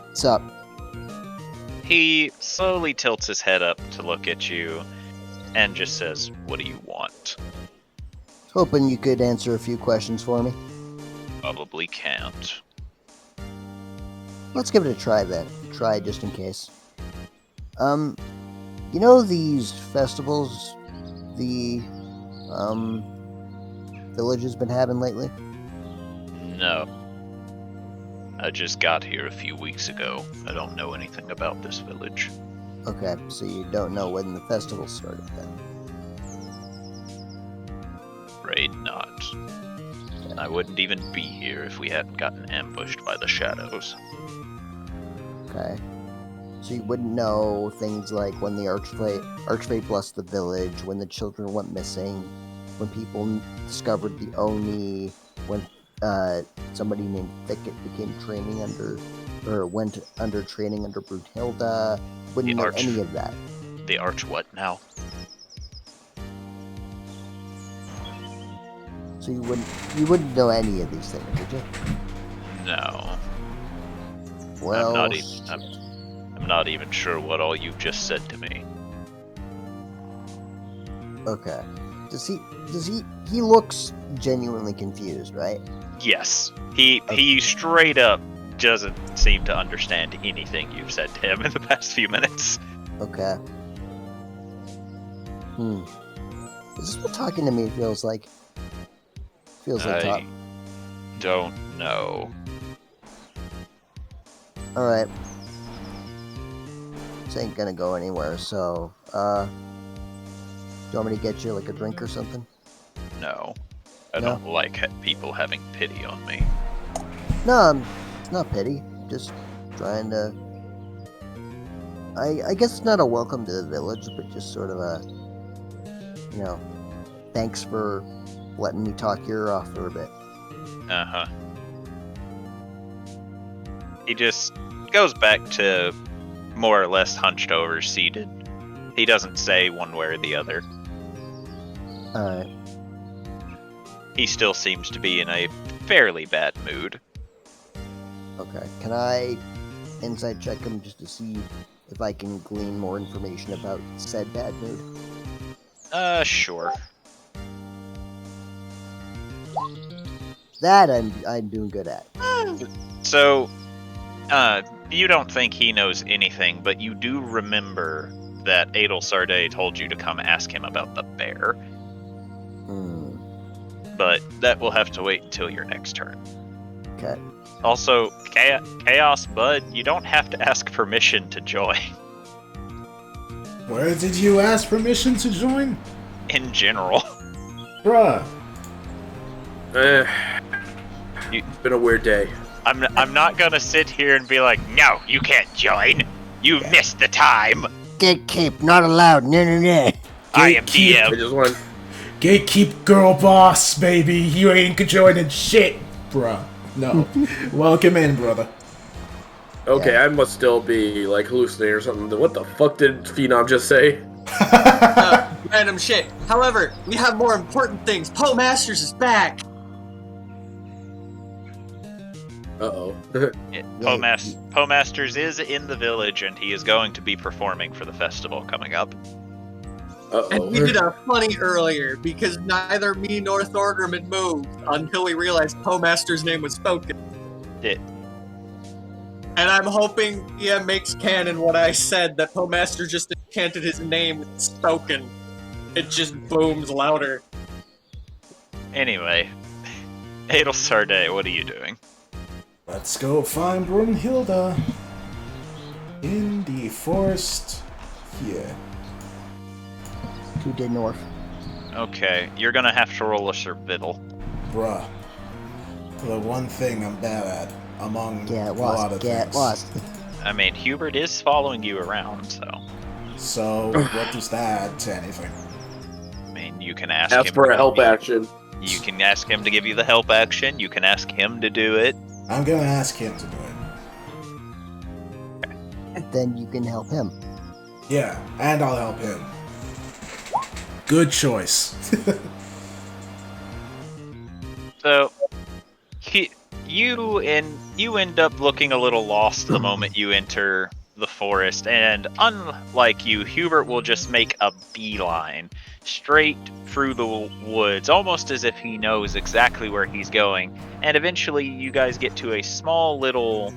Speaker 2: "What's up?"
Speaker 1: He slowly tilts his head up to look at you and just says, "What do you want?"
Speaker 2: Hoping you could answer a few questions for me.
Speaker 1: Probably can't.
Speaker 2: Let's give it a try then. Try just in case. You know these festivals the village has been having lately?
Speaker 1: No. I just got here a few weeks ago. I don't know anything about this village.
Speaker 2: Okay, so you don't know when the festival started then.
Speaker 1: Afraid not. And I wouldn't even be here if we hadn't gotten ambushed by the shadows.
Speaker 2: Okay. So you wouldn't know things like when the Archfey blessed the village, when the children went missing, when people discovered the Oni, when somebody named Thicket became training under or went under training under Brunhilde. Wouldn't
Speaker 1: The
Speaker 2: know
Speaker 1: Arch.
Speaker 2: any of that.
Speaker 1: The Arch what now?
Speaker 2: So you wouldn't know any of these things, would you?
Speaker 1: No.
Speaker 2: Well,
Speaker 1: I'm not even sure what all you've just said to me.
Speaker 2: okay. He looks genuinely confused, right?
Speaker 1: Yes. He straight up doesn't seem to understand anything you've said to him in the past few minutes.
Speaker 2: Okay. Is this what talking to me feels like? Feels like
Speaker 1: I don't know.
Speaker 2: Alright. This ain't gonna go anywhere, so, do you want me to get you, like, a drink or something?
Speaker 1: No. I
Speaker 2: No?
Speaker 1: don't like people having pity on me.
Speaker 2: No, not pity. Just trying to... I guess it's not a welcome to the village, but just sort of a... thanks for letting me talk your ear off for a bit.
Speaker 1: Uh-huh. He just goes back to more or less hunched over, seated. He doesn't say one way or the other.
Speaker 2: Alright.
Speaker 1: He still seems to be in a fairly bad mood.
Speaker 2: Okay. Can I insight check him just to see if I can glean more information about said bad mood?
Speaker 1: Sure.
Speaker 2: That I'm doing good at.
Speaker 1: So, you don't think he knows anything, but you do remember that Adel Sarday told you to come ask him about the bear. But that will have to wait until your next turn.
Speaker 2: Okay.
Speaker 1: Also, Chaos Bud, you don't have to ask permission to join.
Speaker 3: Where did you ask permission to join?
Speaker 1: In general.
Speaker 3: Bruh.
Speaker 7: It's been a weird day.
Speaker 1: I'm not gonna sit here and be like, no, you can't join. You missed the time.
Speaker 2: Gatekeep, not allowed. No.
Speaker 1: I am
Speaker 3: Gatekeep.
Speaker 7: I
Speaker 1: DM.
Speaker 7: just want.
Speaker 3: Gatekeep girl boss, baby. You ain't joining shit, bruh. No. Welcome in, brother.
Speaker 7: Okay,
Speaker 2: Yeah.
Speaker 7: I must still be like hallucinating or something. What the fuck did Phenom just say?
Speaker 6: Random shit. However, we have more important things. Poe Masters is back.
Speaker 7: Uh-oh.
Speaker 1: Poe Masters is in the village, and he is going to be performing for the festival coming up.
Speaker 6: And we
Speaker 7: Uh-oh.
Speaker 6: did our funny earlier because neither me nor Thorgrim moved until we realized Poe Master's name was spoken.
Speaker 1: It,
Speaker 6: And I'm hoping DM makes canon what I said, that Poe Master just enchanted his name with spoken. It just booms louder.
Speaker 1: anyway, Adel Sarday, what are you doing?
Speaker 3: Let's go find Brunhilde in the forest here.
Speaker 2: To the north.
Speaker 1: Okay, you're gonna have to roll a survival.
Speaker 3: Bruh. The one thing I'm bad at, among
Speaker 2: Get
Speaker 3: a lot
Speaker 2: lost.
Speaker 3: of
Speaker 2: Get
Speaker 3: things.
Speaker 2: lost.
Speaker 1: I mean, Hubert is following you around, so...
Speaker 3: So, what does that add to anything?
Speaker 1: I mean, you can ask
Speaker 7: Ask
Speaker 1: him...
Speaker 7: for
Speaker 1: to
Speaker 7: a help
Speaker 1: give you-
Speaker 7: action.
Speaker 1: You can ask him to give you the help action, you can ask him to do it.
Speaker 3: I'm gonna ask him to do it.
Speaker 2: Then you can help him.
Speaker 3: Yeah, and I'll help him. Good choice.
Speaker 1: So, you end up looking a little lost the moment you enter the forest, and unlike you, Hubert will just make a beeline straight through the woods, almost as if he knows exactly where he's going. And eventually, you guys get to a small little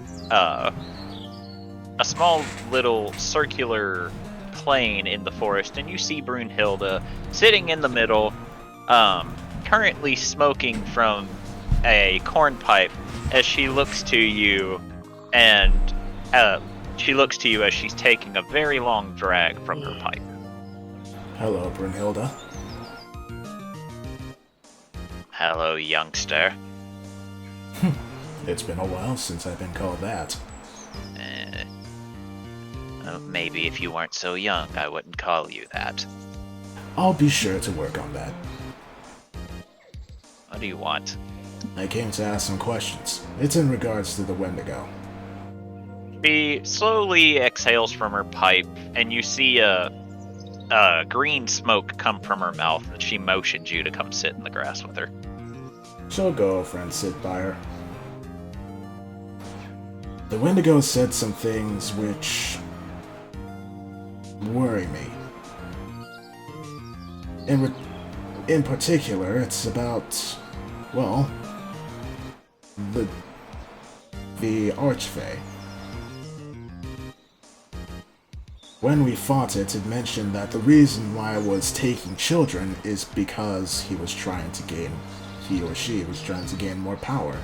Speaker 1: circular plain in the forest, and you see Brunhilde sitting in the middle, currently smoking from a corn pipe as she looks to you, and she looks to you as she's taking a very long drag from her pipe.
Speaker 3: Hello, Brunhilde.
Speaker 1: Hello, youngster.
Speaker 3: It's been a while since I've been called that.
Speaker 1: Maybe if you weren't so young, I wouldn't call you that.
Speaker 3: I'll be sure to work on that.
Speaker 1: What do you want?
Speaker 3: I came to ask some questions. It's in regards to the Wendigo.
Speaker 1: She slowly exhales from her pipe, and you see a green smoke come from her mouth, and she motions you to come sit in the grass with her.
Speaker 3: She'll go over and sit by her. The Wendigo said some things which worry me. In particular, it's about, well, the Archfey. When we fought it, it mentioned that the reason why I was taking children is because he or she was trying to gain more power.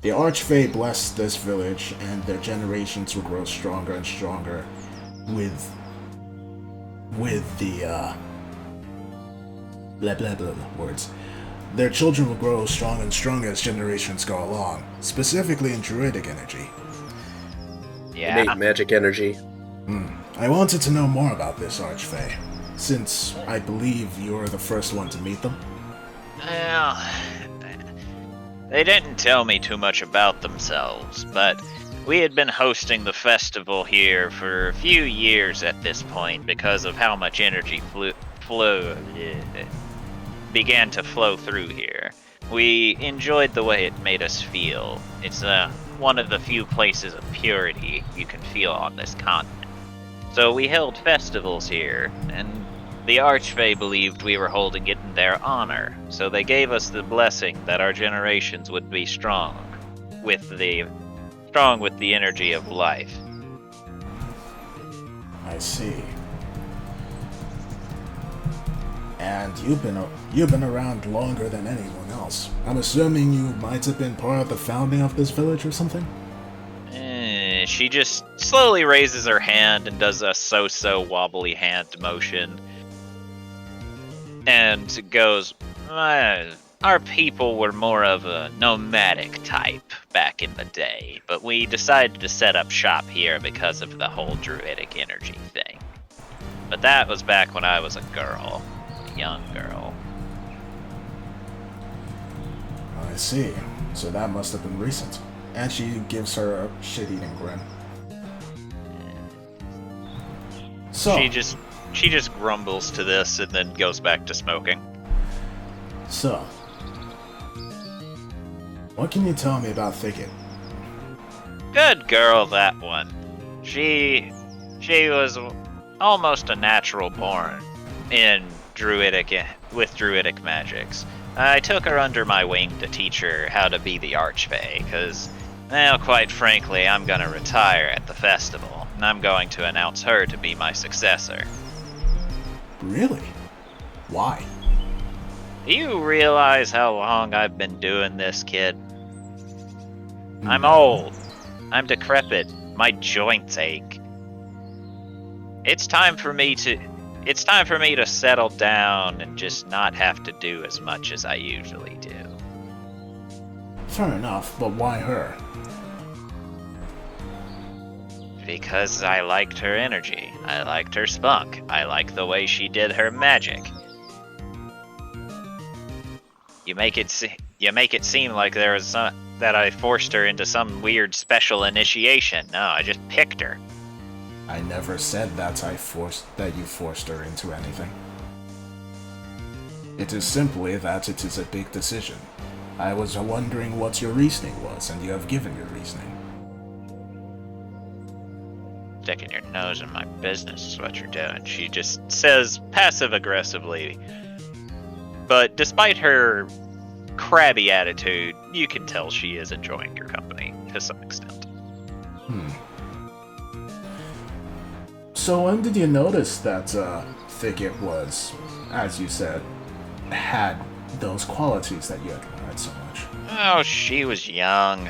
Speaker 3: The Archfey blessed this village, and their generations will grow stronger and stronger with the, blah blah blah words. Their children will grow strong and stronger as generations go along, specifically in druidic energy.
Speaker 1: Yeah.
Speaker 7: Innate magic energy.
Speaker 3: I wanted to know more about this Archfey, since I believe you're the first one to meet them.
Speaker 1: Well, they didn't tell me too much about themselves, but we had been hosting the festival here for a few years at this point because of how much energy began to flow through here. We enjoyed the way it made us feel. It's one of the few places of purity you can feel on this continent. So we held festivals here, and the Archfey believed we were holding it in their honor, so they gave us the blessing that our generations would be strong with the energy of life.
Speaker 3: I see. And you've been around longer than anyone else. I'm assuming you might have been part of the founding of this village or something?
Speaker 1: She just slowly raises her hand and does a so-so wobbly hand motion. And goes, our people were more of a nomadic type back in the day, but we decided to set up shop here because of the whole druidic energy thing. But that was back when I was a girl. A young girl.
Speaker 3: I see. So that must have been recent. And she gives her a shit-eating grin. So
Speaker 1: She just grumbles to this and then goes back to smoking.
Speaker 3: So, what can you tell me about Thicket?
Speaker 1: Good girl, that one. She was almost a natural born with druidic magics. I took her under my wing to teach her how to be the Archfey, because, well, quite frankly, I'm gonna retire at the festival, and I'm going to announce her to be my successor.
Speaker 3: Really? Why?
Speaker 1: Do you realize how long I've been doing this, kid? I'm
Speaker 3: No.
Speaker 1: old. I'm decrepit. My joints ache. It's time for me to settle down and just not have to do as much as I usually do.
Speaker 3: Fair enough, but why her?
Speaker 1: Because I liked her energy. I liked her spunk. I liked the way she did her magic. You make it seem like that I forced her into some weird special initiation. No, I just picked her.
Speaker 3: I never said that you forced her into anything. It is simply that it is a big decision. I was wondering what your reasoning was, and you have given your reasoning.
Speaker 1: Sticking your nose in my business is what you're doing. She just says passive-aggressively. But despite her crabby attitude, you can tell she is enjoying your company to some extent.
Speaker 3: So when did you notice that Thicket was, as you said, had those qualities that you admired so much?
Speaker 1: Oh, she was young.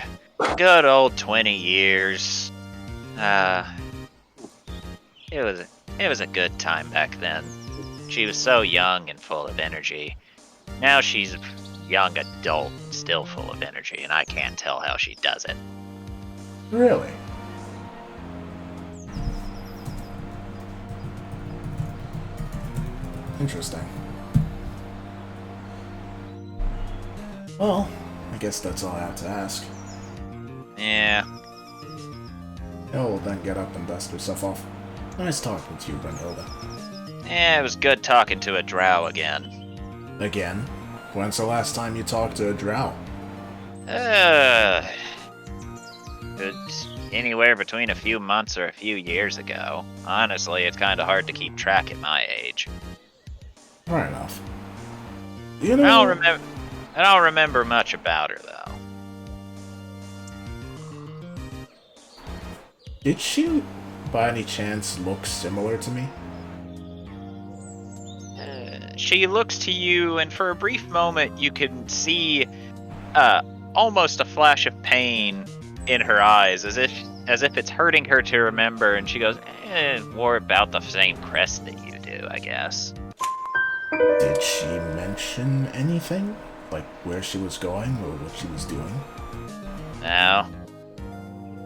Speaker 1: Good old 20 years. It was a good time back then. She was so young and full of energy. Now she's a young adult and still full of energy, and I can't tell how she does it.
Speaker 3: Really? Interesting. Well, I guess that's all I have to ask.
Speaker 1: Yeah.
Speaker 3: He'll then get up and dust herself off. Nice talking to you, Brunhilde.
Speaker 1: Yeah, it was good talking to a drow again.
Speaker 3: Again? When's the last time you talked to a drow?
Speaker 1: It's anywhere between a few months or a few years ago. Honestly, it's kind of hard to keep track at my age.
Speaker 3: Fair enough. You know,
Speaker 1: I don't remember much about her though.
Speaker 3: did she, by any chance, look similar to me?
Speaker 1: She looks to you, and for a brief moment, you can see almost a flash of pain in her eyes, as if it's hurting her to remember. And she goes, "Wore about the same crest that you do, I guess."
Speaker 3: Did she mention anything? Like where she was going or what she was doing?
Speaker 1: No.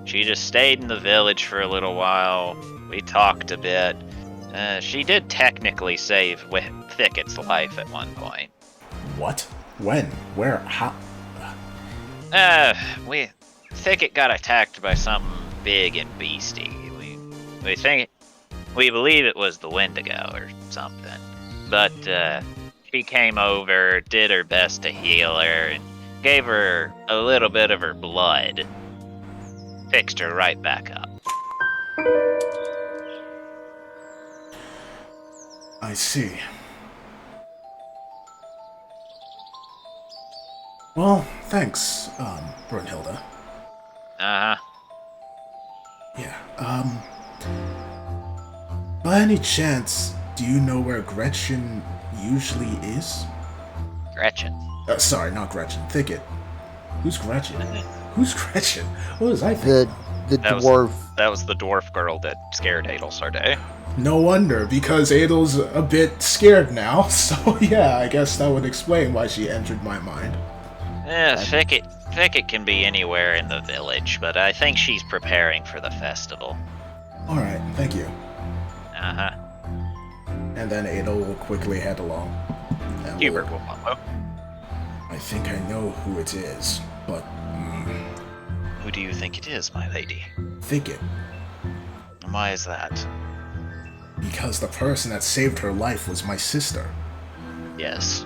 Speaker 1: She just stayed in the village for a little while. We talked a bit. She did technically save Thicket's life at one point.
Speaker 3: What? When? Where? How?
Speaker 1: Thicket got attacked by something big and beastie. We believe it was the Wendigo or something. But she came over, did her best to heal her, and gave her a little bit of her blood. Fixed her right back up.
Speaker 3: I see. Well, thanks, Brunhilde.
Speaker 1: Uh-huh.
Speaker 3: Yeah, by any chance, do you know where Gretchen usually is?
Speaker 1: Gretchen.
Speaker 3: Sorry, not Gretchen. Thicket. Who's Gretchen? Who's Gretchen? What was I thinking?
Speaker 2: The dwarf.
Speaker 1: That was the dwarf girl that scared Adel Sarday.
Speaker 3: No wonder, because Adel's a bit scared now, so yeah, I guess that would explain why she entered my mind.
Speaker 1: Thicket can be anywhere in the village, but I think she's preparing for the festival.
Speaker 3: Alright, thank you.
Speaker 1: Uh-huh.
Speaker 3: And then Adel will quickly head along. And
Speaker 1: Hubert will follow.
Speaker 3: I think I know who it is, but...
Speaker 1: Who do you think it is, my lady?
Speaker 3: Thicket.
Speaker 1: And why is that?
Speaker 3: Because the person that saved her life was my sister.
Speaker 1: Yes.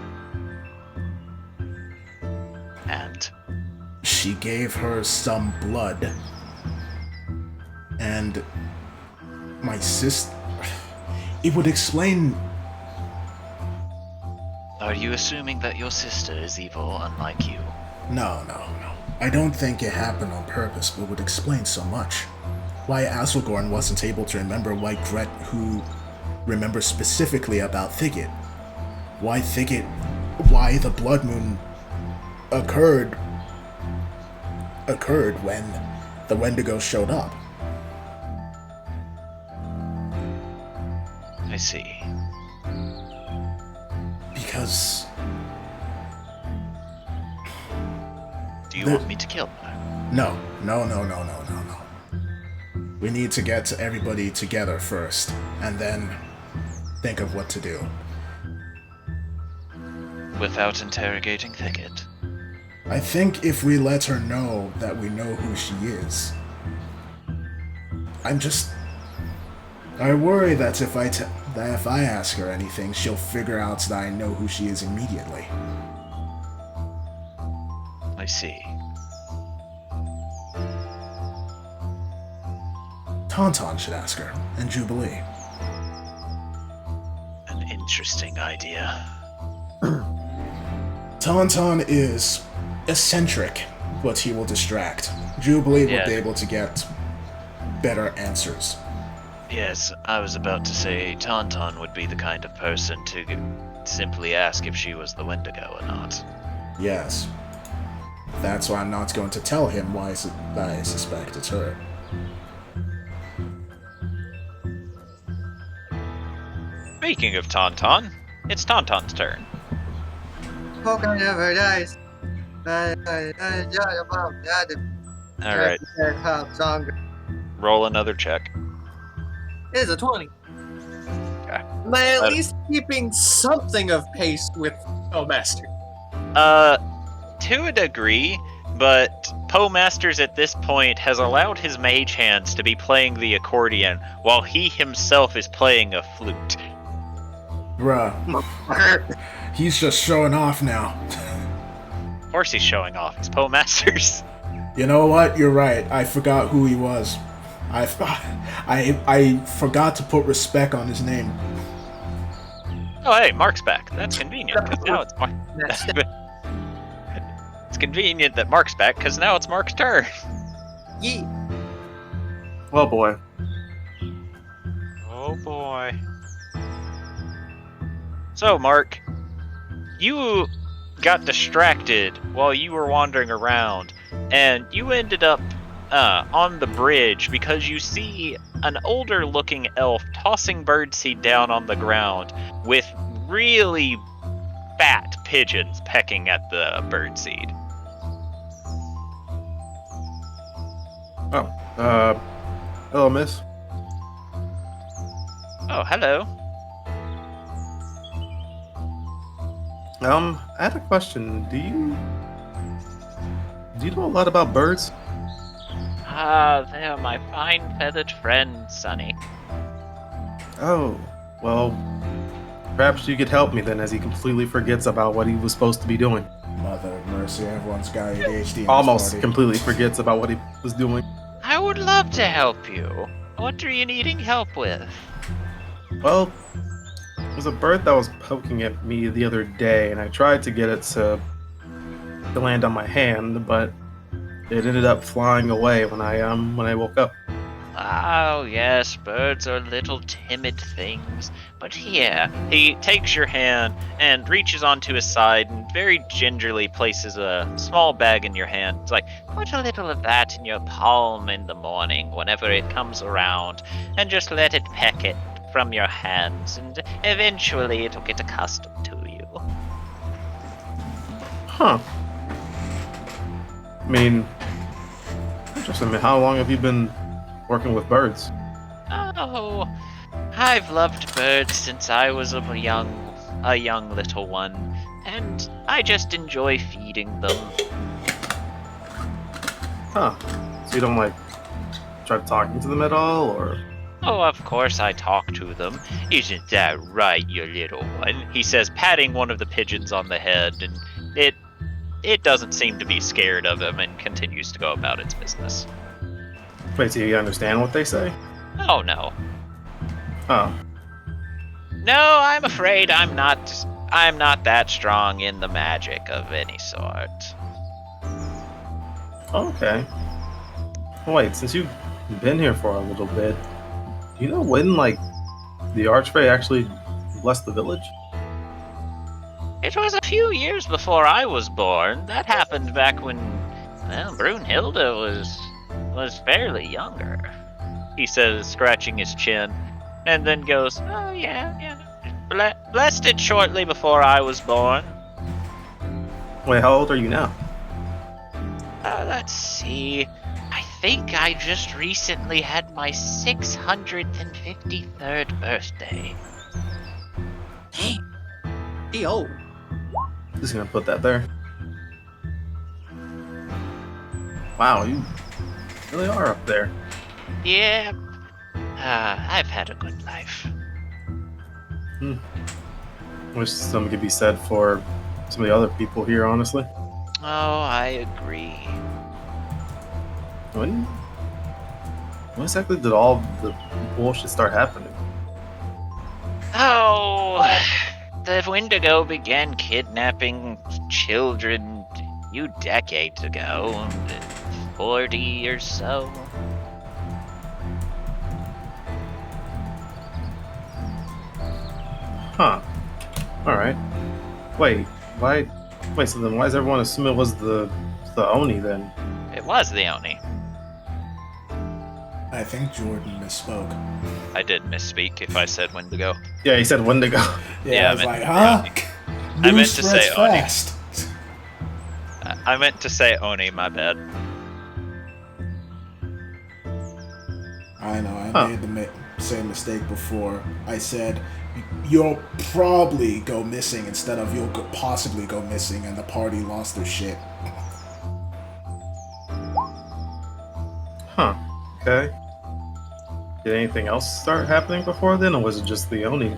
Speaker 1: And?
Speaker 3: She gave her some blood. And... my sister... It would explain...
Speaker 1: Are you assuming that your sister is evil, unlike you?
Speaker 3: No. I don't think it happened on purpose, but would explain so much. Why Asselgorn wasn't able to remember who remembers specifically about Thicket. Why the blood moon occurred when the Wendigo showed up.
Speaker 1: I see.
Speaker 3: Because...
Speaker 1: Do you want me to kill her?
Speaker 3: No. We need to get everybody together first, and then think of what to do.
Speaker 1: Without interrogating Thicket?
Speaker 3: I think if we let her know that we know who she is... I worry that if I ask her anything, she'll figure out that I know who she is immediately.
Speaker 1: I see.
Speaker 3: Tauntaun should ask her, and Jubilee.
Speaker 1: An interesting idea.
Speaker 3: Tauntaun is eccentric, but he will distract. Jubilee will be able to get better answers.
Speaker 1: Yes, I was about to say Tauntaun would be the kind of person to simply ask if she was the Wendigo or not.
Speaker 3: Yes. That's why I'm not going to tell him why I suspect it's her.
Speaker 1: Speaking of Tauntaun, it's Tauntaun's turn.
Speaker 6: Pokemon never dies.
Speaker 1: Alright, roll another check.
Speaker 6: It is a 20.
Speaker 1: Okay.
Speaker 6: Am I at least keeping something of pace with Master?
Speaker 1: To a degree, but Poe Masters at this point has allowed his mage hands to be playing the accordion while he himself is playing a flute.
Speaker 3: Bruh. He's just showing off now.
Speaker 1: Of course he's showing off. He's Poe Masters.
Speaker 3: You know what? You're right. I forgot who he was. I forgot to put respect on his name.
Speaker 1: Oh, hey, Mark's back. That's convenient, because now it's Mark. It's convenient that Mark's back, because now it's Mark's turn.
Speaker 6: Yeah.
Speaker 4: Well, boy.
Speaker 1: Oh, boy. So, Mark, you got distracted while you were wandering around, and you ended up on the bridge because you see an older-looking elf tossing birdseed down on the ground with really fat pigeons pecking at the birdseed.
Speaker 4: Oh, hello, miss.
Speaker 1: Oh, hello.
Speaker 4: I had a question. Do you know a lot about birds?
Speaker 1: They are my fine feathered friends, Sonny.
Speaker 4: Oh, well, perhaps you could help me then, as he completely forgets about what he was supposed to be doing.
Speaker 3: Mother of mercy, everyone's got ADHD in
Speaker 4: Almost
Speaker 3: this party.
Speaker 4: completely forgets about what he was doing.
Speaker 1: I would love to help you. What are you needing help with?
Speaker 4: Well, there's a bird that was poking at me the other day, and I tried to get it to land on my hand, but it ended up flying away when I woke up.
Speaker 1: Oh, yes, birds are little timid things. But here, he takes your hand and reaches onto his side and very gingerly places a small bag in your hand. It's like, put a little of that in your palm in the morning whenever it comes around, and just let it peck it from your hands, and eventually it'll get accustomed to you.
Speaker 4: Huh. I mean, interesting. I mean, how long have you been working with birds?
Speaker 1: Oh, I've loved birds since I was a young little one, and I just enjoy feeding them.
Speaker 4: Huh. So you don't, like, try talking to them at all, or?
Speaker 1: Oh, of course I talk to them. Isn't that right, you little one? He says, patting one of the pigeons on the head, and it doesn't seem to be scared of him and continues to go about its business.
Speaker 4: Wait, so you understand what they say?
Speaker 1: Oh, no.
Speaker 4: Oh.
Speaker 1: No, I'm afraid I'm not that strong in the magic of any sort.
Speaker 4: Okay. Wait, since you've been here for a little bit, do you know when, like, the Archfey actually blessed the village?
Speaker 1: It was a few years before I was born. That happened back when, well, Brunhilde was fairly younger. He says, scratching his chin, and then goes, oh, yeah. Blessed it shortly before I was born.
Speaker 4: Wait, how old are you now?
Speaker 1: Let's see. I think I just recently had my 653rd birthday.
Speaker 6: Hey, be old.
Speaker 4: Just gonna put that there. Wow, you really are up there.
Speaker 1: Yeah. I've had a good life.
Speaker 4: Wish something could be said for some of the other people here, honestly.
Speaker 1: Oh, I agree.
Speaker 4: When exactly did all the bullshit start happening?
Speaker 1: Oh, the Wendigo began kidnapping children a few decades ago, 40 or so.
Speaker 4: Huh. Alright. So then why does everyone assume it was the Oni then?
Speaker 1: It was the Oni.
Speaker 3: I think Jordan misspoke.
Speaker 1: I did misspeak if I said Wendigo.
Speaker 4: Yeah, he said Wendigo.
Speaker 1: Yeah,
Speaker 3: I was
Speaker 1: I
Speaker 3: like,
Speaker 1: meant-
Speaker 3: huh?
Speaker 1: I
Speaker 3: News
Speaker 1: meant to
Speaker 3: spreads
Speaker 1: say Oni.
Speaker 3: fast.
Speaker 1: I meant to say Oni, my bad.
Speaker 3: I know, I
Speaker 4: Huh.
Speaker 3: made the same mistake before. I said, you'll probably go missing instead of you'll possibly go missing, and the party lost their shit.
Speaker 4: Okay. Did anything else start happening before then, or was it just the Oni?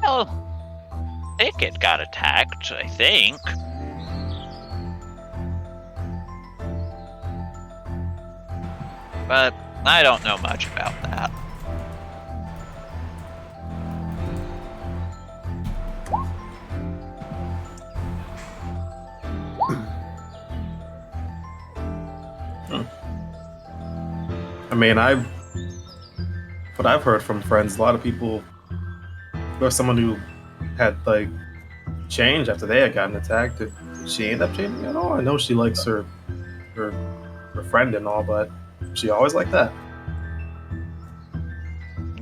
Speaker 1: Well, Thicket got attacked, I think. But I don't know much about that.
Speaker 4: I mean, what I've heard from friends, a lot of people, there's someone who had like changed after they had gotten attacked. Did she end up changing at all? I know she likes her friend and all, but she always like that.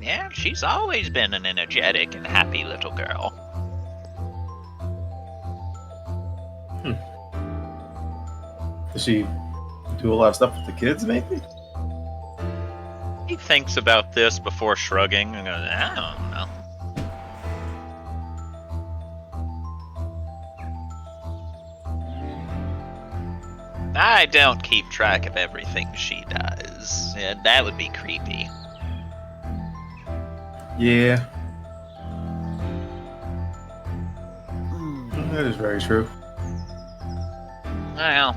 Speaker 1: Yeah, she's always been an energetic and happy little girl.
Speaker 4: Does she do a lot of stuff with the kids, maybe?
Speaker 1: He thinks about this before shrugging and goes, I don't know. I don't keep track of everything she does. Yeah, that would be creepy.
Speaker 4: Yeah. That is very true.
Speaker 1: Well,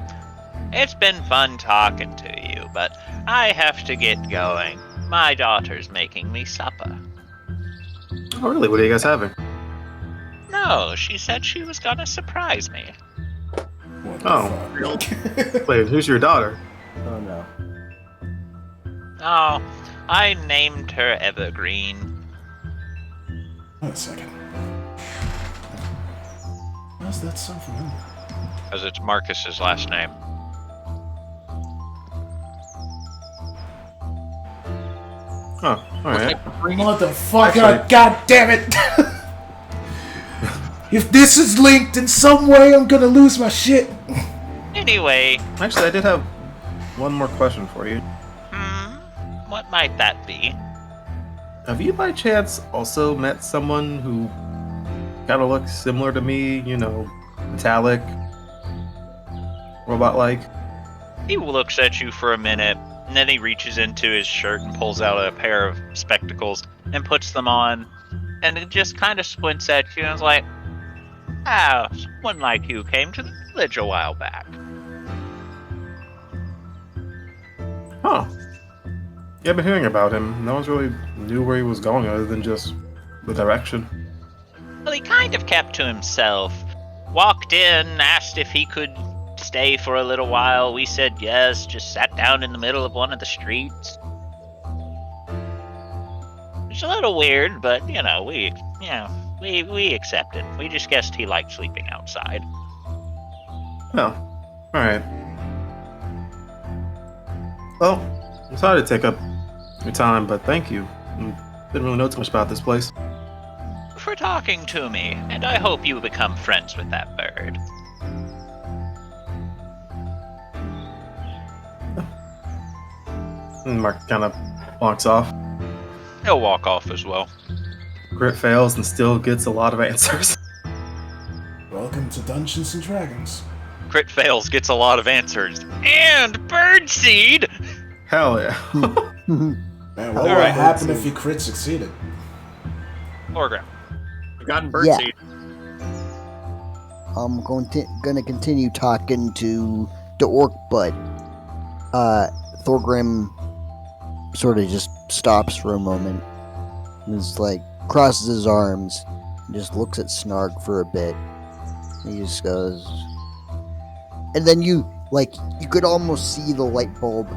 Speaker 1: it's been fun talking to you, but I have to get going. My daughter's making me supper.
Speaker 4: Oh, really? What are you guys having?
Speaker 1: No, she said she was gonna surprise me.
Speaker 3: What
Speaker 4: Oh.
Speaker 3: fuck?
Speaker 4: Wait, who's your daughter?
Speaker 2: Oh no.
Speaker 1: Oh, I named her Evergreen.
Speaker 3: Wait a second. How's that sound familiar?
Speaker 1: Because it's Marcus's last name.
Speaker 4: Oh, alright.
Speaker 3: Motherfucker!
Speaker 4: Actually-
Speaker 3: God damn it! If this is linked in some way, I'm gonna lose my shit.
Speaker 1: Anyway,
Speaker 4: Actually, I did have one more question for you.
Speaker 1: what might that be?
Speaker 4: Have you by chance also met someone who kind of looks similar to me, you know, metallic, robot-like?
Speaker 1: He looks at you for a minute, and then he reaches into his shirt and pulls out a pair of spectacles and puts them on, and it just kind of squints at you and is like, "Ah, someone like you came to the village a while back."
Speaker 4: Huh. Yeah, I've been hearing about him. No one's really knew where he was going other than just the direction.
Speaker 1: Well, he kind of kept to himself. Walked in, asked if he could stay for a little while. We said yes, just sat down in the middle of one of the streets. It's a little weird, but, you know, we accepted. We just guessed he liked sleeping outside.
Speaker 4: Oh, alright. Well, I'm sorry to take up your time, but thank you. Didn't really know too much about this place.
Speaker 1: For talking to me, and I hope you become friends with that bird.
Speaker 4: And Mark kind of walks off.
Speaker 1: He'll walk off as well.
Speaker 4: Grit fails and still gets a lot of answers.
Speaker 3: Welcome to Dungeons and Dragons.
Speaker 1: Crit fails, gets a lot of answers. And birdseed!
Speaker 4: Hell yeah.
Speaker 3: Man, what would
Speaker 1: Alright.
Speaker 3: happen if you crit succeeded?
Speaker 1: Orgram.
Speaker 6: I've gotten
Speaker 2: Yeah.
Speaker 6: birdseed.
Speaker 2: I'm gonna continue talking to the orc, but Thorgrim sort of just stops for a moment and is like crosses his arms and just looks at Snark for a bit. And he just goes, and then you could almost see the light bulb,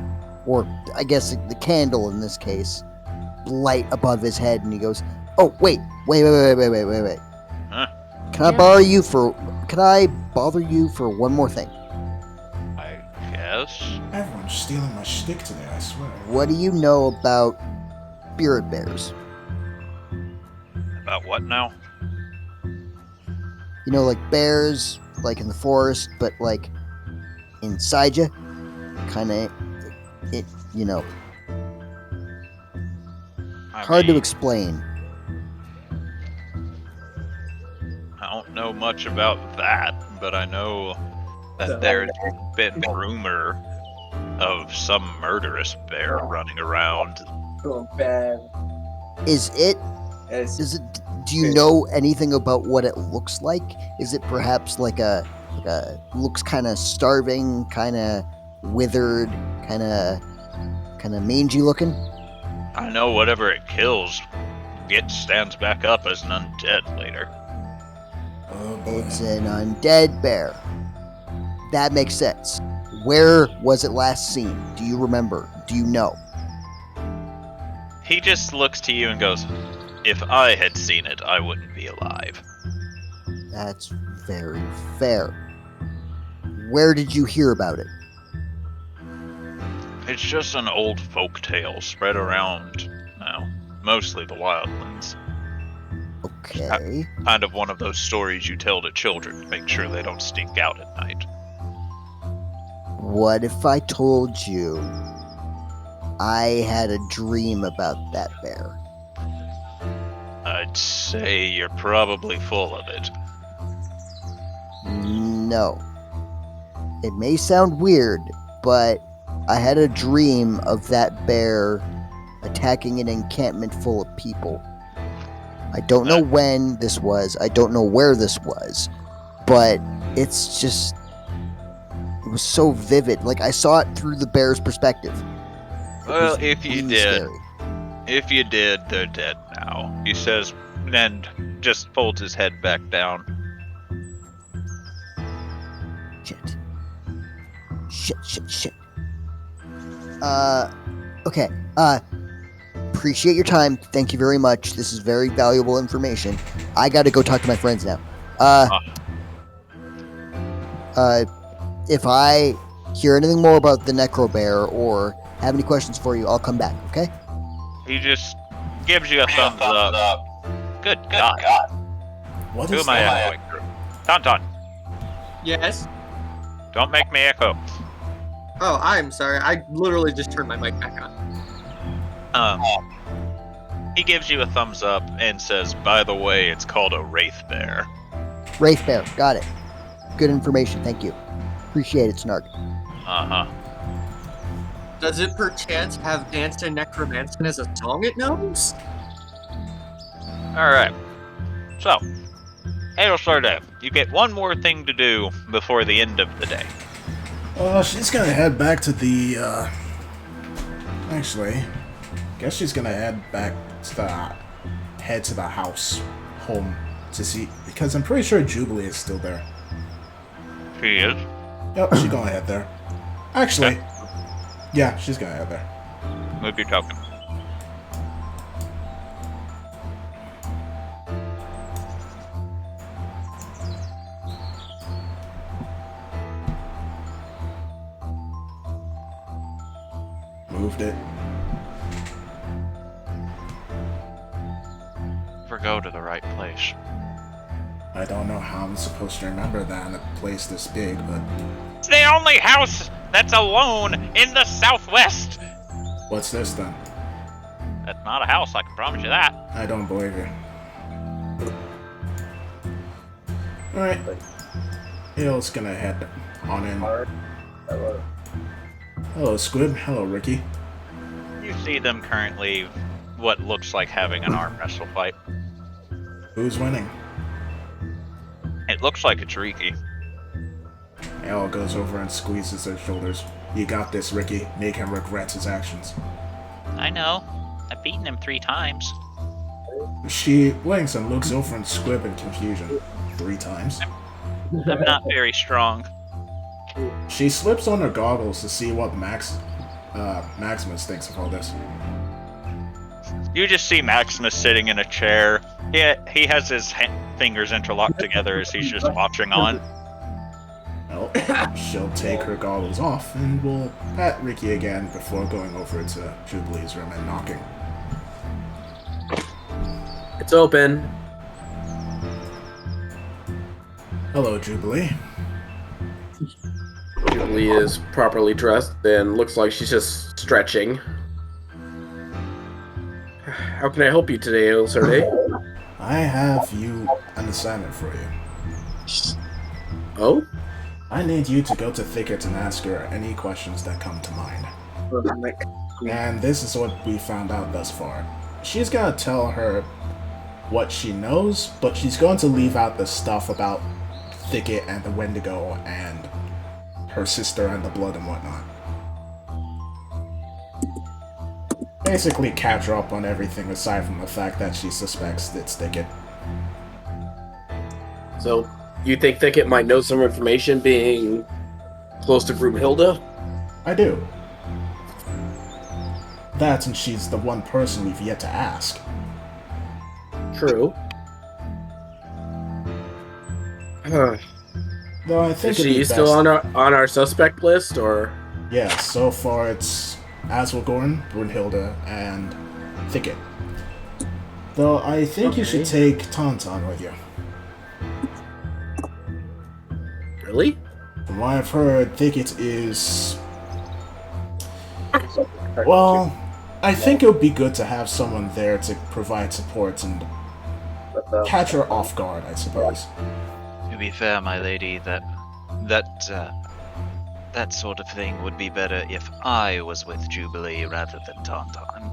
Speaker 2: or I guess the candle in this case, light above his head, and he goes, "Oh wait.
Speaker 1: Huh?
Speaker 2: Can I bother you for one more thing?
Speaker 1: I guess.
Speaker 3: Everyone's stealing my shtick today, I swear.
Speaker 2: What do you know about spirit bears?
Speaker 1: About what now?
Speaker 2: You know, like bears, like in the forest, but like inside you, kind of, it, you know, hard to explain.
Speaker 1: I don't know much about that, but I know that there's been rumor of some murderous bear running around.
Speaker 6: Oh, bad.
Speaker 2: Is it?
Speaker 6: It's,
Speaker 2: Is it? Do you know anything about what it looks like? Is it perhaps like a looks kind of starving, kind of withered, kind of mangy looking?
Speaker 1: I know whatever it kills stands back up as an undead later.
Speaker 3: Oh boy.
Speaker 2: It's an undead bear. That makes sense. Where was it last seen? Do you remember? Do you know?
Speaker 1: He just looks to you and goes, "If I had seen it, I wouldn't be alive."
Speaker 2: That's very fair. Where did you hear about it?
Speaker 1: It's just an old folk tale spread around, well, mostly the wildlands.
Speaker 2: Okay.
Speaker 1: Kind of one of those stories you tell to children to make sure they don't sneak out at night.
Speaker 2: What if I told you I had a dream about that bear?
Speaker 1: I'd say you're probably full of it.
Speaker 2: No. It may sound weird, but I had a dream of that bear attacking an encampment full of people. I don't know when this was, I don't know where this was, but it's just, it was so vivid. Like, I saw it through the bear's perspective.
Speaker 1: Well, if you
Speaker 2: really
Speaker 1: did,
Speaker 2: scary.
Speaker 1: if you did, they're dead now. He says, and just folds his head back down.
Speaker 2: Shit. Okay. Appreciate your time. Thank you very much. This is very valuable information. I gotta go talk to my friends now. If I hear anything more about the Necro Bear or have any questions for you, I'll come back, okay?
Speaker 1: He just gives you a thumbs up. Good God.
Speaker 3: What
Speaker 1: Who
Speaker 3: is
Speaker 1: am I
Speaker 3: that?
Speaker 1: echoing through? Tauntaun,
Speaker 6: yes.
Speaker 1: don't make me echo.
Speaker 6: Oh, I'm sorry. I literally just turned my mic back on.
Speaker 1: He gives you a thumbs up and says, "By the way, it's called a wraith bear."
Speaker 2: Wraith Bear, got it. Good information, thank you. Appreciate it, Snark.
Speaker 1: Uh-huh.
Speaker 6: Does it perchance have Dance and Necromancy as a song it knows?
Speaker 1: Alright. So, Hailstar Day, you get one more thing to do before the end of the day.
Speaker 3: She's gonna head back to the, actually, guess she's gonna head back to the house, home, to see, because I'm pretty sure Jubilee is still there.
Speaker 1: She is.
Speaker 3: Yep, she's gonna head there. Actually, yeah, she's gonna head there.
Speaker 1: Move your token.
Speaker 3: Moved it.
Speaker 1: Never go to the right place.
Speaker 3: I don't know how I'm supposed to remember that in a place this big, but
Speaker 1: It's the only house that's alone in the southwest!
Speaker 3: what's this then?
Speaker 1: That's not a house, I can promise you that.
Speaker 3: I don't believe you. Alright. Hale's gonna head on in. Hello, Squib. Hello, Ricky.
Speaker 1: You see them currently, what looks like having an arm wrestle fight.
Speaker 3: Who's winning?
Speaker 1: It looks like it's Riki.
Speaker 3: Hale goes over and squeezes their shoulders. You got this, Ricky. Make him regret his actions.
Speaker 1: I know. I've beaten him 3 times.
Speaker 3: She blinks and looks over and Squib in confusion. 3 times.
Speaker 1: I'm not very strong.
Speaker 3: She slips on her goggles to see what Maximus thinks of all this.
Speaker 1: You just see Maximus sitting in a chair. He has his fingers interlocked together as he's just watching on.
Speaker 3: Well, she'll take her goggles off and will pat Ricky again before going over to Jubilee's room and knocking.
Speaker 7: It's open.
Speaker 3: Hello, Jubilee.
Speaker 7: Jubilee is properly dressed and looks like she's just stretching. How can I help you today, Ilserde?
Speaker 3: I have you an assignment for you.
Speaker 7: Oh?
Speaker 3: I need you to go to Thicket and ask her any questions that come to mind. And this is what we found out thus far. She's gonna tell her what she knows, but she's going to leave out the stuff about Thicket and the Wendigo and her sister and the blood and whatnot. Basically catch her up on everything aside from the fact that she suspects it's Thicket.
Speaker 7: So, you think Thicket might know some information being close to Broomhilda?
Speaker 3: I do. That and she's the one person we've yet to ask.
Speaker 7: True.
Speaker 3: Though I think
Speaker 7: Is
Speaker 3: it'd be
Speaker 7: she still
Speaker 3: best-
Speaker 7: on our suspect list, or?
Speaker 3: Yeah, so far it's Aswelgorn, Brunhilde, and Thicket. Though I think you should take Tauntaun with you.
Speaker 7: Really?
Speaker 3: From what I've heard, Thicket is... Well, I think it would be good to have someone there to provide support and catch her off guard, I suppose.
Speaker 1: To be fair, my lady, that sort of thing would be better if I was with Jubilee rather than Tauntaun.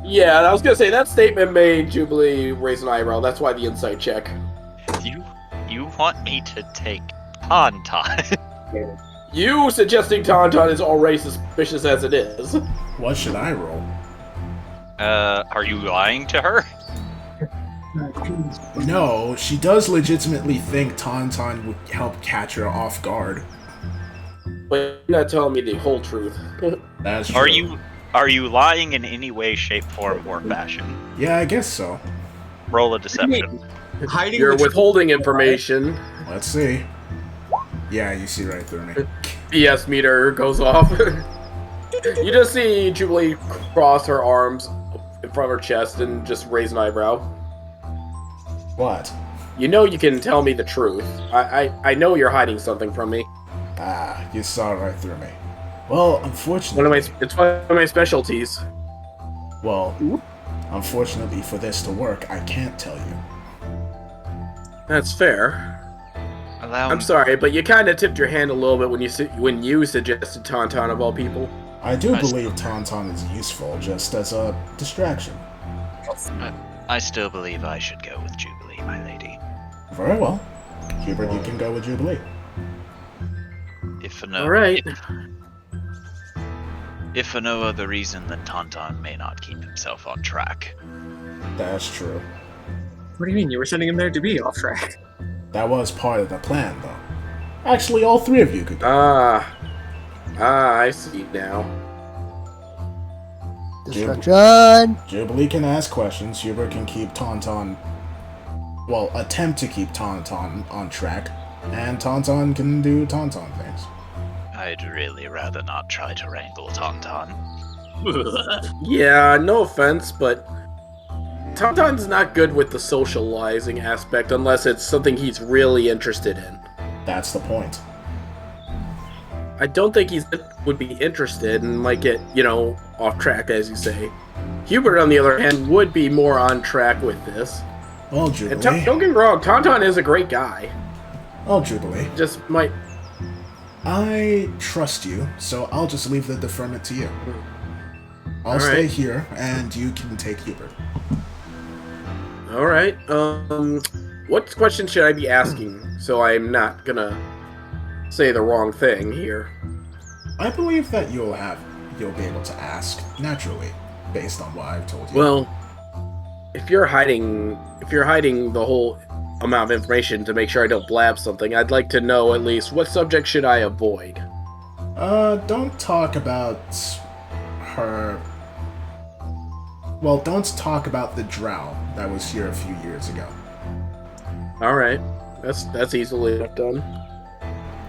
Speaker 7: Yeah, I was gonna say that statement made Jubilee raise an eyebrow. That's why the insight check.
Speaker 1: You want me to take Tauntaun?
Speaker 7: You suggesting Tauntaun is already suspicious as it is.
Speaker 3: What should I roll?
Speaker 1: Are you lying to her?
Speaker 3: No, she does legitimately think Tauntaun would help catch her off guard.
Speaker 7: But you're not telling me the whole truth.
Speaker 3: That's true.
Speaker 1: Are you lying in any way, shape, form, or fashion?
Speaker 3: Yeah, I guess so.
Speaker 1: Roll a deception.
Speaker 6: Hiding
Speaker 7: You're
Speaker 6: the
Speaker 7: withholding information.
Speaker 3: Let's see. Yeah, you see right through me.
Speaker 7: BS meter goes off. You just see Jubilee cross her arms in front of her chest and just raise an eyebrow.
Speaker 3: What?
Speaker 7: You know you can tell me the truth. I know you're hiding something from me.
Speaker 3: Ah, you saw right through me. Well, unfortunately...
Speaker 7: It's one of my specialties.
Speaker 3: Well, unfortunately for this to work, I can't tell you.
Speaker 7: That's fair. I'm sorry, but you kind of tipped your hand a little bit when you suggested Tauntaun of all people.
Speaker 3: I do believe Tauntaun is useful, just as a distraction.
Speaker 1: I still believe I should go with Jubilee, my lady.
Speaker 3: Very well. Hubert, you can go with Jubilee.
Speaker 1: If for no,
Speaker 7: Alright.
Speaker 1: if for no other reason than Tauntaun may not keep himself on track.
Speaker 3: That's true.
Speaker 6: What do you mean? You were sending him there to be off track.
Speaker 3: That was part of the plan, though. Actually, all three of you could go.
Speaker 7: I see now.
Speaker 2: Destruction!
Speaker 3: Jubilee can ask questions, Hubert can keep Tauntaun... Well, attempt to keep Tauntaun on track, and Tauntaun can do Tauntaun things.
Speaker 1: I'd really rather not try to wrangle Tauntaun.
Speaker 7: Yeah, no offense, but Tauntaun's not good with the socializing aspect unless it's something he's really interested in.
Speaker 3: That's the point.
Speaker 7: I don't think he would be interested and might get, off track, as you say. Hubert, on the other hand, would be more on track with this.
Speaker 3: Well,
Speaker 7: And
Speaker 3: Jubilee...
Speaker 7: don't get me wrong, Tauntaun is a great guy.
Speaker 3: Oh, Jubilee.
Speaker 7: Just might...
Speaker 3: I trust you, so I'll just leave the deferment to you. I'll
Speaker 7: Alright.
Speaker 3: stay here, and you can take Hubert.
Speaker 7: Alright, what question should I be asking so I'm not gonna say the wrong thing here?
Speaker 3: I believe that you'll be able to ask naturally, based on what I've told you.
Speaker 7: Well, if you're hiding the whole amount of information to make sure I don't blab something, I'd like to know at least what subject should I avoid?
Speaker 3: Don't talk about her... Well, don't talk about the drow that was here a few years ago.
Speaker 7: Alright, that's easily done.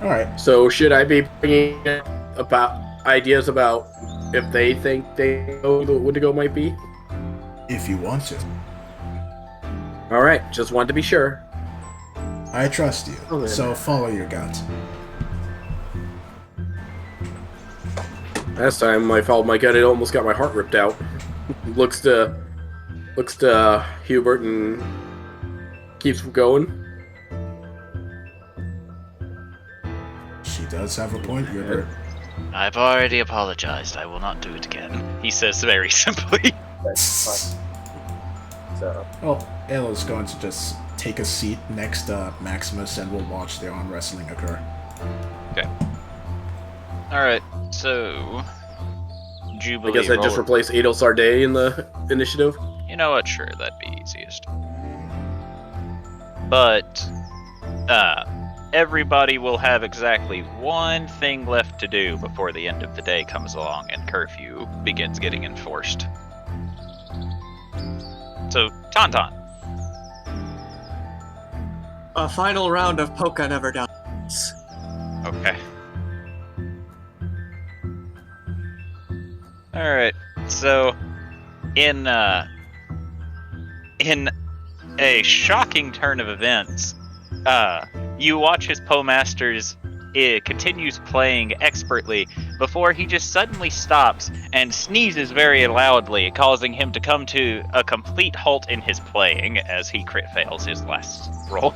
Speaker 3: Alright,
Speaker 7: So should I be bringing about ideas about if they think they know who the Wendigo might be?
Speaker 3: if you want to.
Speaker 7: Alright, just wanted to be sure.
Speaker 3: I trust you,
Speaker 7: Oh, man.
Speaker 3: so follow your gut.
Speaker 7: Last time I followed my gut, it almost got my heart ripped out. Looks to Hubert and keeps going.
Speaker 3: does have a point, Hubert.
Speaker 1: I've already apologized. I will not do it again. He says very simply.
Speaker 7: So,
Speaker 3: Well, Ayla's going to just take a seat next to Maximus and we'll watch the arm wrestling occur.
Speaker 1: Okay. Alright, so... Jubilee.
Speaker 7: I guess I just replace Adel Sarday in the initiative.
Speaker 1: You know what? Sure, that'd be easiest. But, everybody will have exactly one thing left to do before the end of the day comes along and curfew begins getting enforced. So, Tauntaun.
Speaker 6: A final round of Poka never dies.
Speaker 1: Okay. Alright, so, in a shocking turn of events, you watch as Poemasters continues playing expertly before he just suddenly stops and sneezes very loudly, causing him to come to a complete halt in his playing as he crit fails his last roll.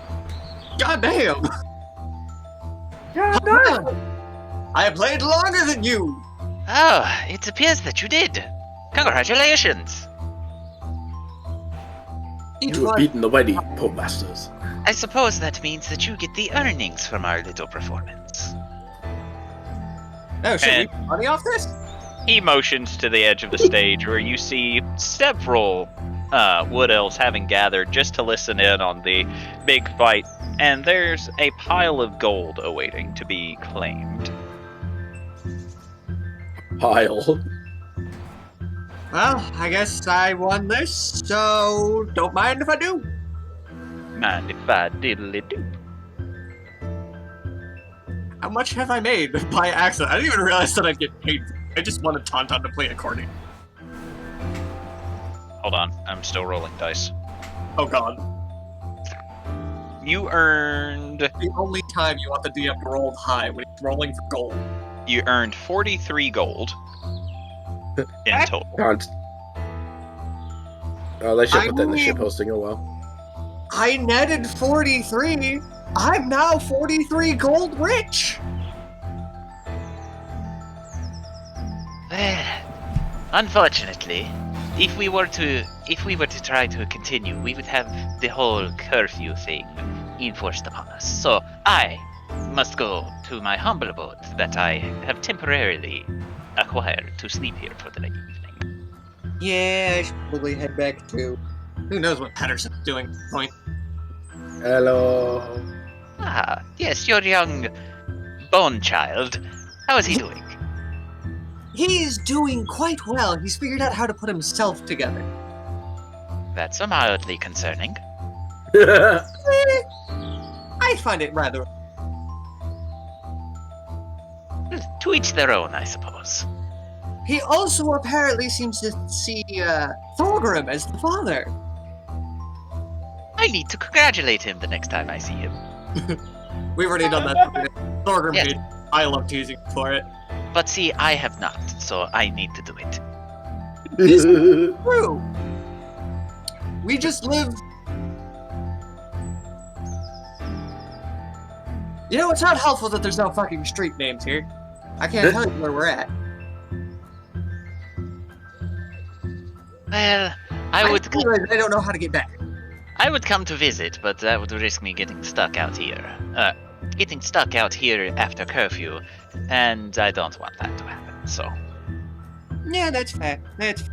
Speaker 6: God damn!
Speaker 7: God damn!
Speaker 6: I have played longer than you!
Speaker 1: Oh, it appears that you did. Congratulations!
Speaker 7: You have beaten the Weddy, Poemasters.
Speaker 1: I suppose that means that you get the earnings from our little performance.
Speaker 6: Oh, should
Speaker 1: And-
Speaker 6: we make money off this?
Speaker 1: He motions to the edge of the stage where you see several wood elves having gathered just to listen in on the big fight, and there's a pile of gold awaiting to be claimed.
Speaker 7: Pile.
Speaker 6: Well, I guess I won this, so don't mind if I do.
Speaker 1: Mind if I diddly do?
Speaker 6: How much have I made by accident? I didn't even realize that I'd get paid. I just wanted Tauntaun to play accordion.
Speaker 1: Hold on, I'm still rolling dice.
Speaker 6: Oh god.
Speaker 1: You earned
Speaker 6: The only time you want the DM to roll high when he's rolling for gold.
Speaker 1: 43 gold in total.
Speaker 7: Oh, they should
Speaker 6: I
Speaker 7: put that in the
Speaker 6: mean-
Speaker 7: ship hosting. Oh well.
Speaker 6: I netted 43. I'm now 43 gold rich.
Speaker 1: Well, unfortunately, if we were to try to continue, we would have the whole curfew thing enforced upon us. So I must go to my humble abode that I have temporarily acquired to sleep here for the evening.
Speaker 6: Yeah, I should probably head back too. Who knows what Patterson's doing at this point.
Speaker 7: Hello.
Speaker 1: Ah, yes, your young bone child. How is he doing?
Speaker 6: He's doing quite well. He's figured out how to put himself together.
Speaker 1: That's mildly concerning.
Speaker 6: I find it rather.
Speaker 1: To each their own, I suppose.
Speaker 6: He also apparently seems to see Thorgrim as the father.
Speaker 1: I need to congratulate him the next time I see him.
Speaker 6: We've already done that. Thorgrim
Speaker 1: Yes.
Speaker 6: did. I love teasing for it.
Speaker 1: But see, I have not, so I need to do it.
Speaker 6: True. We just live. You know, it's not helpful that there's no fucking street names here. I can't tell you where we're at.
Speaker 1: Well, I would
Speaker 6: I don't know how to get back.
Speaker 1: I would come to visit, but that would risk me getting stuck out here. Getting stuck out here after curfew, and I don't want that to happen, so.
Speaker 6: Yeah, that's fair. That's fair.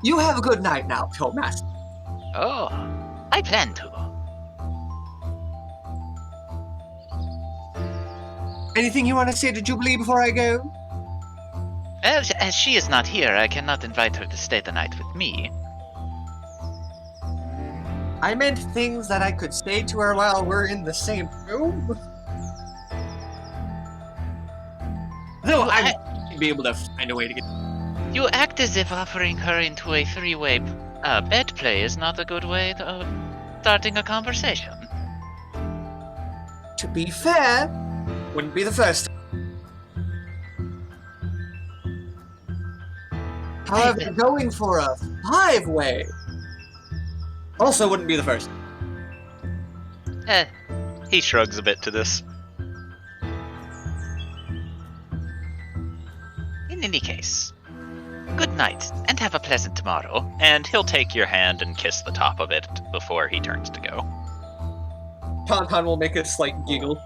Speaker 6: You have a good night now, Toadmaster.
Speaker 1: Oh, I plan to.
Speaker 6: Anything you want to say to Jubilee before I go?
Speaker 1: As she is not here, I cannot invite her to stay the night with me.
Speaker 6: I meant things that I could say to her while we're in the same room. No, I should be able to find a way to get.
Speaker 1: You act as if offering her into a three-way bed play is not a good way of starting a conversation.
Speaker 6: To be fair, wouldn't be the first. However, going for a five-way also wouldn't be the first.
Speaker 1: He shrugs a bit to this. In any case, good night, and have a pleasant tomorrow. And he'll take your hand and kiss the top of it before he turns to go.
Speaker 6: Tauntaun will make a slight giggle.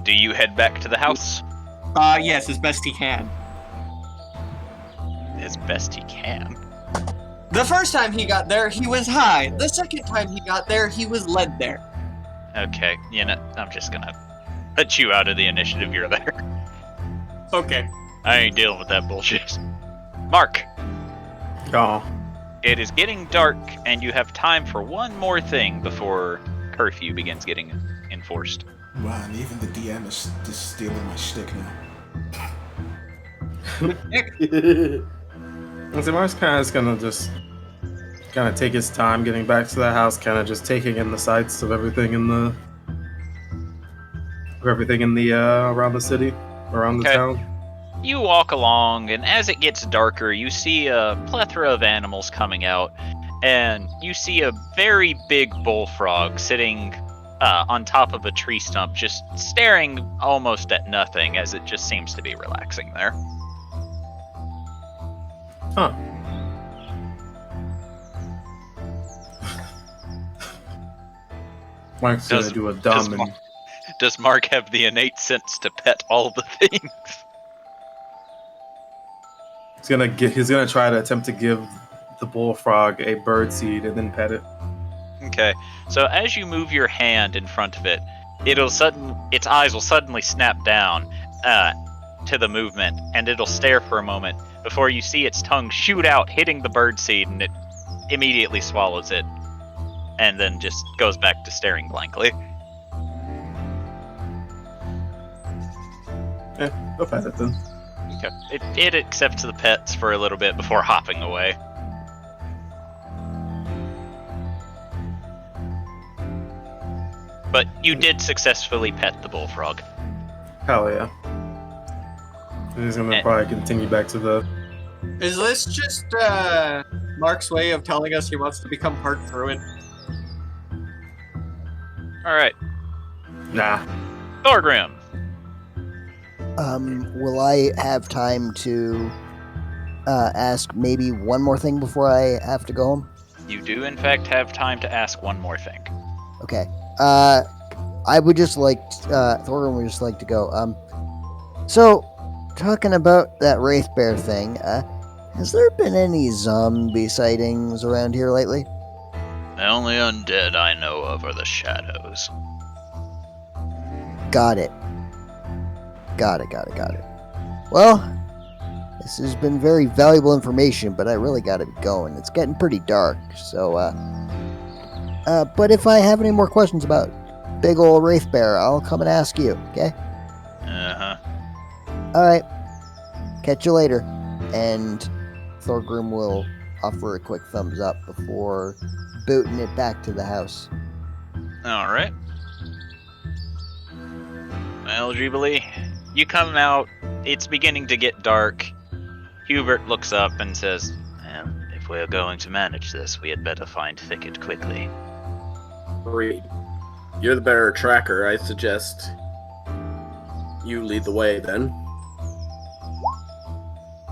Speaker 1: Do you head back to the house?
Speaker 6: Yes, as best he can.
Speaker 1: As best he can.
Speaker 6: The first time he got there, he was high. The second time he got there, he was led there.
Speaker 1: Okay, you know, I'm just gonna put you out of the initiative. You're there.
Speaker 6: Okay.
Speaker 1: I ain't dealing with that bullshit. Mark,
Speaker 4: Oh,
Speaker 1: it is getting dark, and you have time for one more thing before curfew begins getting enforced.
Speaker 3: Wow, and even the DM is just stealing my shtick now.
Speaker 4: so Mark's kind of gonna just kind of take his time getting back to the house, kind of just taking in the sights of everything in the around the city, around the
Speaker 1: Okay.
Speaker 4: town.
Speaker 1: You walk along, and as it gets darker, you see a plethora of animals coming out, and you see a very big bullfrog sitting on top of a tree stump, just staring almost at nothing, as it just seems to be relaxing there.
Speaker 4: Huh. Mark's gonna
Speaker 1: Does-
Speaker 4: do a
Speaker 1: does
Speaker 4: dumb
Speaker 1: Mar-
Speaker 4: and
Speaker 1: Does Mark have the innate sense to pet all the things?
Speaker 4: he's gonna try to attempt to give the bullfrog a bird seed and then pet it.
Speaker 1: Okay, so as you move your hand in front of it, its eyes will suddenly snap down to the movement, and it'll stare for a moment before you see its tongue shoot out, hitting the bird seed, and it immediately swallows it, and then just goes back to staring blankly.
Speaker 4: Go pet it then.
Speaker 1: Okay, it accepts the pets for a little bit before hopping away. But you did successfully pet the bullfrog.
Speaker 4: Hell yeah. And he's gonna probably continue back to the.
Speaker 6: Is this just Mark's way of telling us he wants to become part druid?
Speaker 1: Alright,
Speaker 4: Nah.
Speaker 1: Thorgrim.
Speaker 2: Will I have time to ask maybe one more thing before I have to go home?
Speaker 1: You do, in fact, have time to ask one more thing.
Speaker 2: Okay. I would just like Thorgrim would just like to go. So talking about that wraith bear thing, has there been any zombie sightings around here lately?
Speaker 1: The only undead I know of are the shadows.
Speaker 2: Got it. Well, this has been very valuable information, but I really gotta be going. It's getting pretty dark, so, but if I have any more questions about big ol' wraith bear, I'll come and ask you, okay?
Speaker 1: Uh-huh.
Speaker 2: Alright. Catch you later. And Thorgrim will offer a quick thumbs up before booting it back to the house.
Speaker 1: Alright. Well, Jubilee, you come out, it's beginning to get dark. Hubert looks up and says, well, if we're going to manage this, we had better find thicket quickly.
Speaker 7: Agreed. You're the better tracker. I suggest you lead the way then.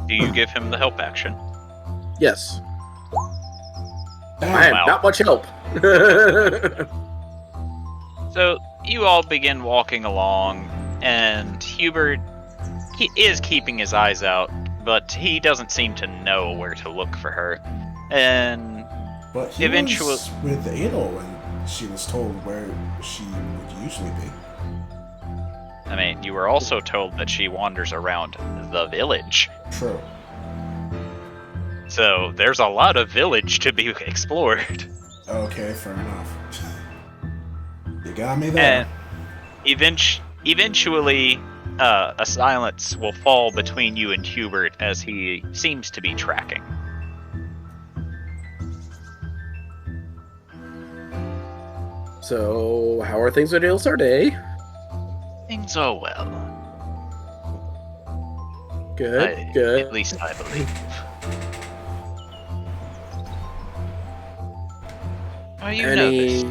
Speaker 1: Do you give him the help action?
Speaker 7: Yes. I am
Speaker 1: Wow.
Speaker 7: not much help.
Speaker 1: So, you all begin walking along, and Hubert, he is keeping his eyes out, but he doesn't seem to know where to look for her. And
Speaker 3: But he
Speaker 1: Eventually-
Speaker 3: was with Adel when she was told where she would usually be.
Speaker 1: I mean, you were also told that she wanders around the village.
Speaker 3: True.
Speaker 1: So there's a lot of village to be explored.
Speaker 3: Okay, fair enough. You got me there.
Speaker 1: And eventually, a silence will fall between you and Hubert as he seems to be tracking.
Speaker 7: So, how are things with Ilsard, eh?
Speaker 1: Things are well.
Speaker 7: Good, good.
Speaker 1: At least I believe. Are you nervous?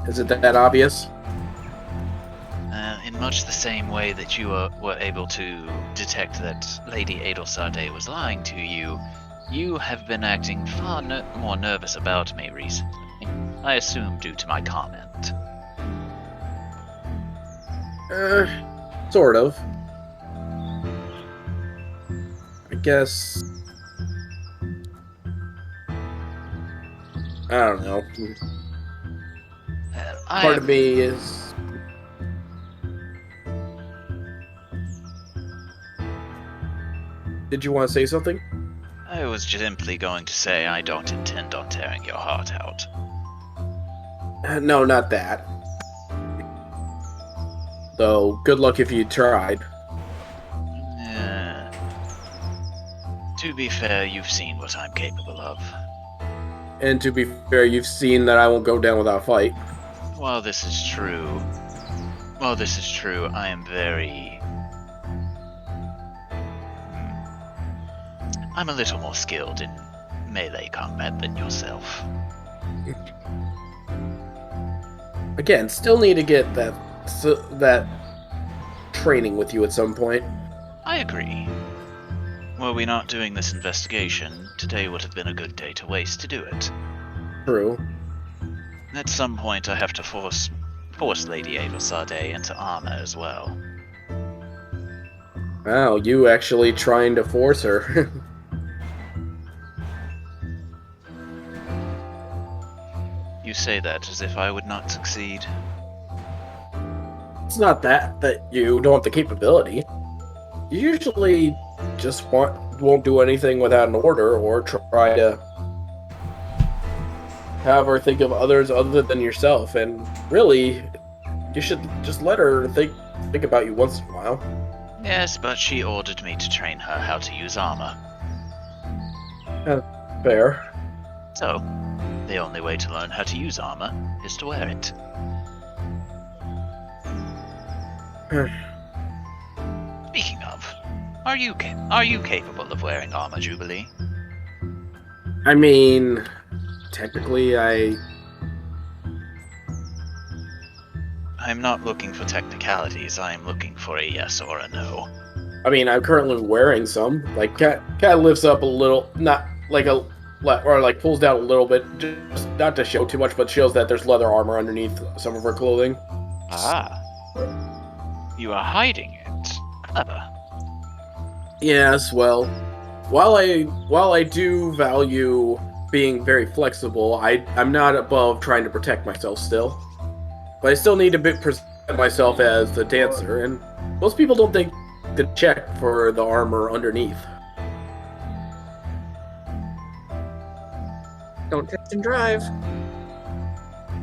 Speaker 7: Is it that obvious?
Speaker 1: In much the same way that you were able to detect that Lady Adelsarde was lying to you, you have been acting far more nervous about me recently. I assume due to my comment.
Speaker 7: Sort of. I guess. I don't know. Part of me is. Did you want to say something?
Speaker 1: I was simply going to say I don't intend on tearing your heart out.
Speaker 7: No, not that. Though, good luck if you tried.
Speaker 1: To be fair, you've seen what I'm capable of.
Speaker 7: And to be fair, you've seen that I won't go down without a fight.
Speaker 1: While this is true, I am very... I'm a little more skilled in melee combat than yourself.
Speaker 7: Again, still need to get that training with you at some point.
Speaker 1: I agree. Were we not doing this investigation, today would have been a good day to waste to do it.
Speaker 7: True.
Speaker 1: At some point, I have to force Lady Adelsarde into armor as well.
Speaker 7: Wow, you actually trying to force her.
Speaker 1: You say that as if I would not succeed.
Speaker 7: It's not that you don't have the capability. You usually just won't do anything without an order or try to have her think of others other than yourself. And really, you should just let her think about you once in a while.
Speaker 1: Yes, but she ordered me to train her how to use armor.
Speaker 7: Fair.
Speaker 1: So, the only way to learn how to use armor is to wear it. Speaking of, are you capable of wearing armor, Jubilee?
Speaker 7: I mean, technically,
Speaker 1: I'm not looking for technicalities, I am looking for a yes or a no.
Speaker 7: I mean, I'm currently wearing some. Like, kind of lifts up a little, not like or like pulls down a little bit, just not to show too much, but shows that there's leather armor underneath some of her clothing.
Speaker 1: Ah. You are hiding it. Clever.
Speaker 7: Yes, well, while I do value being very flexible, I'm not above trying to protect myself still. But I still need to present myself as the dancer, and most people don't think to check for the armor underneath.
Speaker 6: Don't text and drive.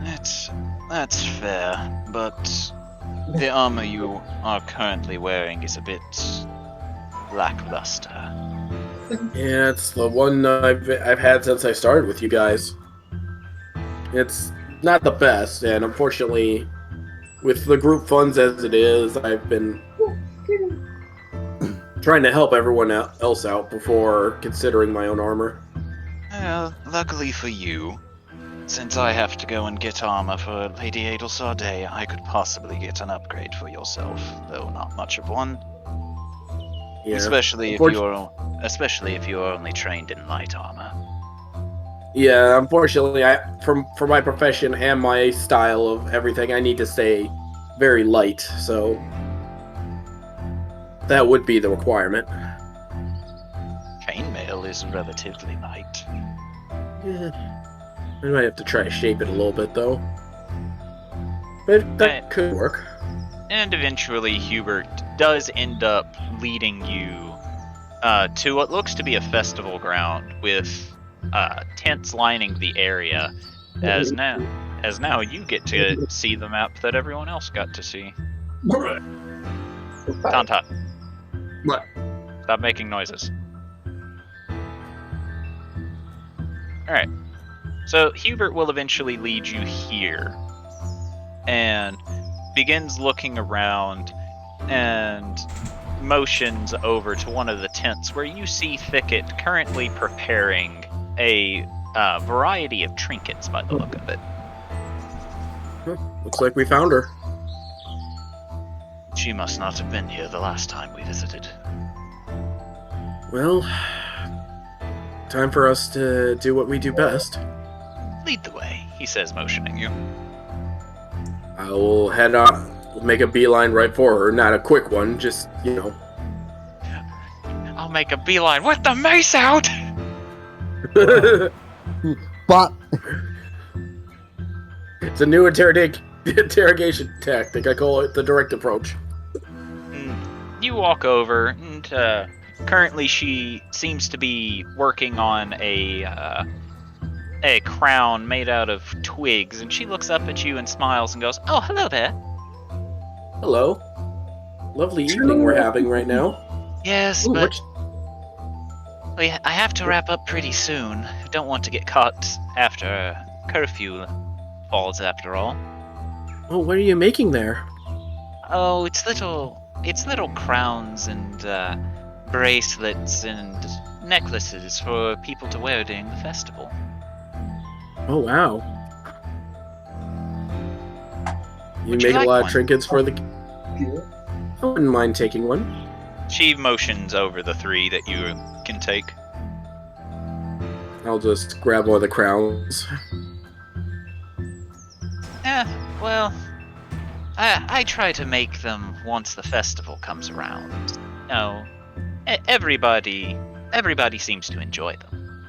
Speaker 1: That's fair, but the armor you are currently wearing is a bit lackluster.
Speaker 7: Yeah, it's the one I've had since I started with you guys. It's not the best, and unfortunately, with the group funds as it is, I've been trying to help everyone else out before considering my own armor.
Speaker 1: Well, luckily for you, since I have to go and get armor for Lady Adelsarde, I could possibly get an upgrade for yourself, though not much of one.
Speaker 7: Yeah.
Speaker 1: Especially if you're only trained in light armor.
Speaker 7: Yeah, unfortunately, for my profession and my style of everything, I need to stay very light, so that would be the requirement.
Speaker 1: Chainmail is relatively light.
Speaker 7: Yeah. I might have to try to shape it a little bit, though. But that could work.
Speaker 1: And eventually, Hubert does end up leading you to what looks to be a festival ground with tents lining the area. As now you get to see the map that everyone else got to see. Tontot.
Speaker 6: What?
Speaker 1: Stop making noises. Alright. So Hubert will eventually lead you here. And begins looking around, and motions over to one of the tents where you see Thicket currently preparing a variety of trinkets by the look of it.
Speaker 7: Looks like we found her.
Speaker 1: She must not have been here the last time we visited.
Speaker 7: Well, time for us to do what we do best.
Speaker 1: Lead the way, he says, motioning you.
Speaker 7: I will head on, make a beeline right for her. Not a quick one, just, you know.
Speaker 1: I'll make a beeline with the mace out!
Speaker 2: But
Speaker 7: It's a new interrogation tactic. I call it the direct approach.
Speaker 1: You walk over, and currently she seems to be working on a crown made out of twigs, and she looks up at you and smiles and goes, "Oh, hello there."
Speaker 7: Hello. Lovely evening we're having right now.
Speaker 1: Yes,
Speaker 7: Ooh,
Speaker 1: but I have to wrap up pretty soon. I don't want to get caught after curfew falls, after all.
Speaker 7: Oh, what are you making there?
Speaker 1: Oh, it's little crowns and bracelets and necklaces for people to wear during the festival.
Speaker 7: Oh, wow. You
Speaker 1: Would you
Speaker 7: make
Speaker 1: like
Speaker 7: a lot
Speaker 1: one?
Speaker 7: of trinkets for the... I wouldn't mind taking one.
Speaker 1: She motions over the 3 that you can take.
Speaker 7: I'll just grab one of the crowns.
Speaker 1: Well, I try to make them once the festival comes around. No, everybody seems to enjoy them.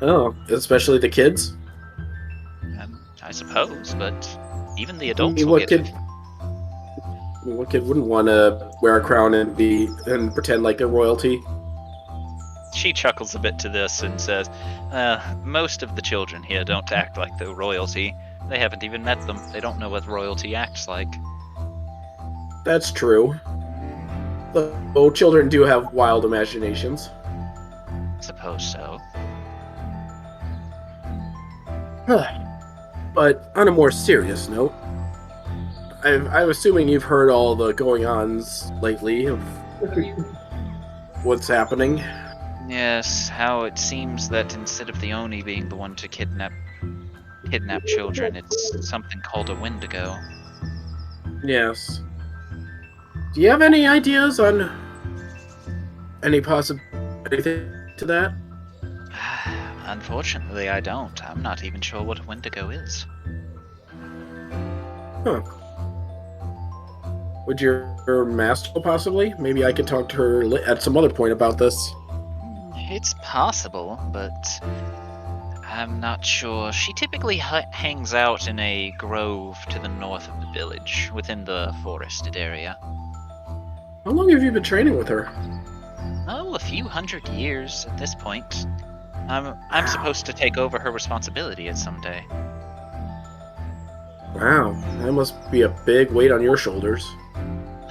Speaker 7: Oh, especially the kids?
Speaker 1: I suppose, but even the
Speaker 7: I
Speaker 1: adults
Speaker 7: mean,
Speaker 1: will
Speaker 7: what
Speaker 1: get
Speaker 7: kid... What kid wouldn't want to wear a crown and pretend like they're royalty?
Speaker 1: She chuckles a bit to this and says, most of the children here don't act like they're royalty. They haven't even met them. They don't know what royalty acts like.
Speaker 7: That's true. Though children do have wild imaginations.
Speaker 1: Suppose so.
Speaker 7: But on a more serious note, I'm assuming you've heard all the going-ons lately of what's happening.
Speaker 1: Yes, how it seems that instead of the Oni being the one to kidnap children, it's something called a Wendigo.
Speaker 7: Yes. Do you have any ideas on anything to that?
Speaker 1: Unfortunately, I don't. I'm not even sure what a Wendigo is.
Speaker 7: Huh. Would your master possibly? Maybe I could talk to her at some other point about this.
Speaker 1: It's possible, but I'm not sure. She typically hangs out in a grove to the north of the village, within the forested area.
Speaker 7: How long have you been training with her?
Speaker 1: Oh, a few hundred years at this point. I'm supposed to take over her responsibility at some day.
Speaker 7: Wow, that must be a big weight on your shoulders.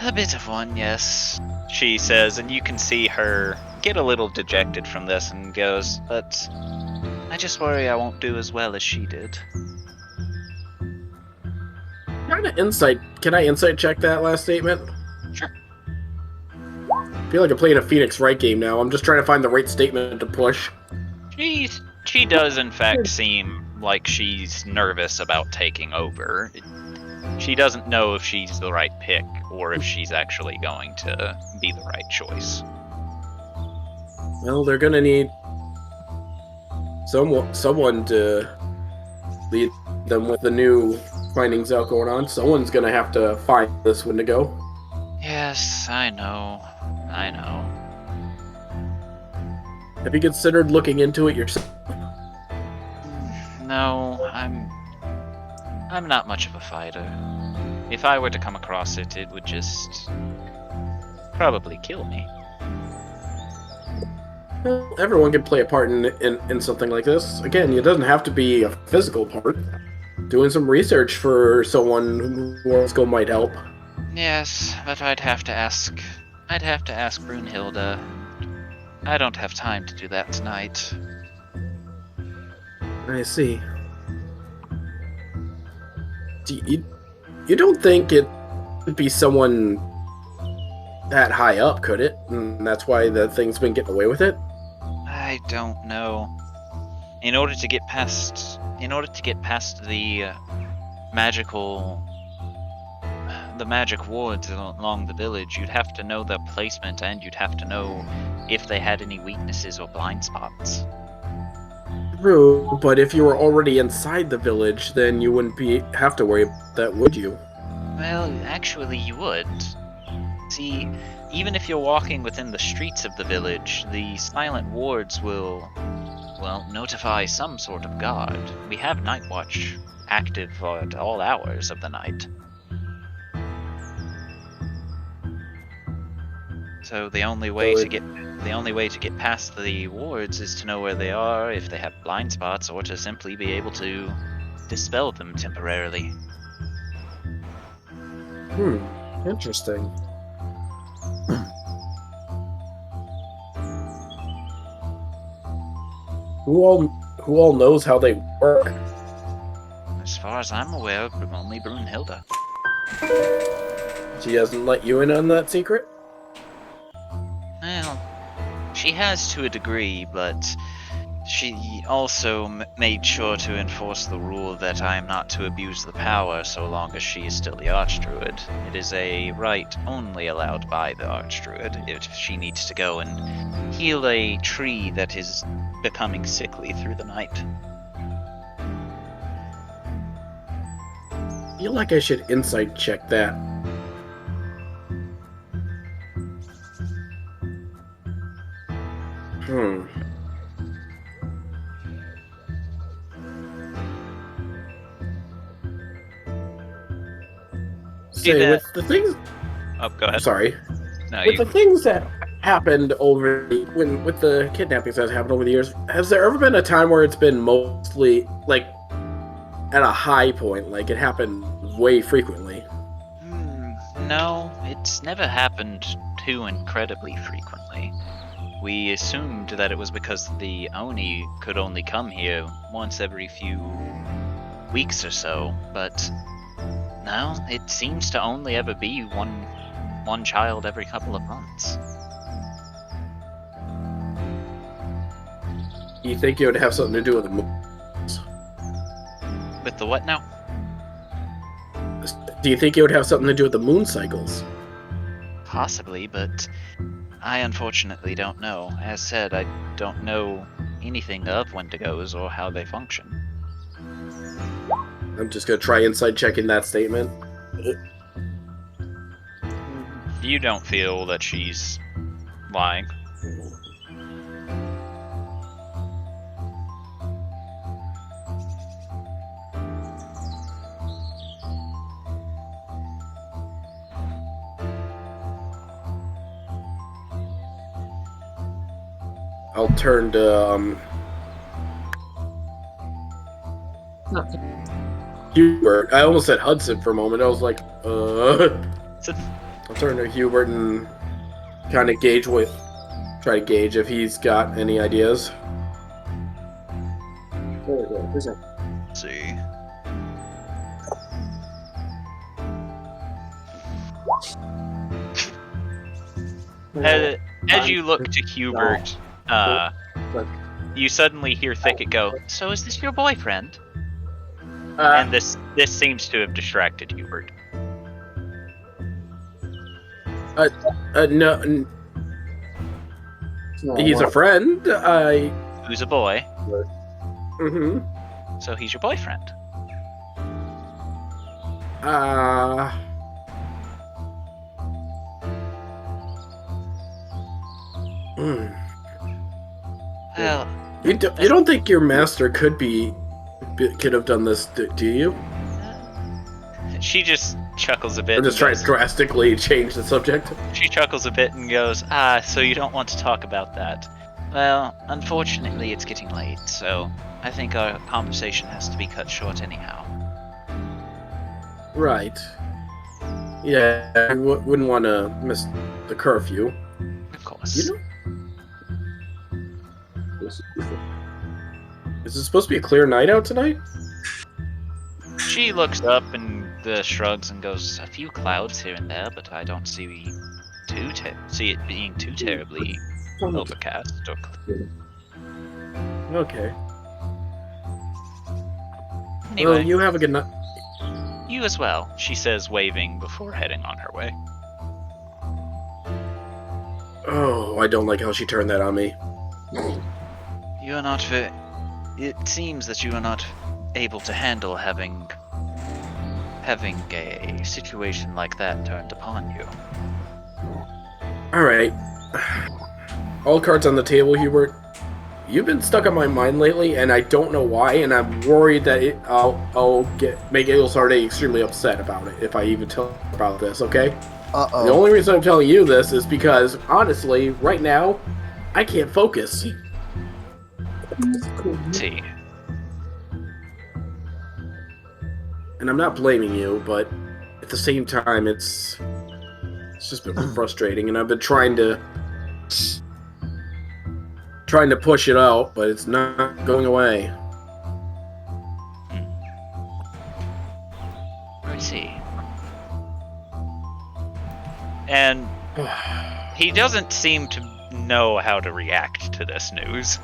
Speaker 1: A bit of one, yes, she says, and you can see her get a little dejected from this and goes, but I just worry I won't do as well as she did.
Speaker 7: Can I insight check that last statement?
Speaker 1: Sure.
Speaker 7: I feel like I'm playing a Phoenix Wright game now. I'm just trying to find the right statement to push.
Speaker 1: She does in fact seem like she's nervous about taking over. She doesn't know if she's the right pick or if she's actually going to be the right choice.
Speaker 7: Well, they're gonna need someone to lead them with the new findings out going on. Someone's gonna have to find this Wendigo.
Speaker 1: Yes, I know.
Speaker 7: Have you considered looking into it yourself?
Speaker 1: No, I'm not much of a fighter. If I were to come across it, it would just probably kill me.
Speaker 7: Well, everyone can play a part in something like this. Again, it doesn't have to be a physical part. Doing some research for someone who wants to go might help.
Speaker 1: Yes, but I'd have to ask Brunhilde. I don't have time to do that tonight.
Speaker 7: I see. You don't think it would be someone that high up, could it? And that's why the thing's been getting away with it.
Speaker 1: I don't know. In order to get past the magic wards along the village, you'd have to know their placement, and you'd have to know if they had any weaknesses or blind spots.
Speaker 7: True, but if you were already inside the village, then you wouldn't have to worry about that, would you?
Speaker 1: Well, actually, you would. See, even if you're walking within the streets of the village, the silent wards will, well, notify some sort of guard. We have Night Watch active at all hours of the night. So the only way to get past the wards is to know where they are, if they have blind spots, or to simply be able to dispel them temporarily.
Speaker 7: Interesting. Who all knows how they work?
Speaker 1: As far as I'm aware, only Brunhilde.
Speaker 7: She hasn't let you in on that secret?
Speaker 1: Well, she has to a degree, but she also made sure to enforce the rule that I am not to abuse the power so long as she is still the Archdruid. It is a right only allowed by the Archdruid if she needs to go and heal a tree that is becoming sickly through the night.
Speaker 7: I feel like I should insight check that. Say, with the things...
Speaker 1: Oh, go ahead.
Speaker 7: Sorry.
Speaker 1: No,
Speaker 7: With the things that happened with the kidnappings that happened over the years, has there ever been a time where it's been mostly, like, at a high point, like it happened way frequently?
Speaker 1: No, it's never happened too incredibly frequently. We assumed that it was because the Oni could only come here once every few weeks or so, but no, it seems to only ever be one child every couple of months.
Speaker 7: Do you think it would have something to do with the moon?
Speaker 1: With the what now?
Speaker 7: Do you think it would have something to do with the moon cycles?
Speaker 1: Possibly, but I unfortunately don't know. As said, I don't know anything of Wendigos or how they function.
Speaker 7: I'm just gonna try inside checking that statement.
Speaker 1: You don't feel that she's lying?
Speaker 7: I'll turn to Hubert. I almost said Hudson for a moment. I was like, I'll turn to Hubert and kind of try to gauge if he's got any ideas.
Speaker 1: Let's see. As you look to Hubert, you suddenly hear Thicket go, "So is this your boyfriend?" And this seems to have distracted Hubert.
Speaker 7: No, he's a friend.
Speaker 1: Who's a boy?
Speaker 7: Mm-hmm.
Speaker 1: So he's your boyfriend. Well,
Speaker 7: you don't think your master could have done this, do you?
Speaker 1: She just chuckles a bit.
Speaker 7: I'm just trying to drastically change the subject.
Speaker 1: She chuckles a bit and goes, so you don't want to talk about that. Well, unfortunately it's getting late, so I think our conversation has to be cut short anyhow.
Speaker 7: Right. Yeah, I wouldn't want to miss the curfew.
Speaker 1: Of course.
Speaker 7: You know? Is it supposed to be a clear night out tonight?
Speaker 1: She looks up and shrugs and goes, "A few clouds here and there, but I don't see see it being too terribly overcast.
Speaker 7: Okay.
Speaker 1: Anyway,
Speaker 7: Well, you have a good night.
Speaker 1: you as well, she says, waving before heading on her way.
Speaker 7: Oh, I don't like how she turned that on me.
Speaker 1: You are not very. It seems that you are not able to handle having a situation like that turned upon you.
Speaker 7: Alright. All cards on the table, Hubert. You've been stuck on my mind lately, and I don't know why, and I'm worried that I'll make Ilsarde extremely upset about it if I even tell her about this, okay?
Speaker 2: Uh-oh.
Speaker 7: The only reason I'm telling you this is because, honestly, right now, I can't focus.
Speaker 1: See,
Speaker 7: And I'm not blaming you, but at the same time, it's just been frustrating, and I've been trying to push it out, but it's not going away.
Speaker 1: let's see. And he doesn't seem to know how to react to this news.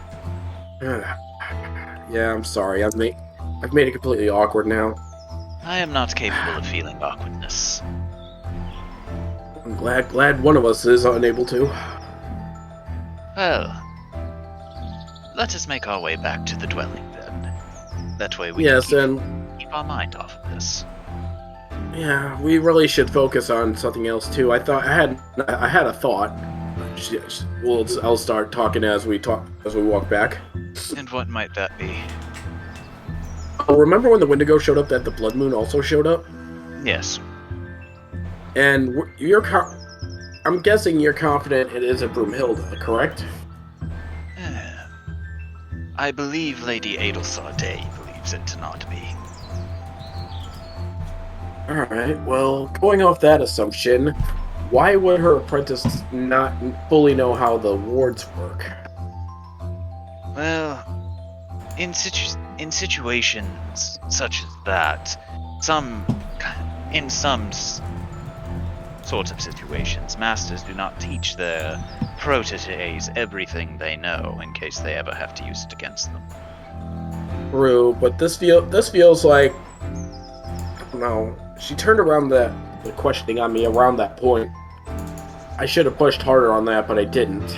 Speaker 7: Yeah, I'm sorry. I've made it completely awkward now.
Speaker 1: I am not capable of feeling awkwardness.
Speaker 7: I'm glad one of us is unable to.
Speaker 1: Well, let us make our way back to the dwelling then. That way we
Speaker 7: Yes,
Speaker 1: can
Speaker 7: and
Speaker 1: keep our mind off of this.
Speaker 7: yeah, we really should focus on something else too. I had a thought. I'll start talking as we walk back.
Speaker 1: And what might that be?
Speaker 7: Oh, remember when the Wendigo showed up that the Blood Moon also showed up?
Speaker 1: Yes.
Speaker 7: And I'm guessing you're confident it isn't Broomhilda, correct?
Speaker 1: I believe Lady Adelsarday believes it to not be.
Speaker 7: Alright, well, going off that assumption, why would her apprentice not fully know how the wards work?
Speaker 1: Well, in situations such as that, in some sorts of situations, masters do not teach their proteges everything they know in case they ever have to use it against them.
Speaker 7: True, but this feels like, I don't know. She turned around the questioning on me around that point. I should have pushed harder on that, but I didn't.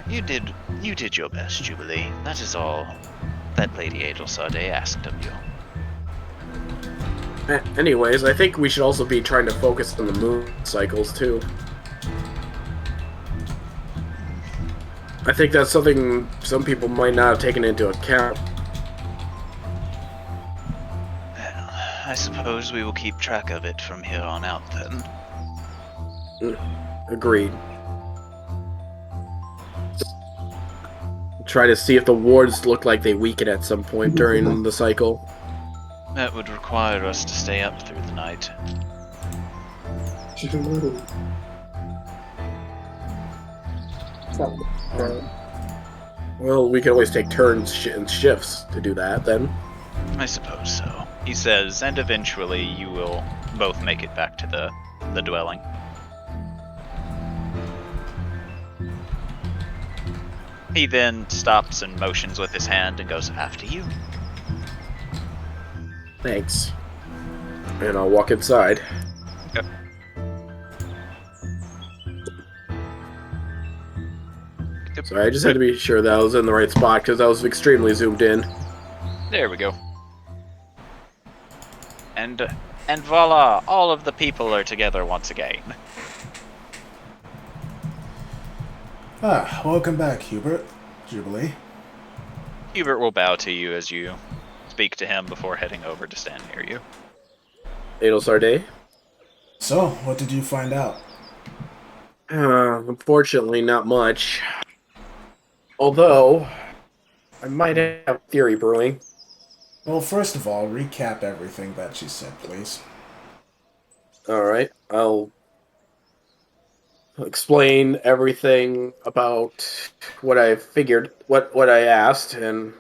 Speaker 1: You did your best, Jubilee. That is all that Lady Adelsarday asked of you.
Speaker 7: Anyways, I think we should also be trying to focus on the moon cycles, too. I think that's something some people might not have taken into account.
Speaker 1: Well, I suppose we will keep track of it from here on out, then.
Speaker 7: Agreed. Try to see if the wards look like they weaken at some point during the cycle.
Speaker 1: That would require us to stay up through the night.
Speaker 7: Well, we can always take turns and shifts to do that, then.
Speaker 1: I suppose so, he says, and eventually you will both make it back to the dwelling. He then stops and motions with his hand and goes after you.
Speaker 7: Thanks. And I'll walk inside.
Speaker 1: Yep.
Speaker 7: Sorry, I just had to be sure that I was in the right spot because I was extremely zoomed in.
Speaker 1: There we go. And voila, all of the people are together once again.
Speaker 3: Welcome back, Hubert. Jubilee.
Speaker 1: Hubert will bow to you as you speak to him before heading over to stand near you.
Speaker 7: Adelsarday?
Speaker 3: So, what did you find out?
Speaker 7: Unfortunately, not much. Although, I might have a theory brewing.
Speaker 3: Well, first of all, recap everything that she said, please.
Speaker 7: Alright, I'll explain everything about what I figured, what I asked, and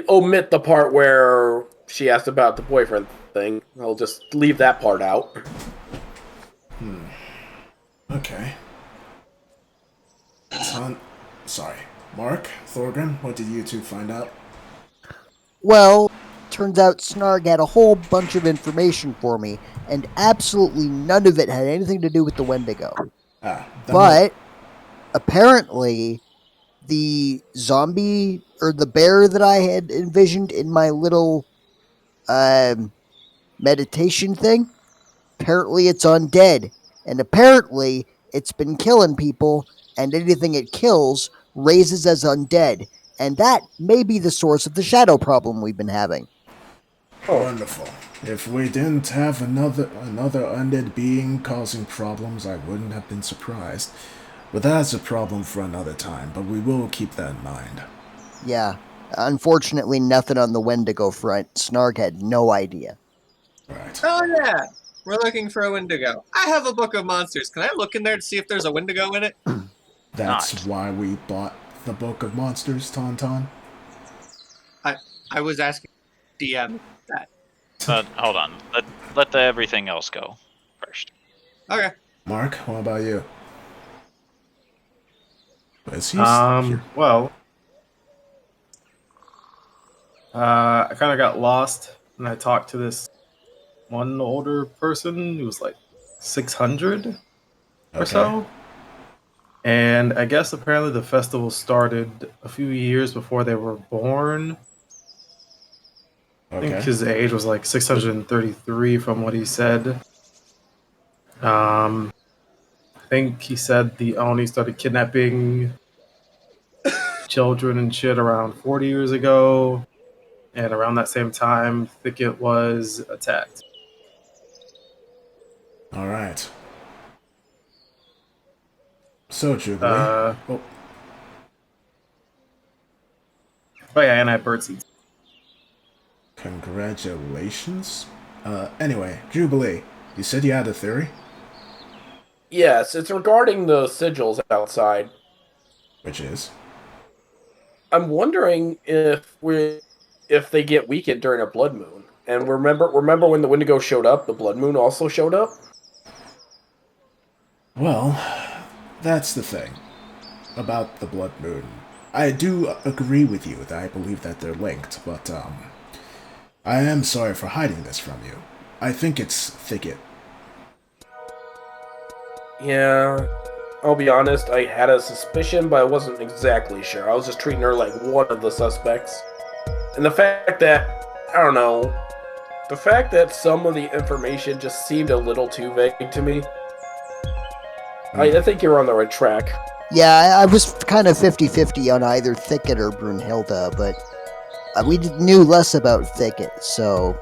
Speaker 7: omit the part where she asked about the boyfriend thing. I'll just leave that part out.
Speaker 3: Okay. Sorry. Mark, Thorgrim, what did you two find out?
Speaker 2: Well, turns out Snarg had a whole bunch of information for me, and absolutely none of it had anything to do with the Wendigo.
Speaker 3: Then
Speaker 2: But apparently, the zombie or the bear that I had envisioned in my little meditation thing, apparently it's undead. And apparently it's been killing people, and anything it kills raises as undead. And that may be the source of the shadow problem we've been having.
Speaker 3: Wonderful. If we didn't have another undead being causing problems, I wouldn't have been surprised. But that's a problem for another time, but we will keep that in mind.
Speaker 2: Yeah, unfortunately, nothing on the Wendigo front. Snarg had no idea.
Speaker 3: Right.
Speaker 6: Oh yeah, we're looking for a Wendigo. I have a book of monsters. Can I look in there to see if there's a Wendigo in it?
Speaker 3: That's
Speaker 1: Not.
Speaker 3: why we bought the Book of Monsters, Tauntaun.
Speaker 6: I was asking DM that.
Speaker 1: Hold on. Let everything else go first.
Speaker 6: Okay.
Speaker 3: Mark, what about you? Is he
Speaker 4: Well, I kind of got lost and I talked to this one older person who was like 600 or so. And I guess apparently the festival started a few years before they were born. I think his age was like 633 from what he said. I think he said the Oni started kidnapping children and shit around 40 years ago. And around that same time, Thicket was attacked.
Speaker 3: Alright. So, Jubilee.
Speaker 4: Oh yeah, and I had birdseeds.
Speaker 3: Congratulations. Anyway, Jubilee, you said you had a theory?
Speaker 7: Yes, it's regarding the sigils outside.
Speaker 3: Which is?
Speaker 7: I'm wondering if they get weakened during a blood moon. And remember when the Wendigo showed up, the blood moon also showed up?
Speaker 3: Well, that's the thing about the blood moon. I do agree with you that I believe that they're linked, but I am sorry for hiding this from you. I think it's Thicket.
Speaker 7: Yeah, I'll be honest, I had a suspicion, but I wasn't exactly sure. I was just treating her like one of the suspects. And the fact that, I don't know, the fact that some of the information just seemed a little too vague to me. I think you're on the right track.
Speaker 2: Yeah, I was kind of 50-50 on either Thicket or Brunhilde, but we knew less about Thicket, so...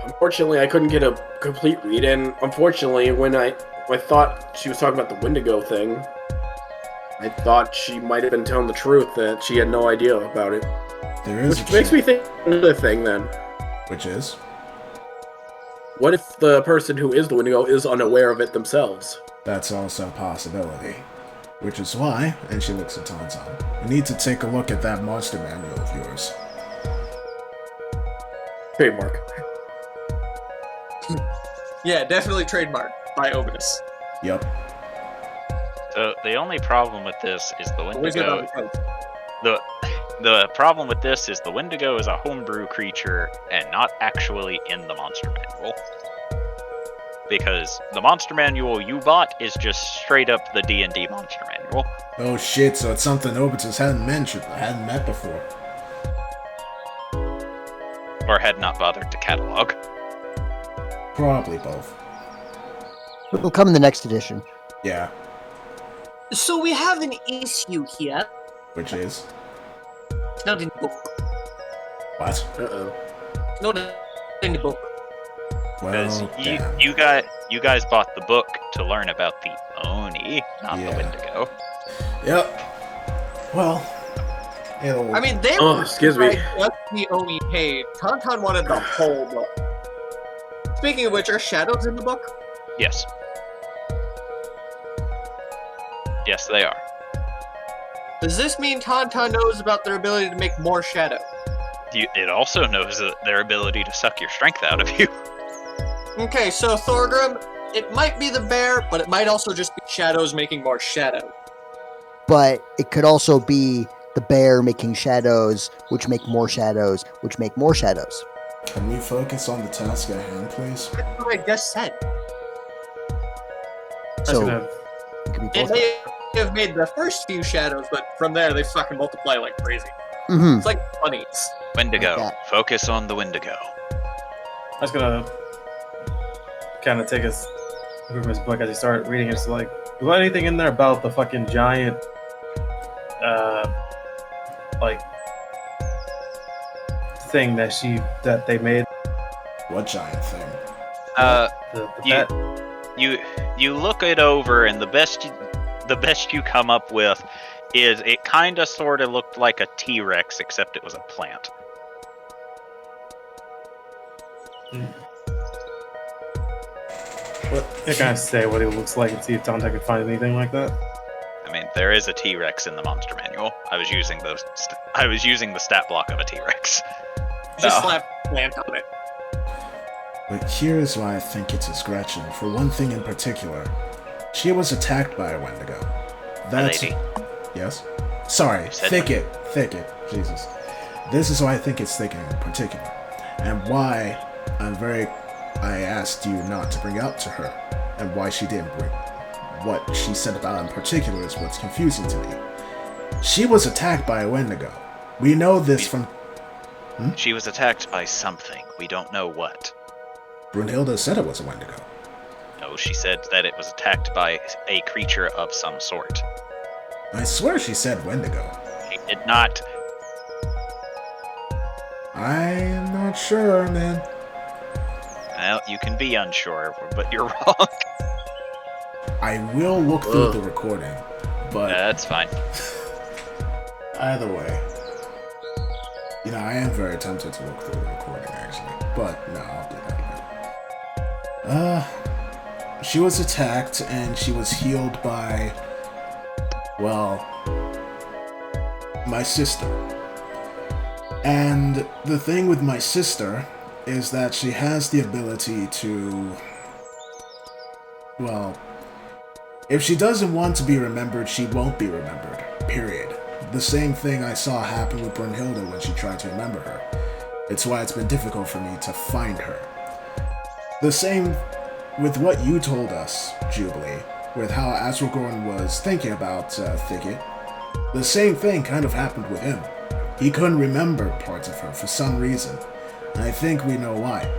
Speaker 7: Unfortunately, I couldn't get a complete read, and unfortunately, when I thought she was talking about the Wendigo thing, I thought she might have been telling the truth, that she had no idea about it. Which makes me think another thing, then.
Speaker 3: Which is?
Speaker 7: What if the person who is the Wendigo is unaware of it themselves?
Speaker 3: That's also a possibility. Which is why, and she looks at Tauntaun, we need to take a look at that monster manual of yours.
Speaker 7: Trademark.
Speaker 6: Yeah, definitely trademark by Ovidus.
Speaker 3: Yep.
Speaker 1: So the only problem with this is the
Speaker 6: Always get on
Speaker 1: Wendigo.
Speaker 6: the coast.
Speaker 1: The problem with this is the Wendigo is a homebrew creature and not actually in the monster manual. Because the monster manual you bought is just straight up the D&D monster manual.
Speaker 3: Oh shit, so it's something Obitus hadn't met before.
Speaker 1: Or had not bothered to catalog.
Speaker 3: Probably both.
Speaker 2: It'll come in the next edition.
Speaker 3: Yeah.
Speaker 6: So we have an issue here.
Speaker 3: Which is?
Speaker 6: It's not in the book.
Speaker 3: What?
Speaker 7: Uh-oh.
Speaker 6: It's not in the book.
Speaker 1: Because
Speaker 3: Well, damn.
Speaker 1: you guys bought the book to learn about the Oni, not the Wendigo.
Speaker 3: Yep. Well, it'll...
Speaker 6: I mean, they
Speaker 7: excuse me.
Speaker 6: just the Oni page. Tauntaun wanted the whole book. Speaking of which, are shadows in the book?
Speaker 1: Yes. Yes, they are.
Speaker 6: Does this mean Tauntaun knows about their ability to make more shadow?
Speaker 1: It also knows their ability to suck your strength out of you.
Speaker 6: Okay, so Thorgrim, it might be the bear, but it might also just be shadows making more shadow.
Speaker 2: But it could also be the bear making shadows, which make more shadows, which make more shadows.
Speaker 3: Can we focus on the task at hand, please?
Speaker 6: That's what I just said.
Speaker 4: That's
Speaker 2: So
Speaker 4: gonna
Speaker 2: it could be
Speaker 6: It
Speaker 2: both.
Speaker 6: may have made the first few shadows, but from there they fucking multiply like crazy.
Speaker 2: Mm-hmm.
Speaker 6: It's like bunnies.
Speaker 1: Wendigo.
Speaker 2: Like that.
Speaker 1: Focus on the Wendigo.
Speaker 4: I was gonna kind of take us from his book as he started reading. It's like, was anything in there about the fucking giant, like thing that they made?
Speaker 3: What giant thing?
Speaker 4: The
Speaker 1: You-
Speaker 4: pet?
Speaker 1: You look it over, and the best you come up with is it kind of sort of looked like a T-Rex, except it was a plant.
Speaker 3: What?
Speaker 4: I can't say what he looks like and see if Dante can find anything like that.
Speaker 1: I mean, there is a T-Rex in the monster manual. I was using the stat block of a T-Rex.
Speaker 6: Just
Speaker 4: Oh.
Speaker 6: slap plant on it.
Speaker 3: But here's why I think it's a Gretchen. For one thing in particular, she was attacked by a Wendigo. That's
Speaker 1: lady.
Speaker 3: yes. Sorry,
Speaker 1: You said
Speaker 3: thicket. Jesus. This is why I think it's thicket in particular, and why I asked you not to bring up to her, and why she didn't bring. What she said about it in particular is what's confusing to me. She was attacked by a Wendigo. We know this from
Speaker 1: She was attacked by something. We don't know what.
Speaker 3: Brunhilde said it was a Wendigo.
Speaker 1: No, she said that it was attacked by a creature of some sort.
Speaker 3: I swear she said Wendigo.
Speaker 1: She did not.
Speaker 3: I'm not sure, man.
Speaker 1: Well, you can be unsure, but you're wrong.
Speaker 3: I will look through the recording, but
Speaker 1: That's fine.
Speaker 3: either way, I am very tempted to look through the recording actually, but no, I'll do that later. She was attacked and she was healed by, well, my sister. And the thing with my sister is that she has the ability to, well, if she doesn't want to be remembered, she won't be remembered, period. The same thing I saw happen with Brunhilde when she tried to remember her. It's why it's been difficult for me to find her. The same with what you told us, Jubilee, with how Asrogorn was thinking about Thicket. The same thing kind of happened with him. He couldn't remember parts of her for some reason. And I think we know why.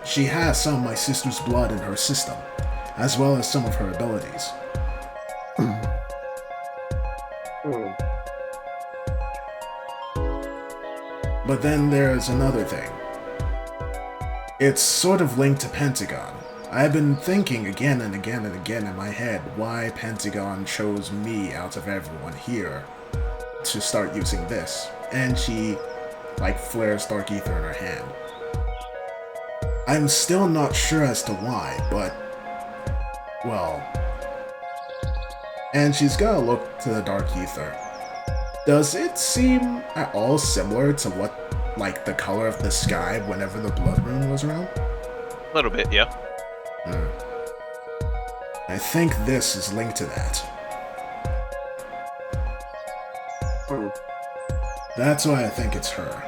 Speaker 3: She has some of my sister's blood in her system, as well as some of her abilities. But then there's another thing. It's sort of linked to Pentagon. I've been thinking again and again and again in my head why Pentagon chose me out of everyone here to start using this. And she, flares Dark Ether in her hand. I'm still not sure as to why, but, well... And she's gonna look to the Dark Ether. Does it seem at all similar to what, the color of the sky whenever the Blood Rune was around?
Speaker 1: A little bit, yeah.
Speaker 3: I think this is linked to that. That's why I think it's her.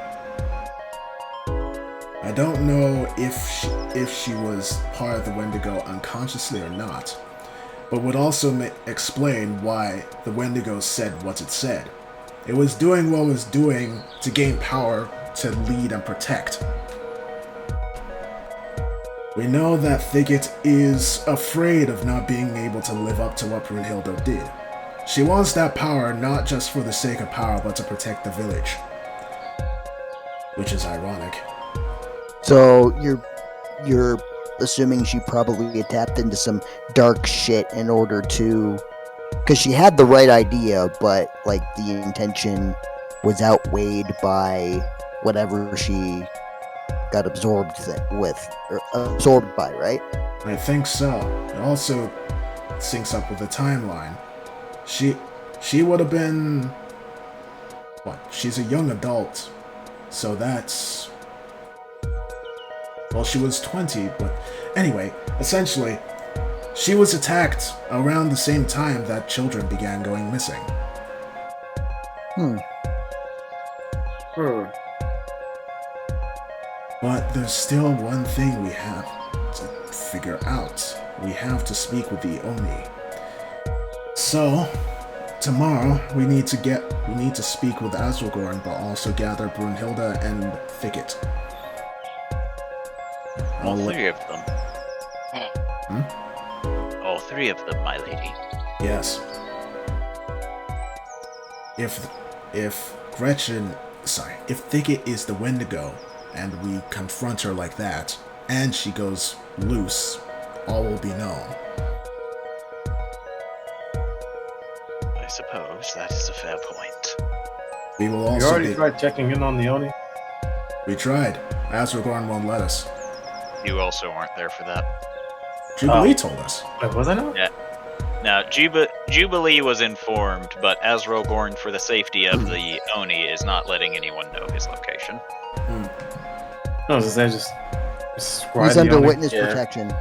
Speaker 3: I don't know if she was part of the Wendigo unconsciously or not, but would also explain why the Wendigo said what it said. It was doing what it was doing to gain power to lead and protect. We know that Thicket is afraid of not being able to live up to what Brunhilde did. She wants that power not just for the sake of power, but to protect the village. Which is ironic.
Speaker 2: So you're assuming she probably tapped into some dark shit in order to, because she had the right idea, but the intention was outweighed by whatever she got absorbed absorbed by, right?
Speaker 3: I think so. It also syncs up with the timeline. She would have been... What? She's a young adult. So that's... Well, she was 20, but... Anyway, essentially, She was attacked around the same time that children began going missing.
Speaker 7: Hmm.
Speaker 3: But there's still one thing we have to figure out. We have to speak with the Oni. So, tomorrow we need to speak with Azulgorn, but also gather Brunhilde and Thicket.
Speaker 1: All three of them.
Speaker 3: Hmm?
Speaker 1: All three of them, my lady.
Speaker 3: Yes. If Thicket is the Wendigo, and we confront her like that, and she goes loose, all will be known.
Speaker 1: I suppose that is a fair point.
Speaker 3: We will
Speaker 4: You
Speaker 3: also
Speaker 4: already tried checking in on the Oni?
Speaker 3: We tried. Azurgorn won't let us.
Speaker 1: You also weren't there for that.
Speaker 3: Jubilee told us.
Speaker 4: Wait, was I not?
Speaker 1: Yeah. Now, Jubilee was informed, but Azrogorn, for the safety of the Oni, is not letting anyone know his location.
Speaker 4: No, I was gonna say just scry
Speaker 2: He's
Speaker 4: the
Speaker 2: under
Speaker 4: Oni.
Speaker 2: witness
Speaker 7: Yeah.
Speaker 2: protection.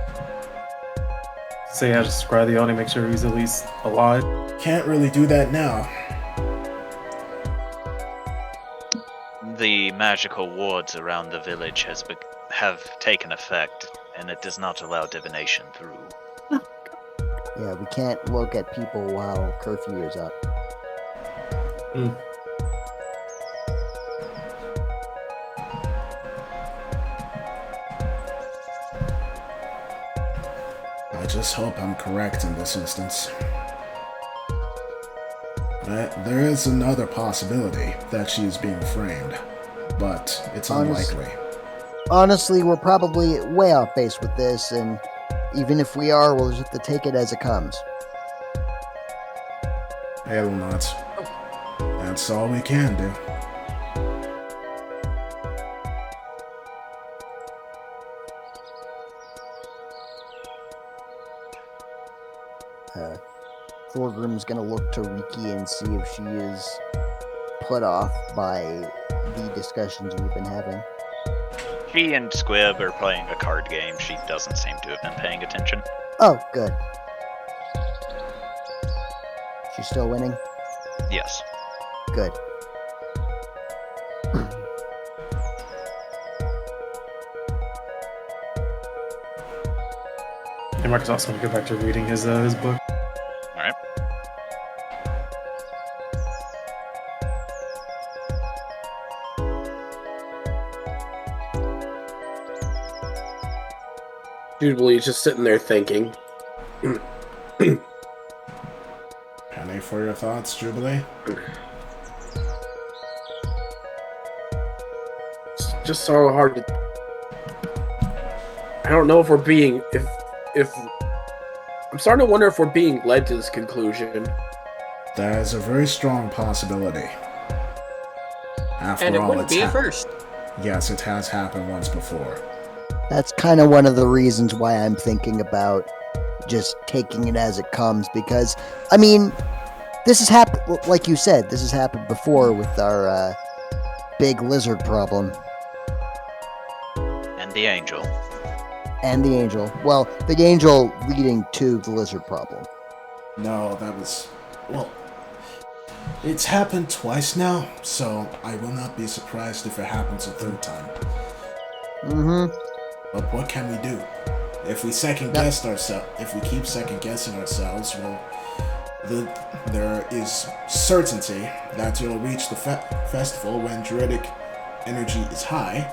Speaker 4: Say I just scry the Oni, make sure he's at least alive.
Speaker 3: Can't really do that now.
Speaker 1: The magical wards around the village have taken effect, and it does not allow divination through.
Speaker 2: Yeah, we can't look at people while curfew is up.
Speaker 3: I just hope I'm correct in this instance. There is another possibility that she is being framed, but it's unlikely.
Speaker 2: Honestly, we're probably way off base with this, and even if we are, we'll just have to take it as it comes.
Speaker 3: Hell not. That's all we can do.
Speaker 2: Thorgrim's gonna look to Riki and see if she is put off by the discussions we've been having.
Speaker 1: She and Squib are playing a card game. She doesn't seem to have been paying attention.
Speaker 2: Oh, good. She's still winning?
Speaker 1: Yes.
Speaker 2: Good.
Speaker 4: Hey, Marcus also want to go back to reading his book.
Speaker 1: Alright.
Speaker 7: Jubilee's just sitting there thinking.
Speaker 3: Penny for your thoughts, Jubilee?
Speaker 7: It's just so hard to. I don't know if we're being. If. I'm starting to wonder if we're being led to this conclusion.
Speaker 3: That is a very strong possibility. After
Speaker 6: And it
Speaker 3: all,
Speaker 6: wouldn't be a first.
Speaker 3: Yes, it has happened once before.
Speaker 2: That's kind of one of the reasons why I'm thinking about just taking it as it comes, because, I mean, this has happened, like you said, this has happened before with our big lizard problem.
Speaker 1: And the angel.
Speaker 2: And the angel. Well, the angel leading to the lizard problem.
Speaker 3: No, that was... Well, it's happened twice now, so I will not be surprised if it happens a third time.
Speaker 2: Mm-hmm.
Speaker 3: But what can we do? If we second-guess ourselves, if we keep second-guessing ourselves, well, there is certainty that you'll reach the festival when druidic energy is high,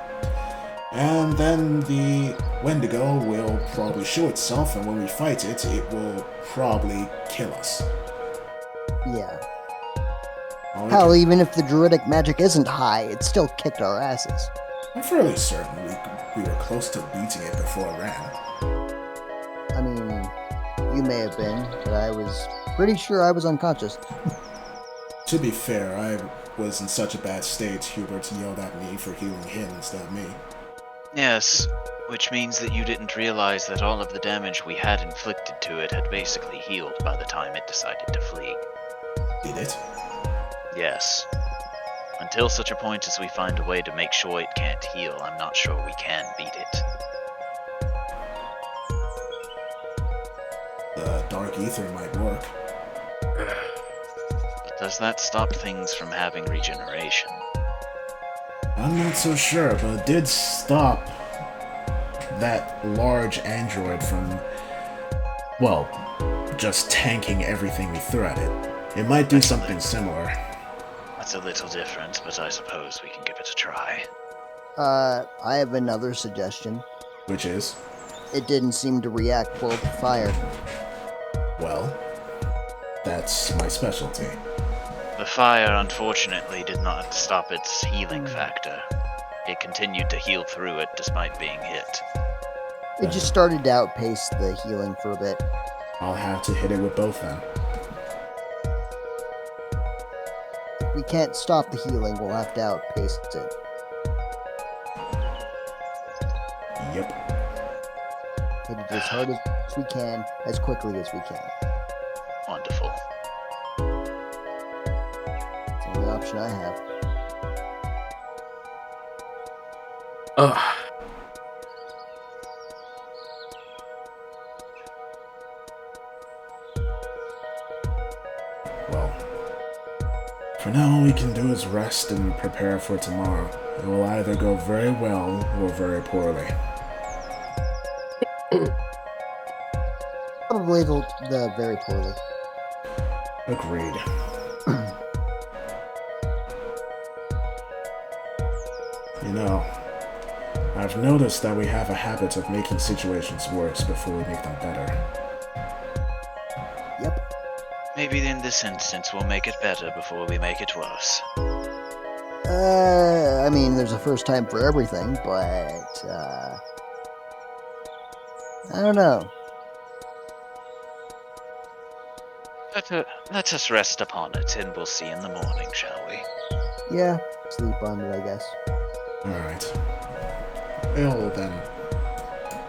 Speaker 3: and then the Wendigo will probably show itself, and when we fight it, it will probably kill us.
Speaker 2: Yeah.
Speaker 3: All
Speaker 2: Hell,
Speaker 3: we
Speaker 2: even if the druidic magic isn't high, it still kicked our asses.
Speaker 3: I'm fairly certain we were close to beating it before it ran.
Speaker 2: I mean, you may have been, but I was pretty sure I was unconscious.
Speaker 3: To be fair, I was in such a bad state, Hubert yelled at me for healing him instead of me.
Speaker 1: Yes, which means that you didn't realize that all of the damage we had inflicted to it had basically healed by the time it decided to flee.
Speaker 3: Did it?
Speaker 1: Yes. Until such a point as we find a way to make sure it can't heal, I'm not sure we can beat it.
Speaker 3: Dark ether might work.
Speaker 1: But does that stop things from having regeneration?
Speaker 3: I'm not so sure, but it did stop that large android from, well, just tanking everything we threw at it. It might do something similar.
Speaker 1: That's a little different, but I suppose we can give it a try.
Speaker 2: I have another suggestion.
Speaker 3: Which is,
Speaker 2: It didn't seem to react well to fire.
Speaker 3: well, that's my specialty.
Speaker 1: The fire, unfortunately, did not stop its healing factor. It continued to heal through it despite being hit.
Speaker 2: It just started to outpace the healing for a bit.
Speaker 3: I'll have to hit it with both then.
Speaker 2: If we can't stop the healing, we'll have to outpace it.
Speaker 3: Yep.
Speaker 2: Hit it as hard as we can, as quickly as we can.
Speaker 1: Wonderful.
Speaker 2: It's the only option I have.
Speaker 7: Ugh.
Speaker 3: Well, for now all we can do is rest and prepare for tomorrow. It will either go very well or very poorly.
Speaker 2: Probably the very poorly.
Speaker 3: Agreed. You know, I've noticed that we have a habit of making situations worse before we make them better.
Speaker 2: Yep.
Speaker 1: Maybe in this instance we'll make it better before we make it worse.
Speaker 2: I mean, there's a first time for everything, but, I don't know.
Speaker 1: Let us rest upon it, and we'll see in the morning, shall we?
Speaker 2: Yeah, sleep on it, I guess.
Speaker 3: Alright. We'll then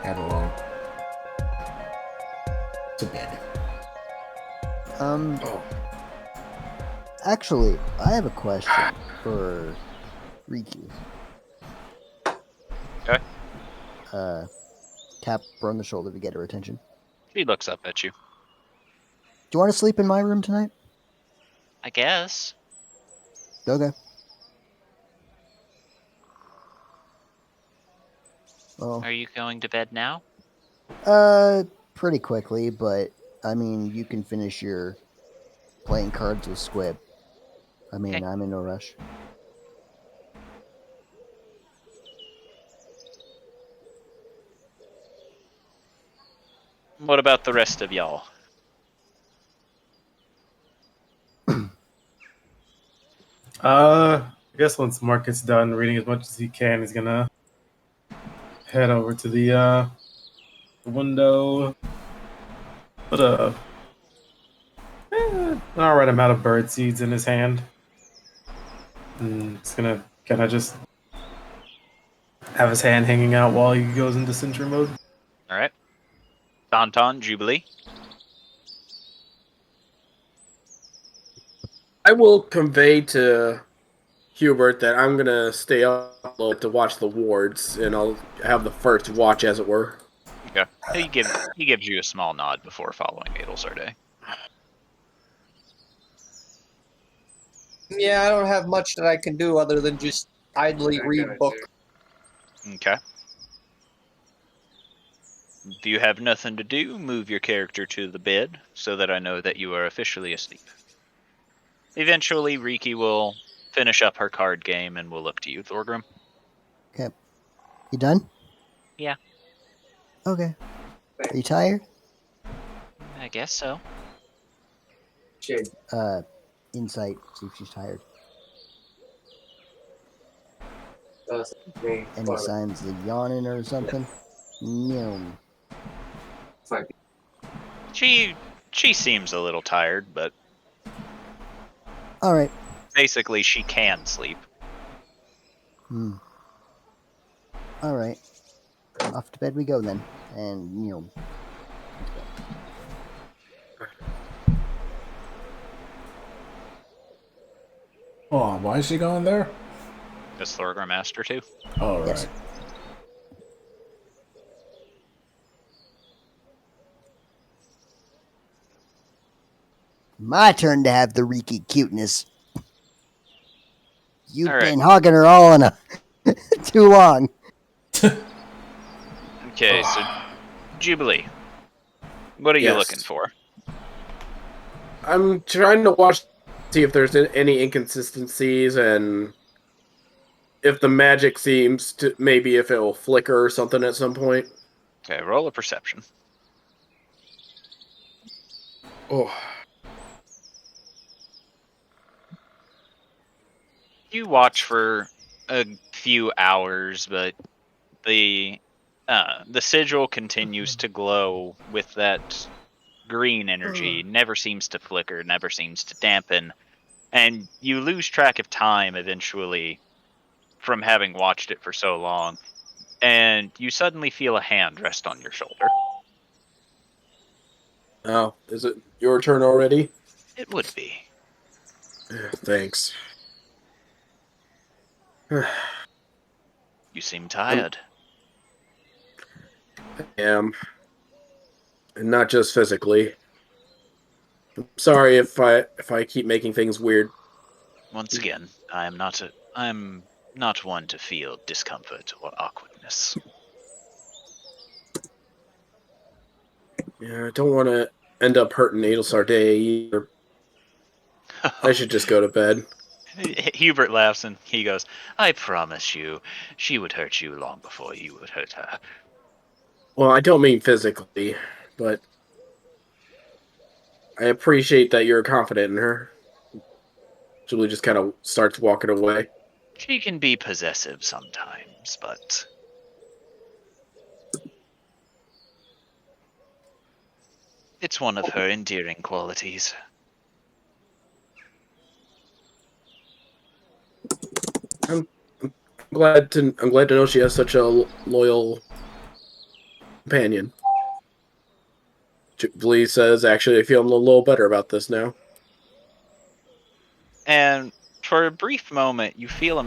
Speaker 3: head along to bed.
Speaker 2: Actually, I have a question for Riki.
Speaker 1: Okay.
Speaker 2: Tap her on the shoulder to get her attention.
Speaker 1: She looks up at you.
Speaker 2: Do you want to sleep in my room tonight?
Speaker 1: I guess.
Speaker 2: Okay. Well,
Speaker 1: Are you going to bed now?
Speaker 2: pretty quickly, but I mean, you can finish your playing cards with Squib. I mean,
Speaker 1: Okay.
Speaker 2: I'm in no rush.
Speaker 1: What about the rest of y'all?
Speaker 4: I guess once Mark gets done reading as much as he can, he's gonna head over to the window, put an alright amount of bird seeds in his hand, and it's gonna kind of just have his hand hanging out while he goes into sentry mode.
Speaker 1: All right. Tauntaun, Jubilee.
Speaker 7: I will convey to Hubert that I'm gonna stay up low to watch the wards, and I'll have the first watch, as it were.
Speaker 1: Okay. He gives you a small nod before following Adelsarde.
Speaker 6: Yeah, I don't have much that I can do other than just idly read book.
Speaker 1: Okay. Do you have nothing to do? Move your character to the bed so that I know that you are officially asleep. Eventually, Riki will finish up her card game and we'll look to you, Thorgrim.
Speaker 2: Okay. You done?
Speaker 1: Yeah.
Speaker 2: Okay. Are you tired?
Speaker 1: I guess so.
Speaker 2: Insight, see if she's tired. Any signs of yawning or something? No.
Speaker 1: She seems a little tired, but
Speaker 2: Alright.
Speaker 1: basically she can sleep.
Speaker 2: Alright. Off to bed we go then. And,
Speaker 3: Hold on, why is she going there?
Speaker 1: Does Thorgrim ask her to?
Speaker 3: Oh, right.
Speaker 2: Yes. My turn to have the reeky cuteness. You've
Speaker 1: All right.
Speaker 2: been hogging her all in a too long.
Speaker 1: Okay, so Jubilee, what are you
Speaker 7: Yes.
Speaker 1: looking for?
Speaker 7: I'm trying to watch, see if there's any inconsistencies, and if the magic seems to, maybe if it will flicker or something at some point.
Speaker 1: Okay, roll a perception.
Speaker 7: Oh.
Speaker 1: You watch for a few hours, but the sigil continues to glow with that green energy. Never seems to flicker, never seems to dampen, and you lose track of time eventually from having watched it for so long. And you suddenly feel a hand rest on your shoulder.
Speaker 7: Oh, is it your turn already?
Speaker 1: It would be.
Speaker 7: Thanks.
Speaker 1: You seem tired.
Speaker 7: I am. And not just physically. I'm sorry if I keep making things weird.
Speaker 1: Once again, I'm not one to feel discomfort or awkwardness.
Speaker 7: Yeah, I don't want to end up hurting Adelsar Day either. I should just go to bed.
Speaker 1: Hubert laughs and he goes, I promise you, she would hurt you long before you would hurt her.
Speaker 7: Well, I don't mean physically, but I appreciate that you're confident in her. Julie just kind of starts walking away.
Speaker 1: She can be possessive sometimes, but it's one of her endearing qualities.
Speaker 7: I'm glad to know she has such a loyal companion. Julie says, actually, I feel a little better about this now.
Speaker 1: And for a brief moment, you feel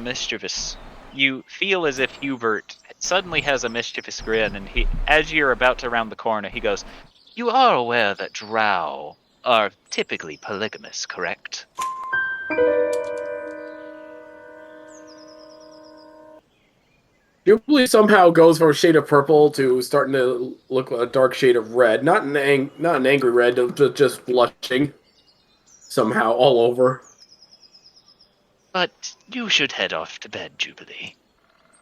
Speaker 1: you feel as if Hubert suddenly has a mischievous grin, and as you're about to round the corner, he goes, you are aware that drow are typically polygamous, correct?
Speaker 7: Jubilee somehow goes from a shade of purple to starting to look like a dark shade of red. Not an angry red, just blushing. Somehow all over.
Speaker 1: But you should head off to bed, Jubilee.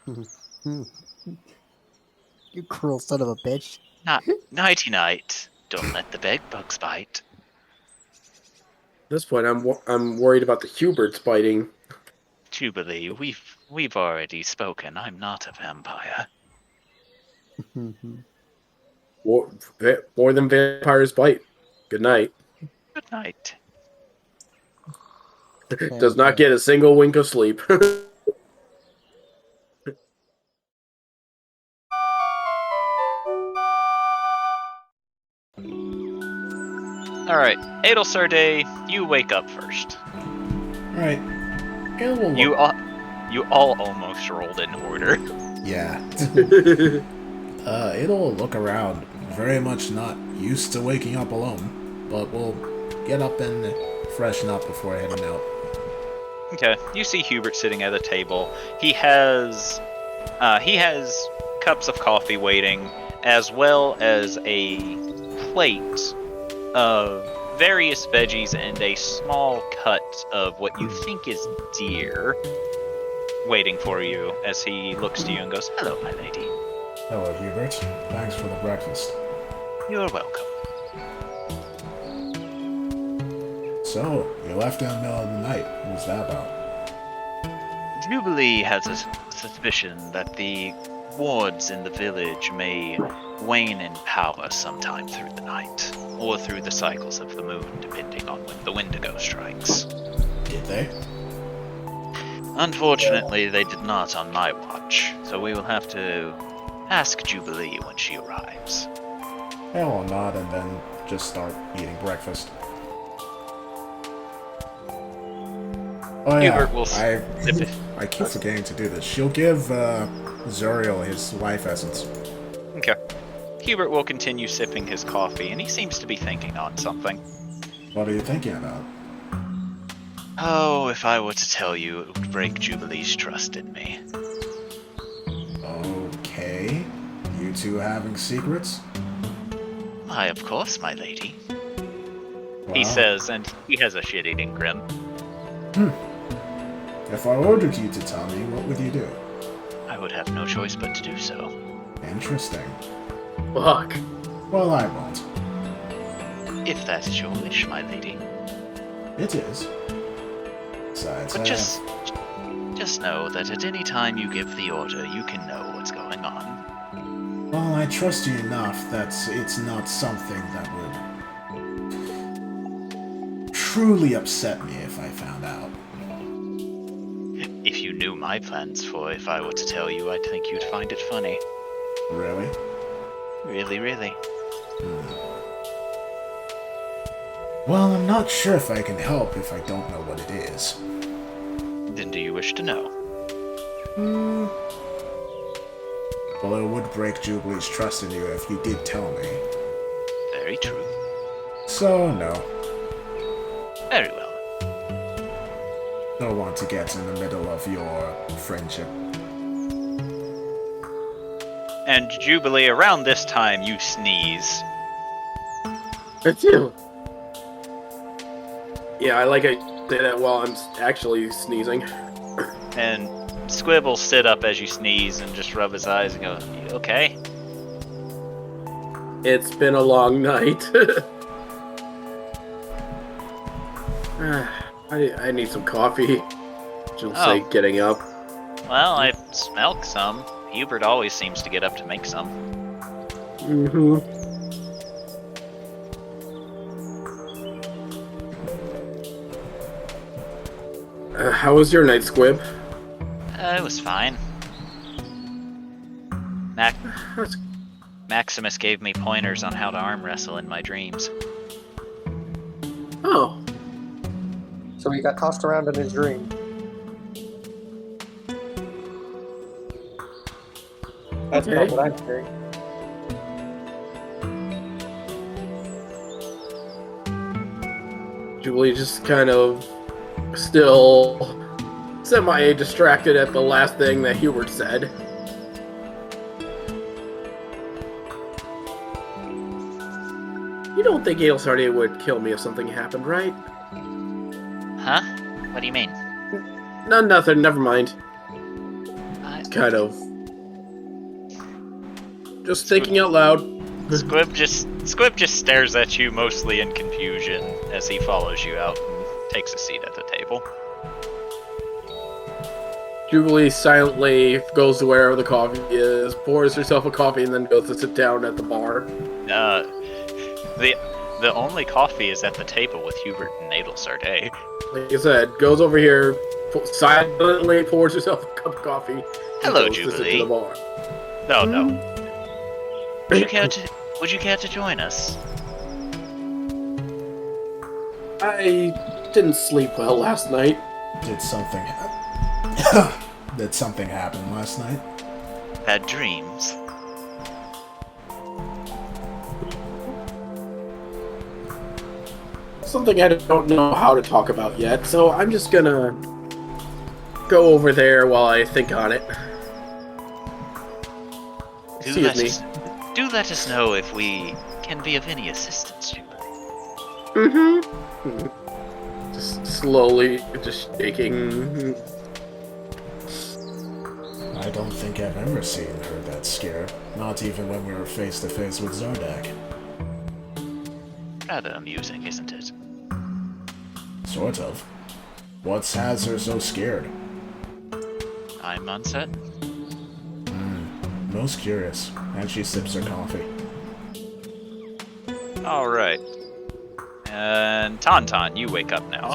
Speaker 2: You cruel son of a bitch.
Speaker 1: Nighty-night. Don't let the bed bugs bite.
Speaker 7: At this point, I'm worried about the Huberts biting.
Speaker 1: Jubilee, we've already spoken. I'm not a vampire.
Speaker 7: More than vampires bite. Good night.
Speaker 1: Good night.
Speaker 7: Does not get a single wink of sleep.
Speaker 1: Alright, Adelsar Day, you wake up first.
Speaker 3: Alright. It'll
Speaker 1: You all almost rolled in order.
Speaker 3: Yeah. It'll look around. Very much not used to waking up alone. But we'll get up and freshen up before heading out.
Speaker 1: Okay, you see Hubert sitting at a table. He has cups of coffee waiting, as well as a plate of various veggies and a small cut of what you think is deer waiting for you as he looks to you and goes, "Hello, my lady."
Speaker 3: Hello, Hubert. Thanks for the breakfast.
Speaker 1: You're welcome.
Speaker 3: So, you left in the middle of the night. What was that about?
Speaker 1: Jubilee has a suspicion that the wards in the village may wane in power sometime through the night, or through the cycles of the moon, depending on when the Wendigo strikes.
Speaker 3: Did they?
Speaker 1: Unfortunately, they did not on my watch, so we will have to ask Jubilee when she arrives.
Speaker 3: I will nod and then just start eating breakfast. Oh yeah,
Speaker 1: Hubert will sip it.
Speaker 3: I keep forgetting to do this. She'll give Zuriel his life essence.
Speaker 1: Okay. Hubert will continue sipping his coffee, and he seems to be thinking on something.
Speaker 3: What are you thinking about?
Speaker 1: Oh, if I were to tell you, it would break Jubilee's trust in me.
Speaker 3: Okay. You two having secrets?
Speaker 1: Why, of course, my lady.
Speaker 3: Well,
Speaker 1: He says, and he has a shit-eating grin.
Speaker 3: if I ordered you to tell me, what would you do?
Speaker 1: I would have no choice but to do so.
Speaker 3: Interesting.
Speaker 7: Fuck.
Speaker 3: Well, I won't.
Speaker 1: If that is your wish, my lady.
Speaker 3: It is. Besides,
Speaker 1: But just know that at any time you give the order, you can know what's going on.
Speaker 3: well, I trust you enough that it's not something that would truly upset me if I found out.
Speaker 1: If you knew my plans for if I were to tell you, I think you'd find it funny.
Speaker 3: Really?
Speaker 1: Really, really.
Speaker 3: Well, I'm not sure if I can help if I don't know what it is.
Speaker 1: Then do you wish to know?
Speaker 3: Well, it would break Jubilee's trust in you if you did tell me.
Speaker 1: Very true.
Speaker 3: So, no.
Speaker 1: Very well.
Speaker 3: Don't want to get in the middle of your friendship.
Speaker 1: And Jubilee, around this time, you sneeze.
Speaker 7: It's you. Yeah, I like it. Say that while I'm actually sneezing.
Speaker 1: And Squib will sit up as you sneeze and just rub his eyes and go, "You okay?"
Speaker 7: It's been a long night. I need some coffee. She'll say, getting up.
Speaker 1: Well, I smell some. Hubert always seems to get up to make some.
Speaker 7: Mm-hmm. How was your night, Squib?
Speaker 1: It was fine. Maximus gave me pointers on how to arm wrestle in my dreams.
Speaker 7: Oh.
Speaker 6: So he got tossed around in his dream. That's
Speaker 7: Okay.
Speaker 6: not what I'm hearing.
Speaker 7: Jubilee just kind of still semi-distracted at the last thing that Hubert said. You don't think Ailsardia would kill me if something happened, right?
Speaker 1: Huh? What do you mean?
Speaker 7: No, nothing. Never mind.
Speaker 1: I-
Speaker 7: Kind of. Just thinking out loud.
Speaker 1: Squib just stares at you mostly in confusion as he follows you out and takes a seat at the table.
Speaker 7: Jubilee silently goes to wherever the coffee is, pours herself a coffee, and then goes to sit down at the bar.
Speaker 1: The only coffee is at the table with Hubert and Adelsarday.
Speaker 7: Like I said, goes over here, silently pours herself a cup of coffee. and
Speaker 1: Hello,
Speaker 7: goes to sit
Speaker 1: Jubilee.
Speaker 7: to the bar.
Speaker 1: No. Would you care to join us?
Speaker 7: I didn't sleep well last night.
Speaker 3: Did something Did something happen last night?
Speaker 1: Had dreams.
Speaker 7: Something I don't know how to talk about yet, so I'm just gonna go over there while I think on it.
Speaker 1: Do let us know if we can be of any assistance, Jubilee.
Speaker 7: Mm-hmm. Just slowly, just shaking.
Speaker 3: I don't think I've ever seen her that scared. Not even when we were face to face with Zardak.
Speaker 1: Rather amusing, isn't it?
Speaker 3: Sort of. What has her so scared?
Speaker 1: I'm uncertain.
Speaker 3: Most curious. And she sips her coffee.
Speaker 1: Alright. And Tauntaun, you wake up now.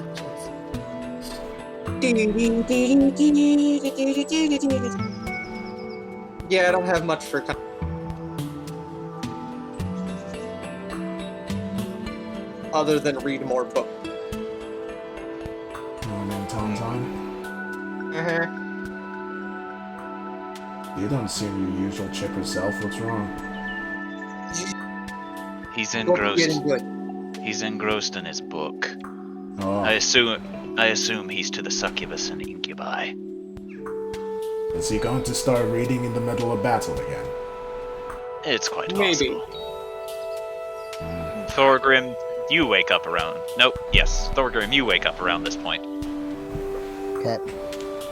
Speaker 6: Yeah, I don't have much for time. Other than read more books.
Speaker 3: Morning, Tauntaun.
Speaker 6: Uh-huh.
Speaker 3: You don't seem your usual chipper self. What's wrong?
Speaker 1: He's
Speaker 6: Getting
Speaker 1: engrossed.
Speaker 6: good.
Speaker 1: He's engrossed in his book.
Speaker 3: Oh,
Speaker 1: I assume he's to the succubus and incubi.
Speaker 3: is he going to start reading in the middle of battle again?
Speaker 1: It's quite
Speaker 6: Maybe.
Speaker 1: possible. Thorgrim, you wake up around. Nope. Yes, Thorgrim, you wake up around this point.
Speaker 2: Okay.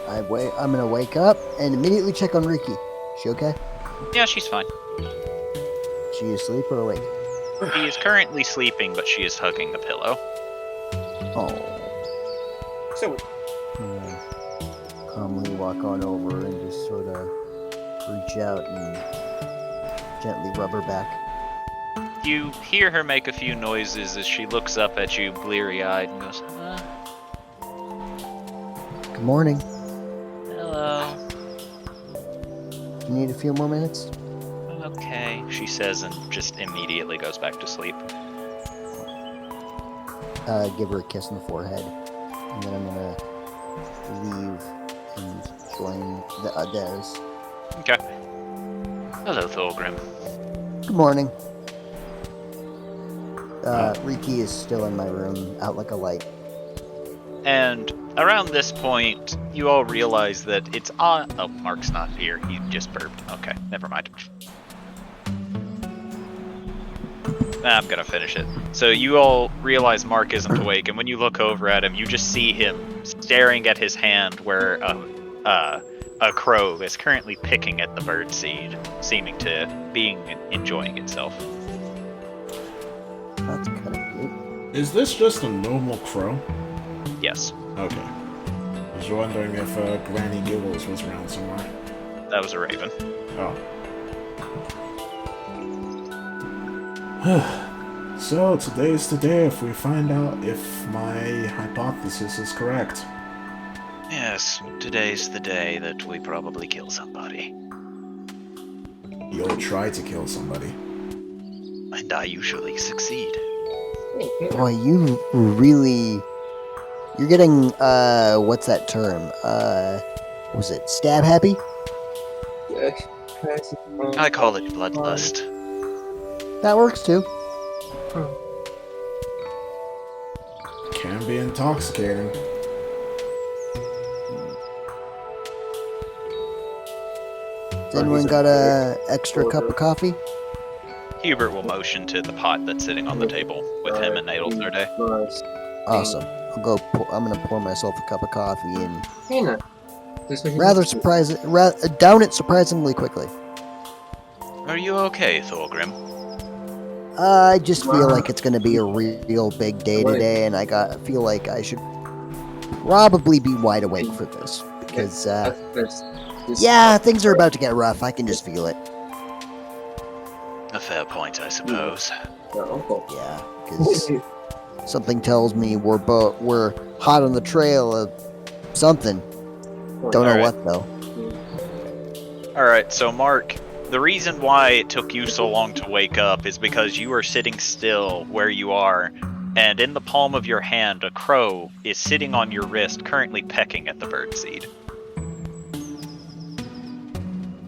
Speaker 2: I'm gonna wake up and immediately check on Riki. She okay?
Speaker 1: Yeah, she's fine.
Speaker 2: She asleep or awake?
Speaker 1: She is currently sleeping, but she is hugging the pillow.
Speaker 2: Oh.
Speaker 6: So
Speaker 2: I'm gonna calmly walk on over and just sort of reach out and gently rub her back.
Speaker 1: You hear her make a few noises as she looks up at you, bleary-eyed, and goes,
Speaker 2: Good morning.
Speaker 1: hello.
Speaker 2: You need a few more minutes?
Speaker 1: Okay, she says, and just immediately goes back to sleep.
Speaker 2: Give her a kiss on the forehead, and then I'm gonna leave and join the others.
Speaker 1: Okay. Hello, Thorgrim.
Speaker 2: Good morning. Riki is still in my room, out like a light.
Speaker 1: And around this point, you all realize that it's on. Oh, Mark's not here. He just burped. Okay, never mind. I'm gonna finish it. So you all realize Mark isn't awake, and when you look over at him, you just see him staring at his hand where a crow is currently picking at the birdseed, seeming to enjoying itself.
Speaker 2: That's kind of cute.
Speaker 3: Is this just a normal crow?
Speaker 1: Yes,
Speaker 3: Okay. I was wondering if Granny Giggles was around somewhere.
Speaker 1: that was a raven.
Speaker 3: Oh. So, today's the day if we find out if my hypothesis is correct.
Speaker 1: Yes, today's the day that we probably kill somebody.
Speaker 3: You'll try to kill somebody.
Speaker 1: And I usually succeed.
Speaker 2: Boy, you're getting, what's that term? Was it stab happy?
Speaker 1: I call it bloodlust.
Speaker 2: That works too.
Speaker 3: Can be intoxicating.
Speaker 2: Has anyone got a extra cup of coffee?
Speaker 1: Hubert will motion to the pot that's sitting on the table with him and Nadeltherde.
Speaker 2: Awesome. I'm gonna pour myself a cup of coffee and down it surprisingly quickly.
Speaker 1: Are you okay, Thorgrim?
Speaker 2: I just feel like it's gonna be a real big day today, and feel like I should probably be wide awake for this because yeah, things are about to get rough. I can just feel it.
Speaker 1: A fair point, I suppose.
Speaker 2: Yeah, because something tells me we're hot on the trail of something. Don't know what though.
Speaker 1: Alright, so Mark, the reason why it took you so long to wake up is because you are sitting still where you are, and in the palm of your hand, a crow is sitting on your wrist, currently pecking at the birdseed.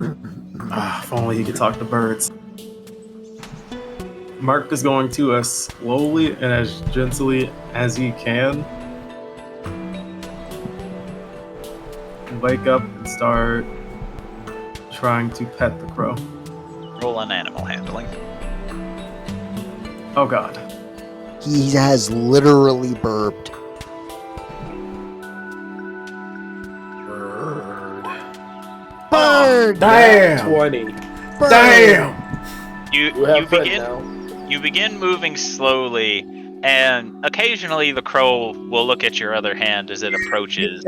Speaker 4: If only you could talk to birds. Mark is going to, as slowly and as gently as he can, wake up and start trying to pet the crow.
Speaker 1: Roll on animal handling.
Speaker 4: Oh god.
Speaker 2: He has literally burped. Bird!
Speaker 3: Damn!
Speaker 7: 20.
Speaker 2: Bird!
Speaker 3: Damn!
Speaker 1: You begin moving slowly, and occasionally the crow will look at your other hand as it approaches,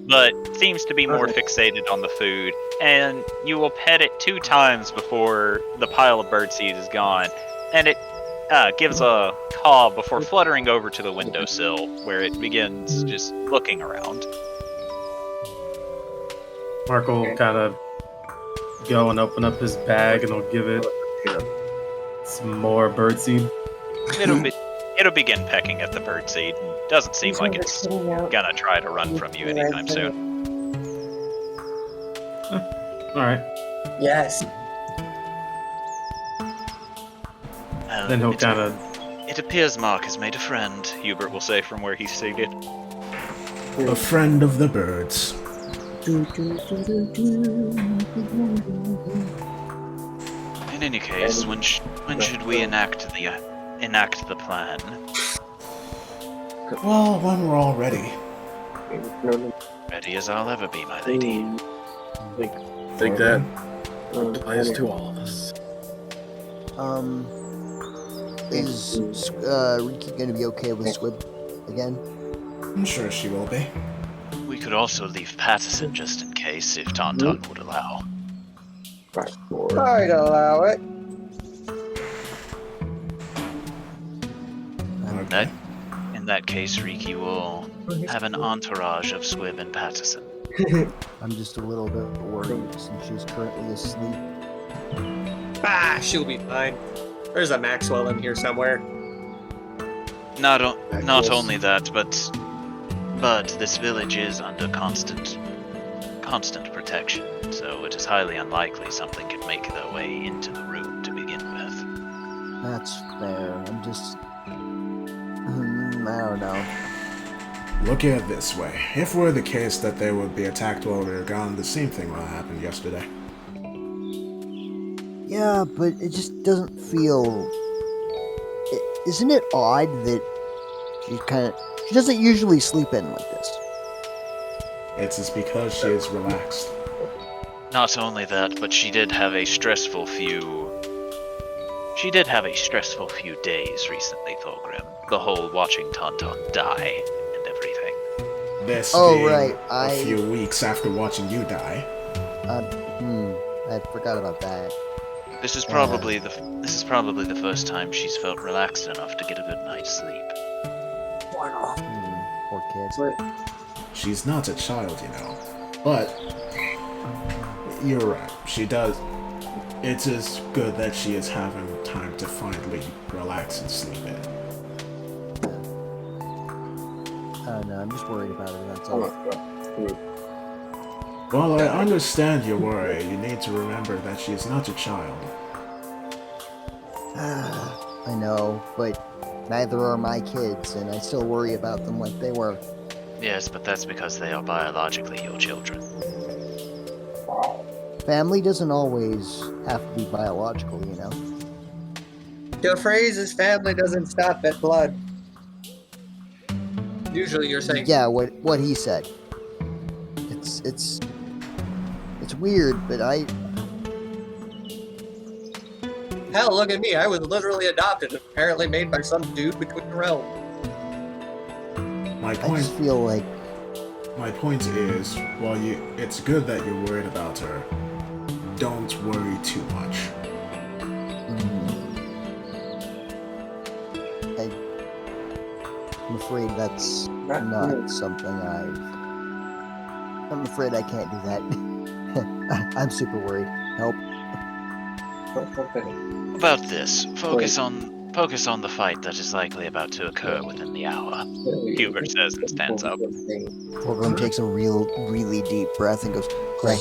Speaker 1: but seems to be more fixated on the food, and you will pet it 2 times before the pile of birdseed is gone, and it gives a caw before fluttering over to the windowsill, where it begins just looking around.
Speaker 4: Mark will kind of go and open up his bag and he'll give it some more birdseed.
Speaker 1: It'll begin pecking at the birdseed. Doesn't seem like it's gonna try to run from you anytime soon.
Speaker 4: Alright.
Speaker 5: Yes.
Speaker 4: Then he'll kind of
Speaker 1: It appears Mark has made a friend, Hubert will say from where he's seated.
Speaker 3: A friend of the birds.
Speaker 1: In any case, when should we enact the plan?
Speaker 3: Well, when we're all ready.
Speaker 1: Ready as I'll ever be, my lady.
Speaker 7: I think that applies to all of us.
Speaker 2: Is Riki gonna be okay with Squib again?
Speaker 3: I'm sure she will be.
Speaker 1: We could also leave Patterson just in case, if Tauntaun would allow.
Speaker 6: I'd allow it.
Speaker 3: Okay.
Speaker 1: In that case, Riki will have an entourage of Squib and Patterson.
Speaker 2: I'm just a little bit worried since she's currently asleep.
Speaker 6: Ah, she'll be fine. There's a Maxwell in here somewhere.
Speaker 1: Not only that, but this village is under constant protection, so it is highly unlikely something could make their way into the room to begin with.
Speaker 2: That's fair. I'm just... I don't know.
Speaker 3: Look at it this way. If we're the case that they would be attacked while we were gone, the same thing would have happened yesterday.
Speaker 2: Yeah, but it just doesn't feel... Isn't it odd that she doesn't usually sleep in like this?
Speaker 3: It's because she is relaxed.
Speaker 1: Not only that, but she did have a stressful few days recently, Thorgrim. The whole watching Tauntaun die and everything.
Speaker 3: This
Speaker 2: Oh,
Speaker 3: being
Speaker 2: right,
Speaker 3: a few weeks after watching you die.
Speaker 2: I forgot about that.
Speaker 1: This is probably the first time she's felt relaxed enough to get a good night's sleep.
Speaker 2: Poor kid.
Speaker 3: She's not a child, you know. But you're right. She does. It is good that she is having time to finally relax and sleep in.
Speaker 2: I don't know, I'm just worried about her, that's all.
Speaker 3: While I understand your worry, you need to remember that she is not a child.
Speaker 2: I know, but neither are my kids, and I still worry about them like they were.
Speaker 1: Yes, but that's because they are biologically your children.
Speaker 2: Family doesn't always have to be biological, you know?
Speaker 6: Your phrase is family doesn't stop at blood. Usually you're saying...
Speaker 2: Yeah, what he said. It's weird, but
Speaker 6: Hell, look at me. I was literally adopted, apparently made by some dude between the realms.
Speaker 3: My
Speaker 2: I
Speaker 3: point.
Speaker 2: just feel like...
Speaker 3: My point is, while it's good that you're worried about her, don't worry too much.
Speaker 2: I'm afraid that's not something I'm afraid I can't do that. I'm super worried. Help.
Speaker 1: About this, focus on the fight that is likely about to occur within the hour. Hubert says and stands up.
Speaker 2: Thorgrim takes a really deep breath and goes, Gray,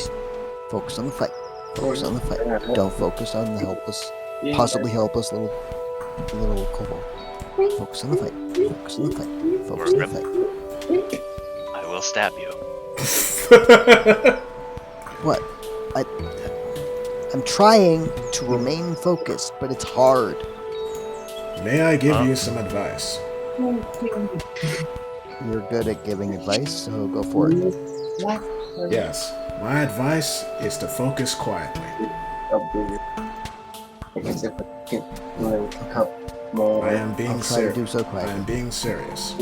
Speaker 2: focus on the fight. Focus on the fight. Don't focus on the possibly helpless little kobold. Focus on the fight. Focus on the fight. Focus on the fight.
Speaker 1: I will stab you.
Speaker 2: What? I'm trying to remain focused, but it's hard.
Speaker 3: May I give you some advice?
Speaker 2: You're good at giving advice, so go for it.
Speaker 3: Yes. My advice is to focus quietly. I am being
Speaker 2: I'll try to do
Speaker 3: serious.
Speaker 2: so
Speaker 3: I
Speaker 2: quietly.
Speaker 3: am being serious.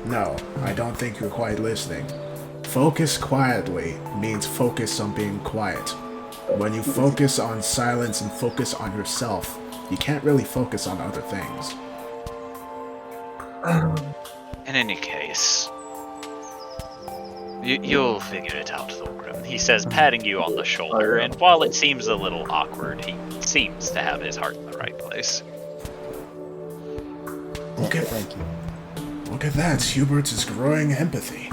Speaker 3: No, I don't think you're quite listening. Focus quietly means focus on being quiet. When you focus on silence and focus on yourself, you can't really focus on other things.
Speaker 1: In any case, you'll figure it out, Thorgrim. He says, patting you on the shoulder, and while it seems a little awkward, he seems to have his heart in the right place.
Speaker 3: Okay.
Speaker 2: Thank you.
Speaker 3: Look at that, Hubert is growing empathy.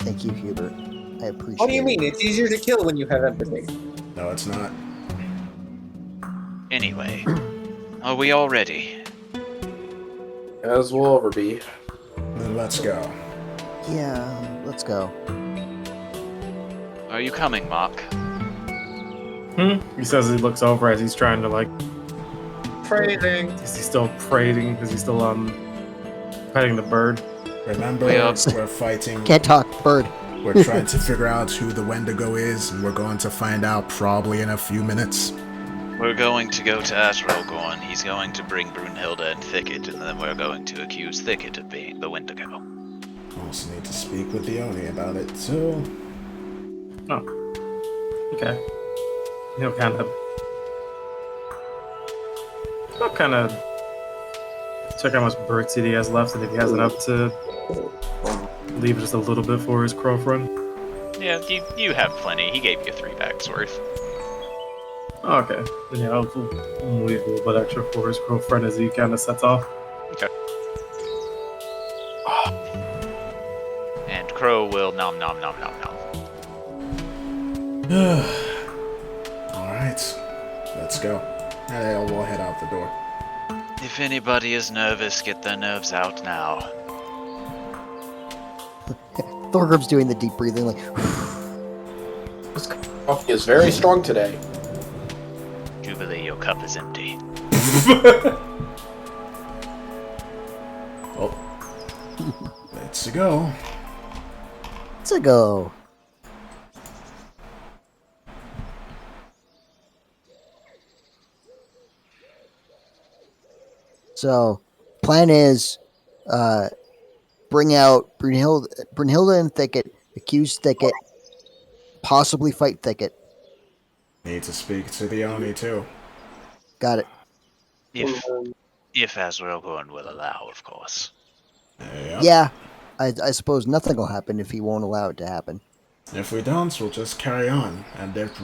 Speaker 2: Thank you, Hubert. I appreciate it.
Speaker 6: What do you mean? It's easier to kill when you have empathy.
Speaker 3: No, it's not.
Speaker 1: Anyway, are we all ready?
Speaker 7: As will ever be.
Speaker 3: Then let's go.
Speaker 2: Yeah, let's go.
Speaker 1: Are you coming, Mark?
Speaker 8: He says he looks over as he's trying to like.
Speaker 6: Phrasing.
Speaker 8: Is he still prating? Is he still petting the bird?
Speaker 3: Remember, we're fighting.
Speaker 2: Can't talk, bird.
Speaker 3: We're trying to figure out who the Wendigo is, and we're going to find out probably in a few minutes.
Speaker 1: We're going to go to Asrogorn. He's going to bring Brunhilde and Thicket, and then we're going to accuse Thicket of being the Wendigo.
Speaker 3: Also need to speak with the Oni about it too.
Speaker 8: Oh. Okay. He'll kind of check how much birdseed he has left, and if he has enough to leave just a little bit for his crow friend.
Speaker 1: Yeah, you have plenty. He gave you 3 bags worth.
Speaker 8: Oh, okay. Then yeah, I'll leave a little bit extra for his crow friend as he kind of sets off.
Speaker 1: Okay. And Crow will nom nom nom nom nom.
Speaker 3: Alright, let's go. And we'll head out the door.
Speaker 1: If anybody is nervous, get their nerves out now.
Speaker 2: Thorgrim's doing the deep breathing, like.
Speaker 7: This coffee is very strong today.
Speaker 1: Jubilee, your cup is empty.
Speaker 3: Well, let's go.
Speaker 2: Let's go. So, plan is, bring out Brunhilde and Thicket, accuse Thicket, possibly fight Thicket.
Speaker 3: Need to speak to the Oni too.
Speaker 2: Got it.
Speaker 1: If Asrogorn will allow, of course.
Speaker 3: Yep.
Speaker 2: Yeah, I suppose nothing will happen if he won't allow it to happen.
Speaker 3: If we don't, we'll just carry on. And if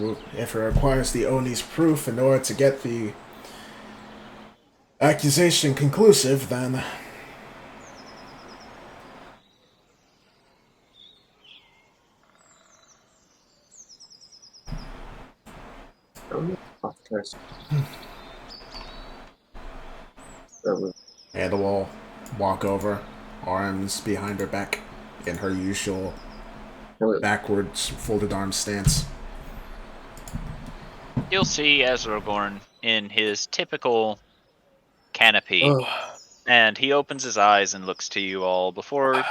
Speaker 3: it requires the Oni's proof in order to get the accusation conclusive, then Ada will walk over, arms behind her back, in her usual backwards folded arm stance.
Speaker 1: You'll see Asrogorn in his typical canopy, and he opens his eyes and looks to you all before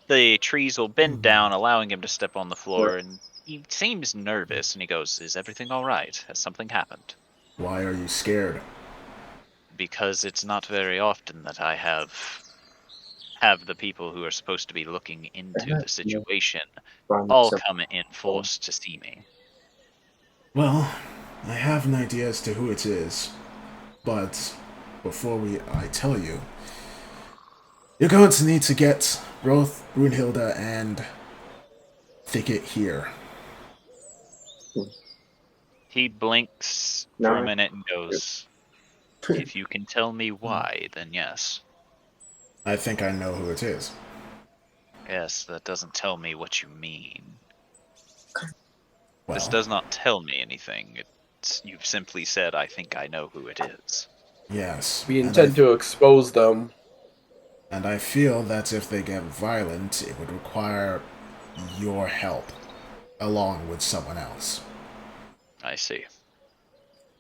Speaker 1: the trees will bend down, allowing him to step on the floor, and he seems nervous, and he goes, "Is everything alright? Has something happened?"
Speaker 3: Why are you scared?
Speaker 1: Because it's not very often that I have the people who are supposed to be looking into the situation all come in force to see me.
Speaker 3: Well, I have an idea as to who it is, but before I tell you, you're going to need to get both Brunhilde and Thicket here.
Speaker 1: He blinks for a minute and goes, "If you can tell me why, then yes."
Speaker 3: I think I know who it is.
Speaker 1: Yes, that doesn't tell me what you mean.
Speaker 3: Well,
Speaker 1: This does not tell me anything. You've simply said, "I think I know who it is."
Speaker 3: yes.
Speaker 7: We intend to expose them.
Speaker 3: And I feel that if they get violent, it would require your help, along with someone else.
Speaker 1: I see.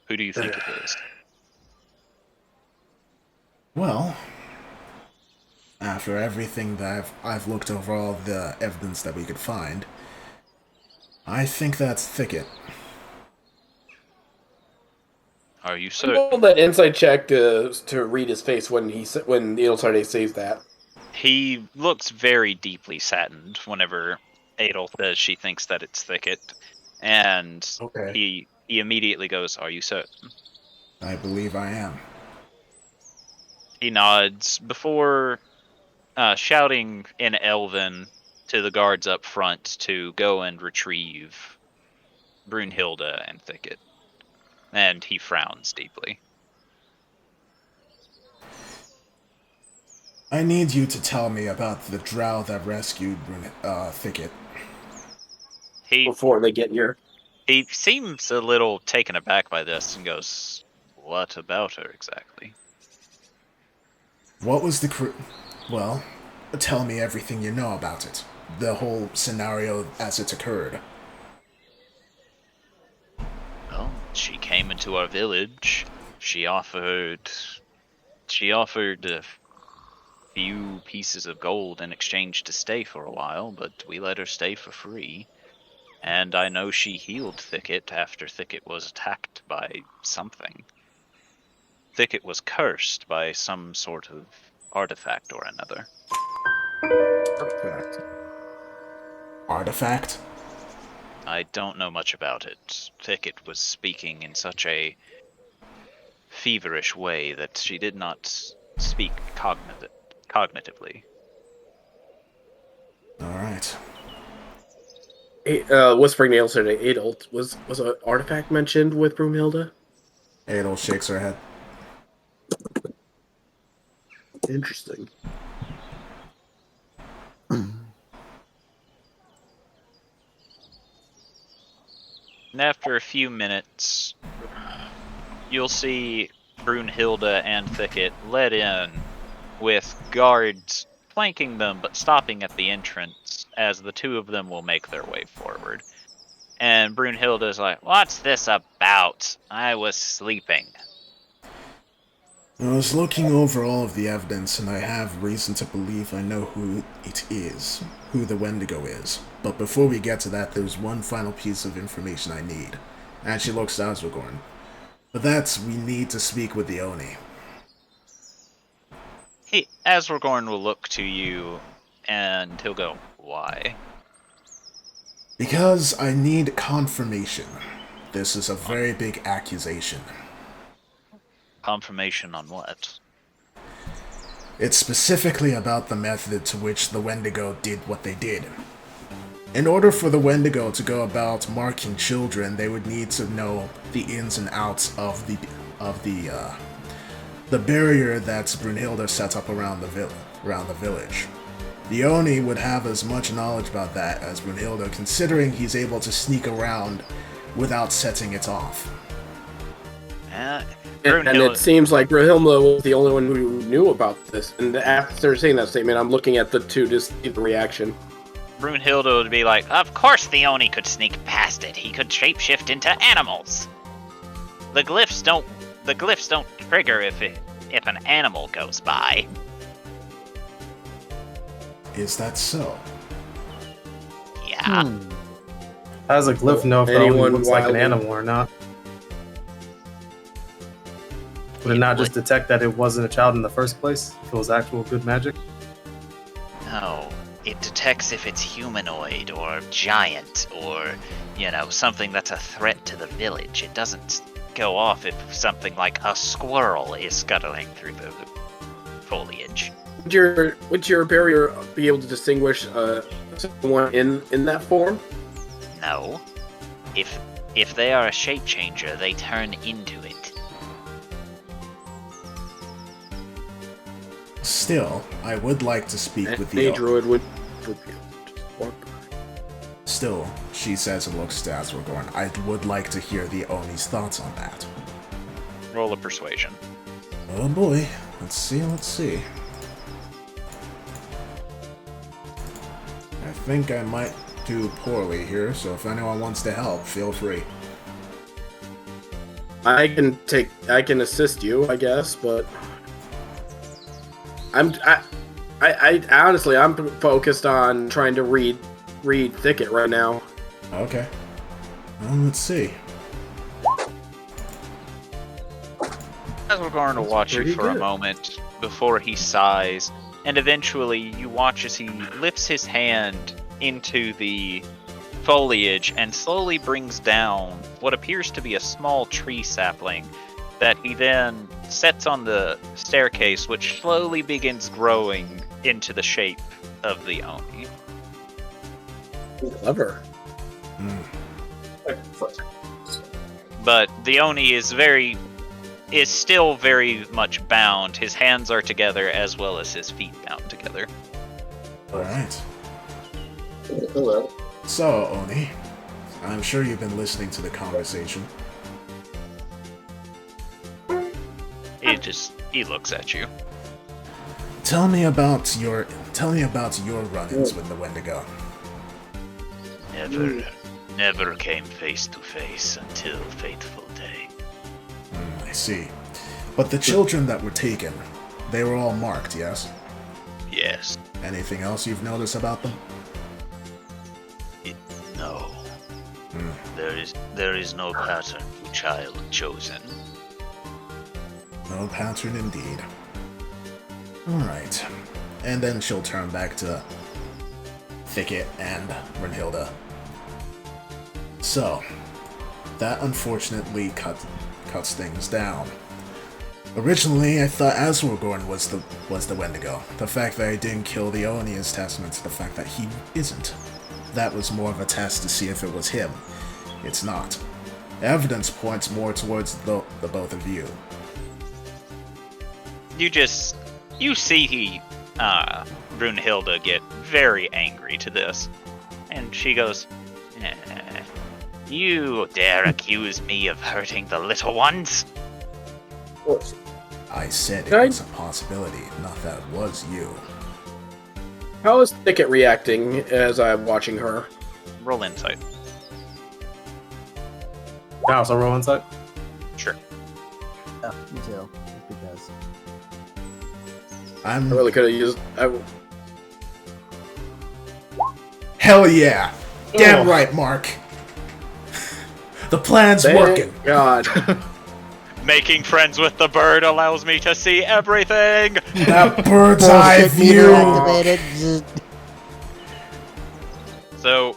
Speaker 1: Who do you think it is?
Speaker 3: Well, after everything that I've looked over all the evidence that we could find, I think that's Thicket.
Speaker 1: Are you
Speaker 7: So
Speaker 1: certain?
Speaker 7: that insight check to read his face when Edeltard says that.
Speaker 1: He looks very deeply saddened whenever Adel says she thinks that it's Thicket, and
Speaker 3: Okay.
Speaker 1: he immediately goes, "Are you certain?"
Speaker 3: I believe I am.
Speaker 1: He nods before shouting in Elven to the guards up front to go and retrieve Brunhilde and Thicket, and he frowns deeply.
Speaker 3: I need you to tell me about the drow that rescued Thicket.
Speaker 1: He
Speaker 7: Before they get here.
Speaker 1: He seems a little taken aback by this and goes, What about her exactly?
Speaker 3: What was the Well, tell me everything you know about it. The whole scenario as it occurred.
Speaker 1: Well, she came into our village. She offered a few pieces of gold in exchange to stay for a while, but we let her stay for free. And I know she healed Thicket after Thicket was attacked by something. Thicket was cursed by some sort of artifact or another.
Speaker 7: Artifact.
Speaker 3: Artifact?
Speaker 1: I don't know much about it. Thicket was speaking in such a feverish way that she did not speak cognitively.
Speaker 3: Alright.
Speaker 7: Whispering Nail said Adel. Was an artifact mentioned with Broomhilda?
Speaker 3: Adel shakes her head.
Speaker 7: Interesting.
Speaker 1: And after a few minutes, you'll see Brunhilde and Thicket led in with guards flanking them but stopping at the entrance as the two of them will make their way forward. And Brunhilde is like, "What's this about? I was sleeping."
Speaker 3: I was looking over all of the evidence, and I have reason to believe I know who it is, who the Wendigo is. But before we get to that, there's one final piece of information I need. And she looks at Asragorn. For that, we need to speak with the Oni.
Speaker 1: Asragorn will look to you, and he'll go, "Why?"
Speaker 3: Because I need confirmation. This is a very big accusation.
Speaker 1: Confirmation on what?
Speaker 3: It's specifically about the method to which the Wendigo did what they did. In order for the Wendigo to go about marking children, they would need to know the ins and outs of the barrier that Brunhilde set up around the village. The Oni would have as much knowledge about that as Brunhilde, considering he's able to sneak around without setting it off.
Speaker 7: And it seems like Brunhilde was the only one who knew about this. And after saying that statement, I'm looking at the two to see the reaction.
Speaker 1: Brunhilde would be like, "Of course the Oni could sneak past it. He could shapeshift into animals. The glyphs don't trigger if an animal goes by."
Speaker 3: Is that so?
Speaker 1: Yeah.
Speaker 8: How does a glyph know if the Oni looks like an animal or not? Would it not just detect that it wasn't a child in the first place? If it was actual good magic?
Speaker 1: No. It detects if it's humanoid or giant or, something that's a threat to the village. It doesn't go off if something like a squirrel is scuttling through the foliage.
Speaker 7: Would your barrier be able to distinguish someone in that form?
Speaker 1: No. If they are a shape changer, they turn into it.
Speaker 3: Still, I would like to speak with the Oni.
Speaker 7: Druid would be able to just walk by.
Speaker 3: Still, she says and looks to Asragorn. I would like to hear the Oni's thoughts on that.
Speaker 1: Roll a persuasion.
Speaker 3: Oh boy. Let's see. I think I might do poorly here, so if anyone wants to help, feel free.
Speaker 7: I can assist you, I guess, but I honestly, I'm focused on trying to read Thicket right now.
Speaker 3: Okay. Well, let's see.
Speaker 1: Asragorn will watch you for a moment before he sighs, and eventually you watch as he lifts his hand into the foliage and slowly brings down what appears to be a small tree sapling that he then sets on the staircase, which slowly begins growing into the shape of the Oni.
Speaker 7: Clever.
Speaker 1: But the Oni is still very much bound. His hands are together as well as his feet bound together.
Speaker 3: Alright.
Speaker 5: Hello.
Speaker 3: So, Oni, I'm sure you've been listening to the conversation.
Speaker 1: he looks at you.
Speaker 3: Tell me about your run-ins with the Wendigo.
Speaker 1: Never came face to face until fateful day.
Speaker 3: I see. But the children that were taken, they were all marked, yes?
Speaker 1: Yes.
Speaker 3: Anything else you've noticed about them?
Speaker 1: No. There is no pattern to child chosen.
Speaker 3: No pattern indeed. Alright. And then she'll turn back to Thicket and Brunhilde. So, that unfortunately cuts things down. Originally, I thought Aswargorn was the Wendigo. The fact that I didn't kill the Oni is testament to the fact that he isn't. That was more of a test to see if it was him. It's not. Evidence points more towards the both of you.
Speaker 1: You see Brunhilde get very angry to this. And she goes, "You dare accuse me of hurting the little ones?"
Speaker 3: I said it was a possibility, not that it was you.
Speaker 7: How is Thicket reacting as I'm watching her?
Speaker 1: Roll insight.
Speaker 8: Can I also roll insight?
Speaker 1: Sure.
Speaker 2: Yeah, me too. Because
Speaker 7: I really could have used.
Speaker 3: Hell yeah! Damn right, Mark! The plan's working!
Speaker 7: God.
Speaker 1: Making friends with the bird allows me to see everything!
Speaker 3: That bird's eye
Speaker 2: bullshit meter
Speaker 3: view!
Speaker 2: activated.
Speaker 1: So,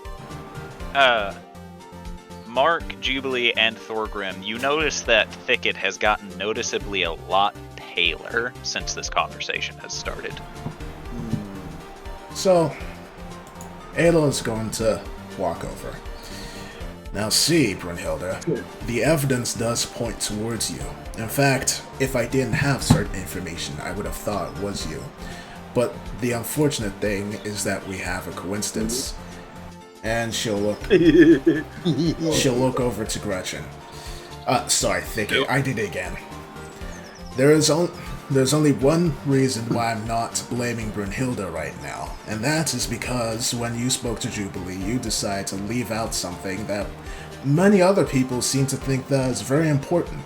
Speaker 1: Mark, Jubilee, and Thorgrim, you notice that Thicket has gotten noticeably a lot paler since this conversation has started.
Speaker 3: So, Adel is going to walk over. Now see, Brunhilde, the evidence does point towards you. In fact, if I didn't have certain information, I would have thought it was you. But the unfortunate thing is that we have a coincidence. And she'll look over to Gretchen. Sorry, Thicket, I did it again. There's only one reason why I'm not blaming Brunhilde right now, and that is because when you spoke to Jubilee, you decided to leave out something that many other people seem to think that is very important.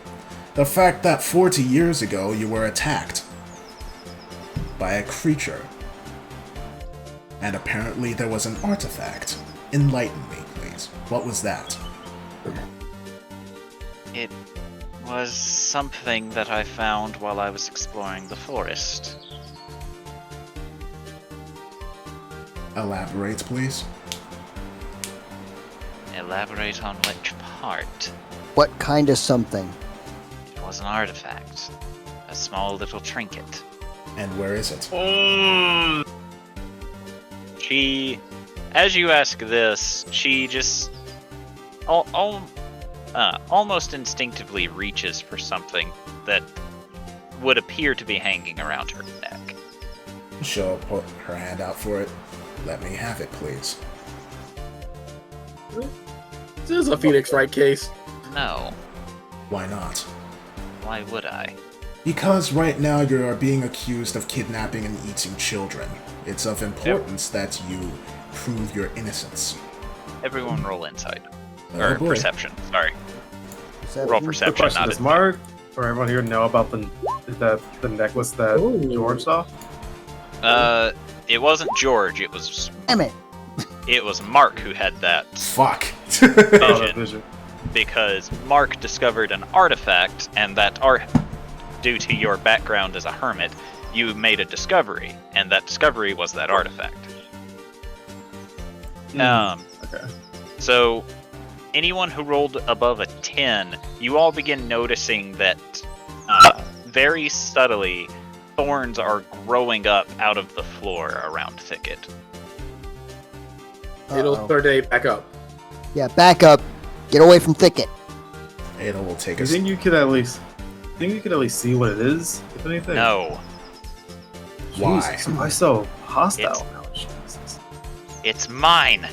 Speaker 3: The fact that 40 years ago you were attacked by a creature. And apparently there was an artifact. Enlighten me, please. What was that?
Speaker 1: It was something that I found while I was exploring the forest.
Speaker 3: Elaborate, please.
Speaker 1: Elaborate on which part?
Speaker 2: What kind of something?
Speaker 1: It was an artifact. A small little trinket.
Speaker 3: And where is it?
Speaker 1: She, as you ask this, she just almost instinctively reaches for something that would appear to be hanging around her neck.
Speaker 3: She'll put her hand out for it. Let me have it, please.
Speaker 7: This is a Phoenix Wright case.
Speaker 1: No.
Speaker 3: Why not?
Speaker 1: Why would I?
Speaker 3: Because right now you are being accused of kidnapping and eating children. It's of importance that you prove your innocence.
Speaker 1: Everyone roll insight.
Speaker 3: Oh,
Speaker 1: Or
Speaker 3: boy.
Speaker 1: perception, sorry.
Speaker 2: Perception?
Speaker 1: Roll
Speaker 8: Good
Speaker 1: perception,
Speaker 8: question.
Speaker 1: not
Speaker 8: Does
Speaker 1: insight.
Speaker 8: Mark or everyone here know about the necklace that George saw?
Speaker 1: It wasn't George, it was
Speaker 2: Damn it!
Speaker 1: Mark who had that
Speaker 3: Fuck.
Speaker 8: Oh, that
Speaker 1: vision.
Speaker 8: vision.
Speaker 1: Because Mark discovered an artifact, and that due to your background as a hermit, you made a discovery, and that discovery was that artifact.
Speaker 8: Okay.
Speaker 1: So, anyone who rolled above a 10, you all begin noticing that very subtly, thorns are growing up out of the floor around Thicket.
Speaker 7: It'll
Speaker 2: Uh-oh.
Speaker 7: third day back up.
Speaker 2: Yeah, back up. Get away from Thicket.
Speaker 3: Adel will take
Speaker 8: You
Speaker 3: us.
Speaker 8: think you could at least see what it is, if anything?
Speaker 1: No,
Speaker 3: Why?
Speaker 8: Jesus, why so hostile
Speaker 1: It's-
Speaker 8: now? Jesus.
Speaker 1: it's mine.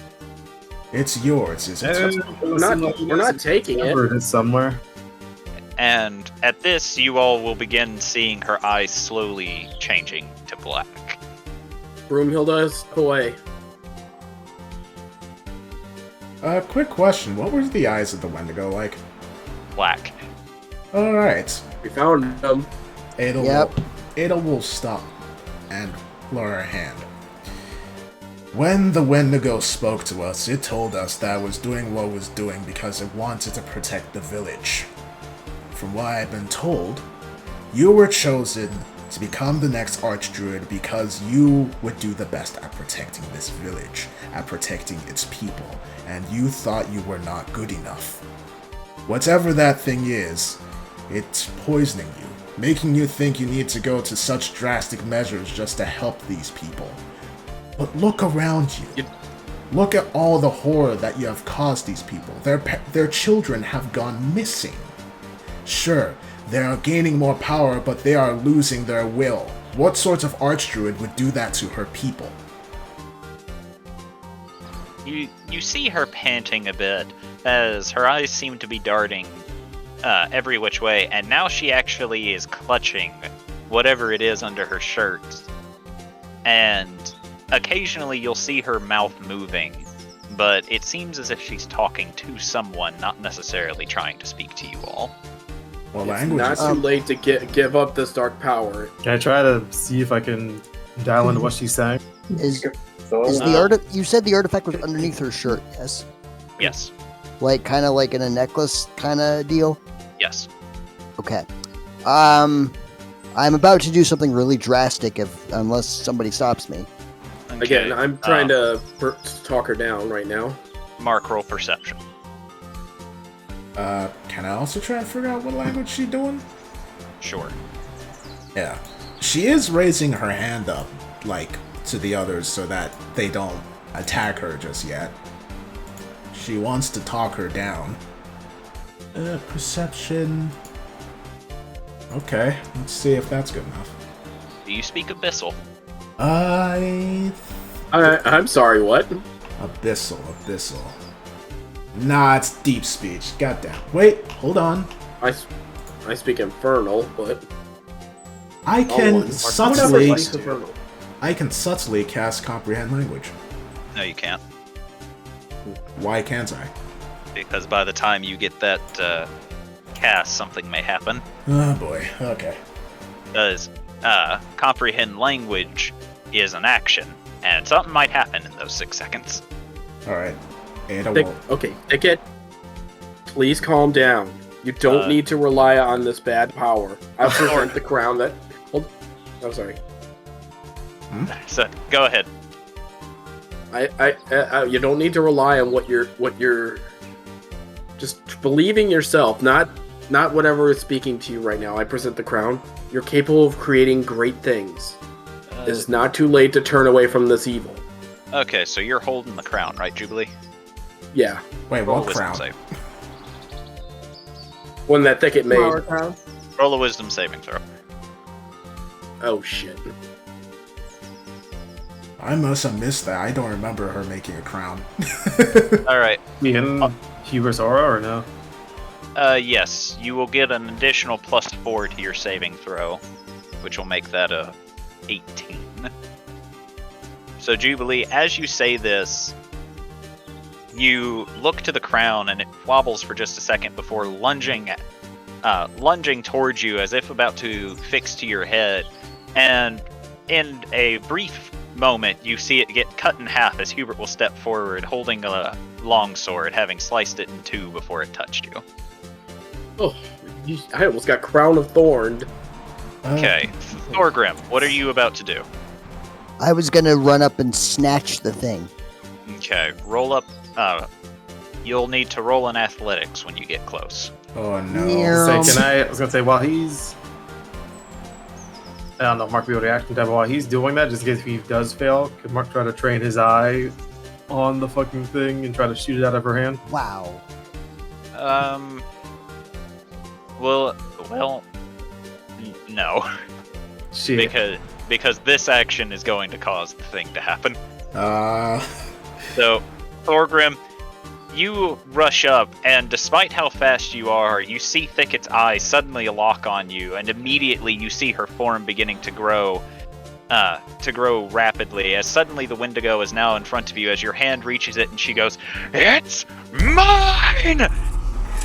Speaker 3: It's yours, is it?
Speaker 7: We're not taking it.
Speaker 8: Covered it somewhere.
Speaker 1: And at this, you all will begin seeing her eyes slowly changing to black.
Speaker 7: Broomhilda, step away.
Speaker 3: Quick question. What were the eyes of the Wendigo like?
Speaker 1: Black.
Speaker 3: Alright.
Speaker 7: We found them.
Speaker 3: Ada will stop and lower her hand. When the Wendigo spoke to us, it told us that it was doing what it was doing because it wanted to protect the village. From what I've been told, you were chosen to become the next Archdruid because you would do the best at protecting this village, at protecting its people, and you thought you were not good enough. Whatever that thing is, it's poisoning you, making you think you need to go to such drastic measures just to help these people. But look around you. Look at all the horror that you have caused these people. Their children have gone missing. Sure, they are gaining more power, but they are losing their will. What sort of Archdruid would do that to her people?
Speaker 1: You see her panting a bit as her eyes seem to be darting every which way, and now she actually is clutching whatever it is under her shirt. And occasionally you'll see her mouth moving, but it seems as if she's talking to someone, not necessarily trying to speak to you all.
Speaker 3: Well,
Speaker 7: It's
Speaker 3: language
Speaker 7: not
Speaker 3: is...
Speaker 7: too late to give up this dark power.
Speaker 8: Can I try to see if I can dial into what she's saying?
Speaker 2: Is the you said the artifact was underneath her shirt? Yes.
Speaker 1: Yes.
Speaker 2: Like kind of like in a necklace kind of deal.
Speaker 1: Yes.
Speaker 2: Okay. I'm about to do something really drastic unless somebody stops me.
Speaker 1: Okay.
Speaker 7: Again, I'm trying to talk her down right now.
Speaker 1: Mark, roll perception.
Speaker 3: Can I also try and figure out what language she's doing?
Speaker 1: Sure.
Speaker 3: Yeah. She is raising her hand up, like, to the others so that they don't attack her just yet. She wants to talk her down. Perception... Okay, let's see if that's good enough.
Speaker 1: Do you speak Abyssal?
Speaker 7: I'm sorry, what?
Speaker 3: Abyssal. Nah, it's deep speech. Goddamn. Wait, hold on.
Speaker 7: I speak Infernal, but...
Speaker 3: I can subtly
Speaker 7: Infernal.
Speaker 3: cast Comprehend Language.
Speaker 1: No, you can't.
Speaker 3: Why can't I?
Speaker 1: Because by the time you get that cast, something may happen.
Speaker 3: Oh boy, okay.
Speaker 1: Because comprehend language is an action, and something might happen in those 6 seconds.
Speaker 3: Alright. Ada will...
Speaker 7: Okay, Thicket, please calm down. You don't need to rely on this bad power. I present the crown that... I'm sorry.
Speaker 1: So, go ahead.
Speaker 7: You don't need to rely on what you're just believing yourself, not whatever is speaking to you right now. I present the crown. You're capable of creating great things. It's not too late to turn away from this evil.
Speaker 1: Okay, so you're holding the crown, right, Jubilee?
Speaker 7: Yeah.
Speaker 3: Wait,
Speaker 1: Roll
Speaker 3: what
Speaker 1: a wisdom
Speaker 3: crown?
Speaker 1: save.
Speaker 7: One that Thicket made.
Speaker 1: Roll a wisdom saving throw.
Speaker 7: Oh shit.
Speaker 3: I must have missed that. I don't remember her making a crown.
Speaker 1: Alright.
Speaker 8: Me and Huber's aura, or no?
Speaker 1: Yes. You will get an additional +4 to your saving throw, which will make that a 18. So, Jubilee, as you say this, you look to the crown and it wobbles for just a second before lunging towards you as if about to fix to your head. And in a brief moment, you see it get cut in half as Hubert will step forward holding a longsword, having sliced it in two before it touched you.
Speaker 7: Oh, I almost got Crown of Thorned.
Speaker 1: Okay, Thorgrim, what are you about to do?
Speaker 2: I was gonna run up and snatch the thing.
Speaker 1: Okay, roll up. You'll need to roll in athletics when you get close.
Speaker 3: Oh no.
Speaker 8: I was gonna say, while he's... I don't know, Mark, be able to action tab while he's doing that, just in case if he does fail, could Mark try to train his eye on the fucking thing and try to shoot it out of her hand?
Speaker 2: Wow.
Speaker 1: Well, no.
Speaker 8: Shit.
Speaker 1: Because this action is going to cause the thing to happen.
Speaker 3: Uh...
Speaker 1: So, Thorgrim, You rush up, and despite how fast you are, you see Thicket's eyes suddenly lock on you, and immediately you see her form beginning to grow rapidly, as suddenly the Wendigo is now in front of you as your hand reaches it, and she goes, "It's mine!"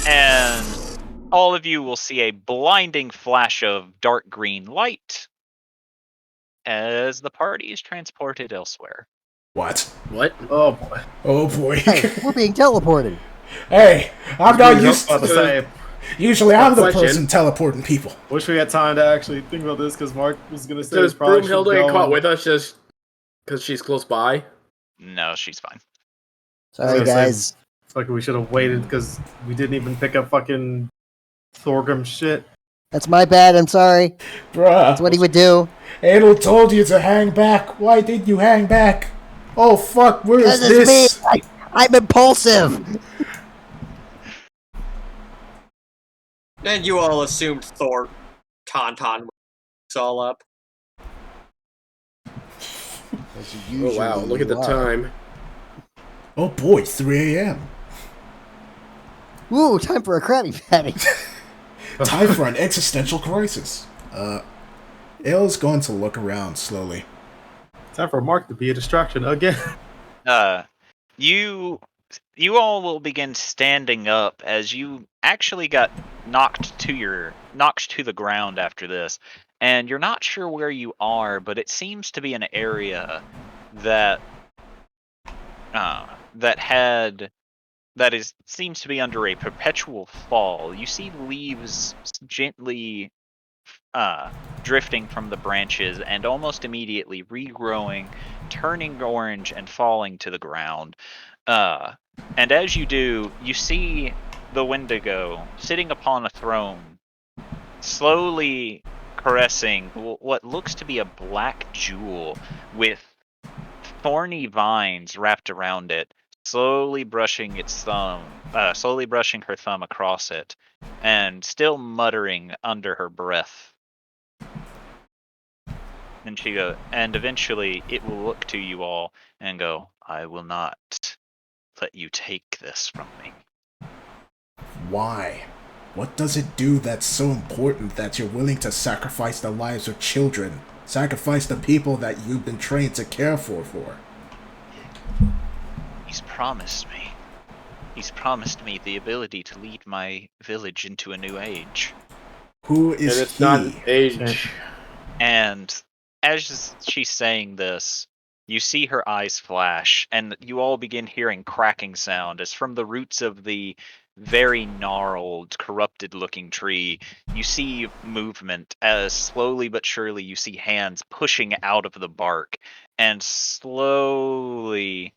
Speaker 1: And all of you will see a blinding flash of dark green light as the party is transported elsewhere.
Speaker 3: What?
Speaker 7: What?
Speaker 8: Oh boy.
Speaker 3: Oh boy.
Speaker 2: Hey, we're being teleported.
Speaker 3: Hey, I'm not
Speaker 8: I was
Speaker 3: used
Speaker 8: about to
Speaker 3: to.
Speaker 8: say,
Speaker 3: Usually, I'm the
Speaker 7: Question.
Speaker 3: person teleporting people.
Speaker 8: wish we had time to actually think about this because Mark was gonna say
Speaker 7: Does
Speaker 8: we probably
Speaker 7: Broomhilda
Speaker 8: should
Speaker 7: get
Speaker 8: go
Speaker 7: caught
Speaker 8: and-
Speaker 7: with us just because she's close by?
Speaker 1: No, she's fine.
Speaker 2: Sorry,
Speaker 8: gonna say-
Speaker 2: guys.
Speaker 8: It's like we should have waited because we didn't even pick up fucking Thorgrim shit.
Speaker 2: That's my bad. I'm sorry.
Speaker 3: Bruh.
Speaker 2: That's what he would do.
Speaker 3: Adel told you to hang back. Why did you hang back? Oh fuck, where is
Speaker 2: Because it's
Speaker 3: this?
Speaker 2: me. I'm impulsive.
Speaker 6: And you all assumed Thor Tauntaun was all up.
Speaker 2: As
Speaker 7: Oh
Speaker 2: usually
Speaker 7: wow, look at the
Speaker 2: you are.
Speaker 7: time.
Speaker 3: Oh boy, 3 a.m.
Speaker 2: Ooh, time for a Krabby Patty.
Speaker 3: Time for an existential crisis. Ale's going to look around slowly.
Speaker 8: Time for Mark to be a distraction again.
Speaker 1: You all will begin standing up as you actually got knocked to the ground after this, and you're not sure where you are, but it seems to be an area that seems to be under a perpetual fall. You see leaves gently drifting from the branches and almost immediately regrowing, turning orange and falling to the ground. And as you do, you see the Wendigo sitting upon a throne, slowly caressing what looks to be a black jewel with thorny vines wrapped around it, slowly brushing her thumb across it, and still muttering under her breath. And and eventually it will look to you all and go, "I will not let you take this from me."
Speaker 3: Why? What does it do that's so important that you're willing to sacrifice the lives of children? Sacrifice the people that you've been trained to care for?
Speaker 1: He's promised me. He's promised me the ability to lead my village into a new age.
Speaker 3: Who
Speaker 7: And
Speaker 3: is
Speaker 7: it's
Speaker 3: he?
Speaker 7: not age.
Speaker 1: And as she's saying this, you see her eyes flash, and you all begin hearing cracking sound as from the roots of the very gnarled, corrupted-looking tree, you see movement as slowly but surely you see hands pushing out of the bark, and slowly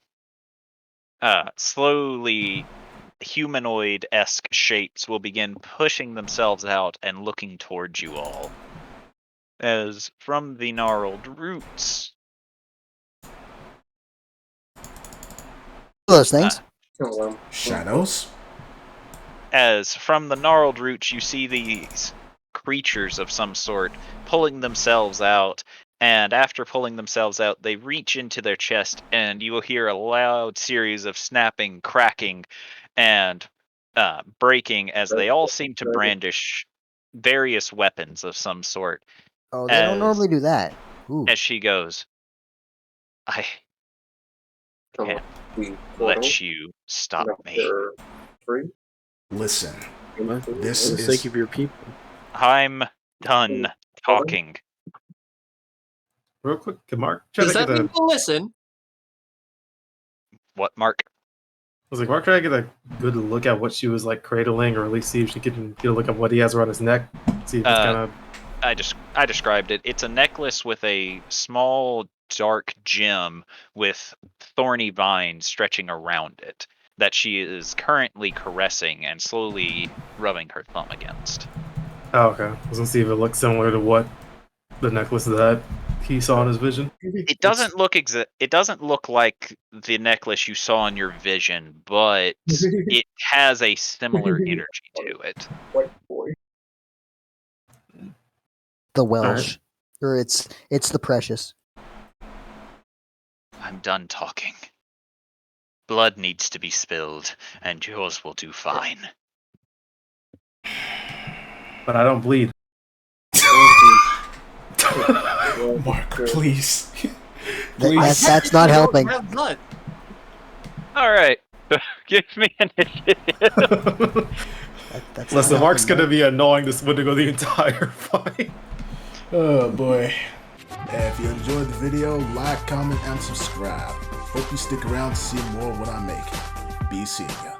Speaker 1: humanoid-esque shapes will begin pushing themselves out and looking towards you all. As from the gnarled roots,
Speaker 2: Those things.
Speaker 3: Shadows?
Speaker 1: as from the gnarled roots you see these creatures of some sort pulling themselves out, and after pulling themselves out, they reach into their chest, and you will hear a loud series of snapping, cracking, and breaking as they all seem to brandish various weapons of some sort.
Speaker 2: Oh, they don't normally do that. Ooh.
Speaker 1: As she goes, "I can't let you stop me.
Speaker 3: Listen,
Speaker 7: For
Speaker 3: this
Speaker 7: the sake
Speaker 3: is...
Speaker 7: of your people.
Speaker 1: I'm done talking."
Speaker 8: Real quick, can Mark try
Speaker 6: Does
Speaker 8: to
Speaker 6: that
Speaker 8: get a?
Speaker 6: mean to listen?
Speaker 1: What, Mark?
Speaker 8: Was like Mark try to get a good look at what she was like cradling, or at least see if she can get a look at what he has around his neck. See if it's kind of.
Speaker 1: I described it. It's a necklace with a small dark gem with thorny vines stretching around it that she is currently caressing and slowly rubbing her thumb against.
Speaker 8: Oh, okay. I was gonna see if it looks similar to what the necklace that he saw in his vision.
Speaker 1: It doesn't look like the necklace you saw in your vision, but it has a similar energy to it.
Speaker 2: The Welsh. Or it's the Precious.
Speaker 1: I'm done talking. blood needs to be spilled, and yours will do fine.
Speaker 8: But I don't bleed.
Speaker 3: Mark, please.
Speaker 2: That's not helping.
Speaker 6: Have blood.
Speaker 1: All right, give me initiative.
Speaker 2: That's
Speaker 8: Listen,
Speaker 2: not
Speaker 8: Mark's
Speaker 2: helping,
Speaker 8: gonna be annoying this Wendigo the entire fight.
Speaker 3: Oh boy. If you enjoyed the video, like, comment, and subscribe. Hope you stick around to see more of what I make. Be seeing ya.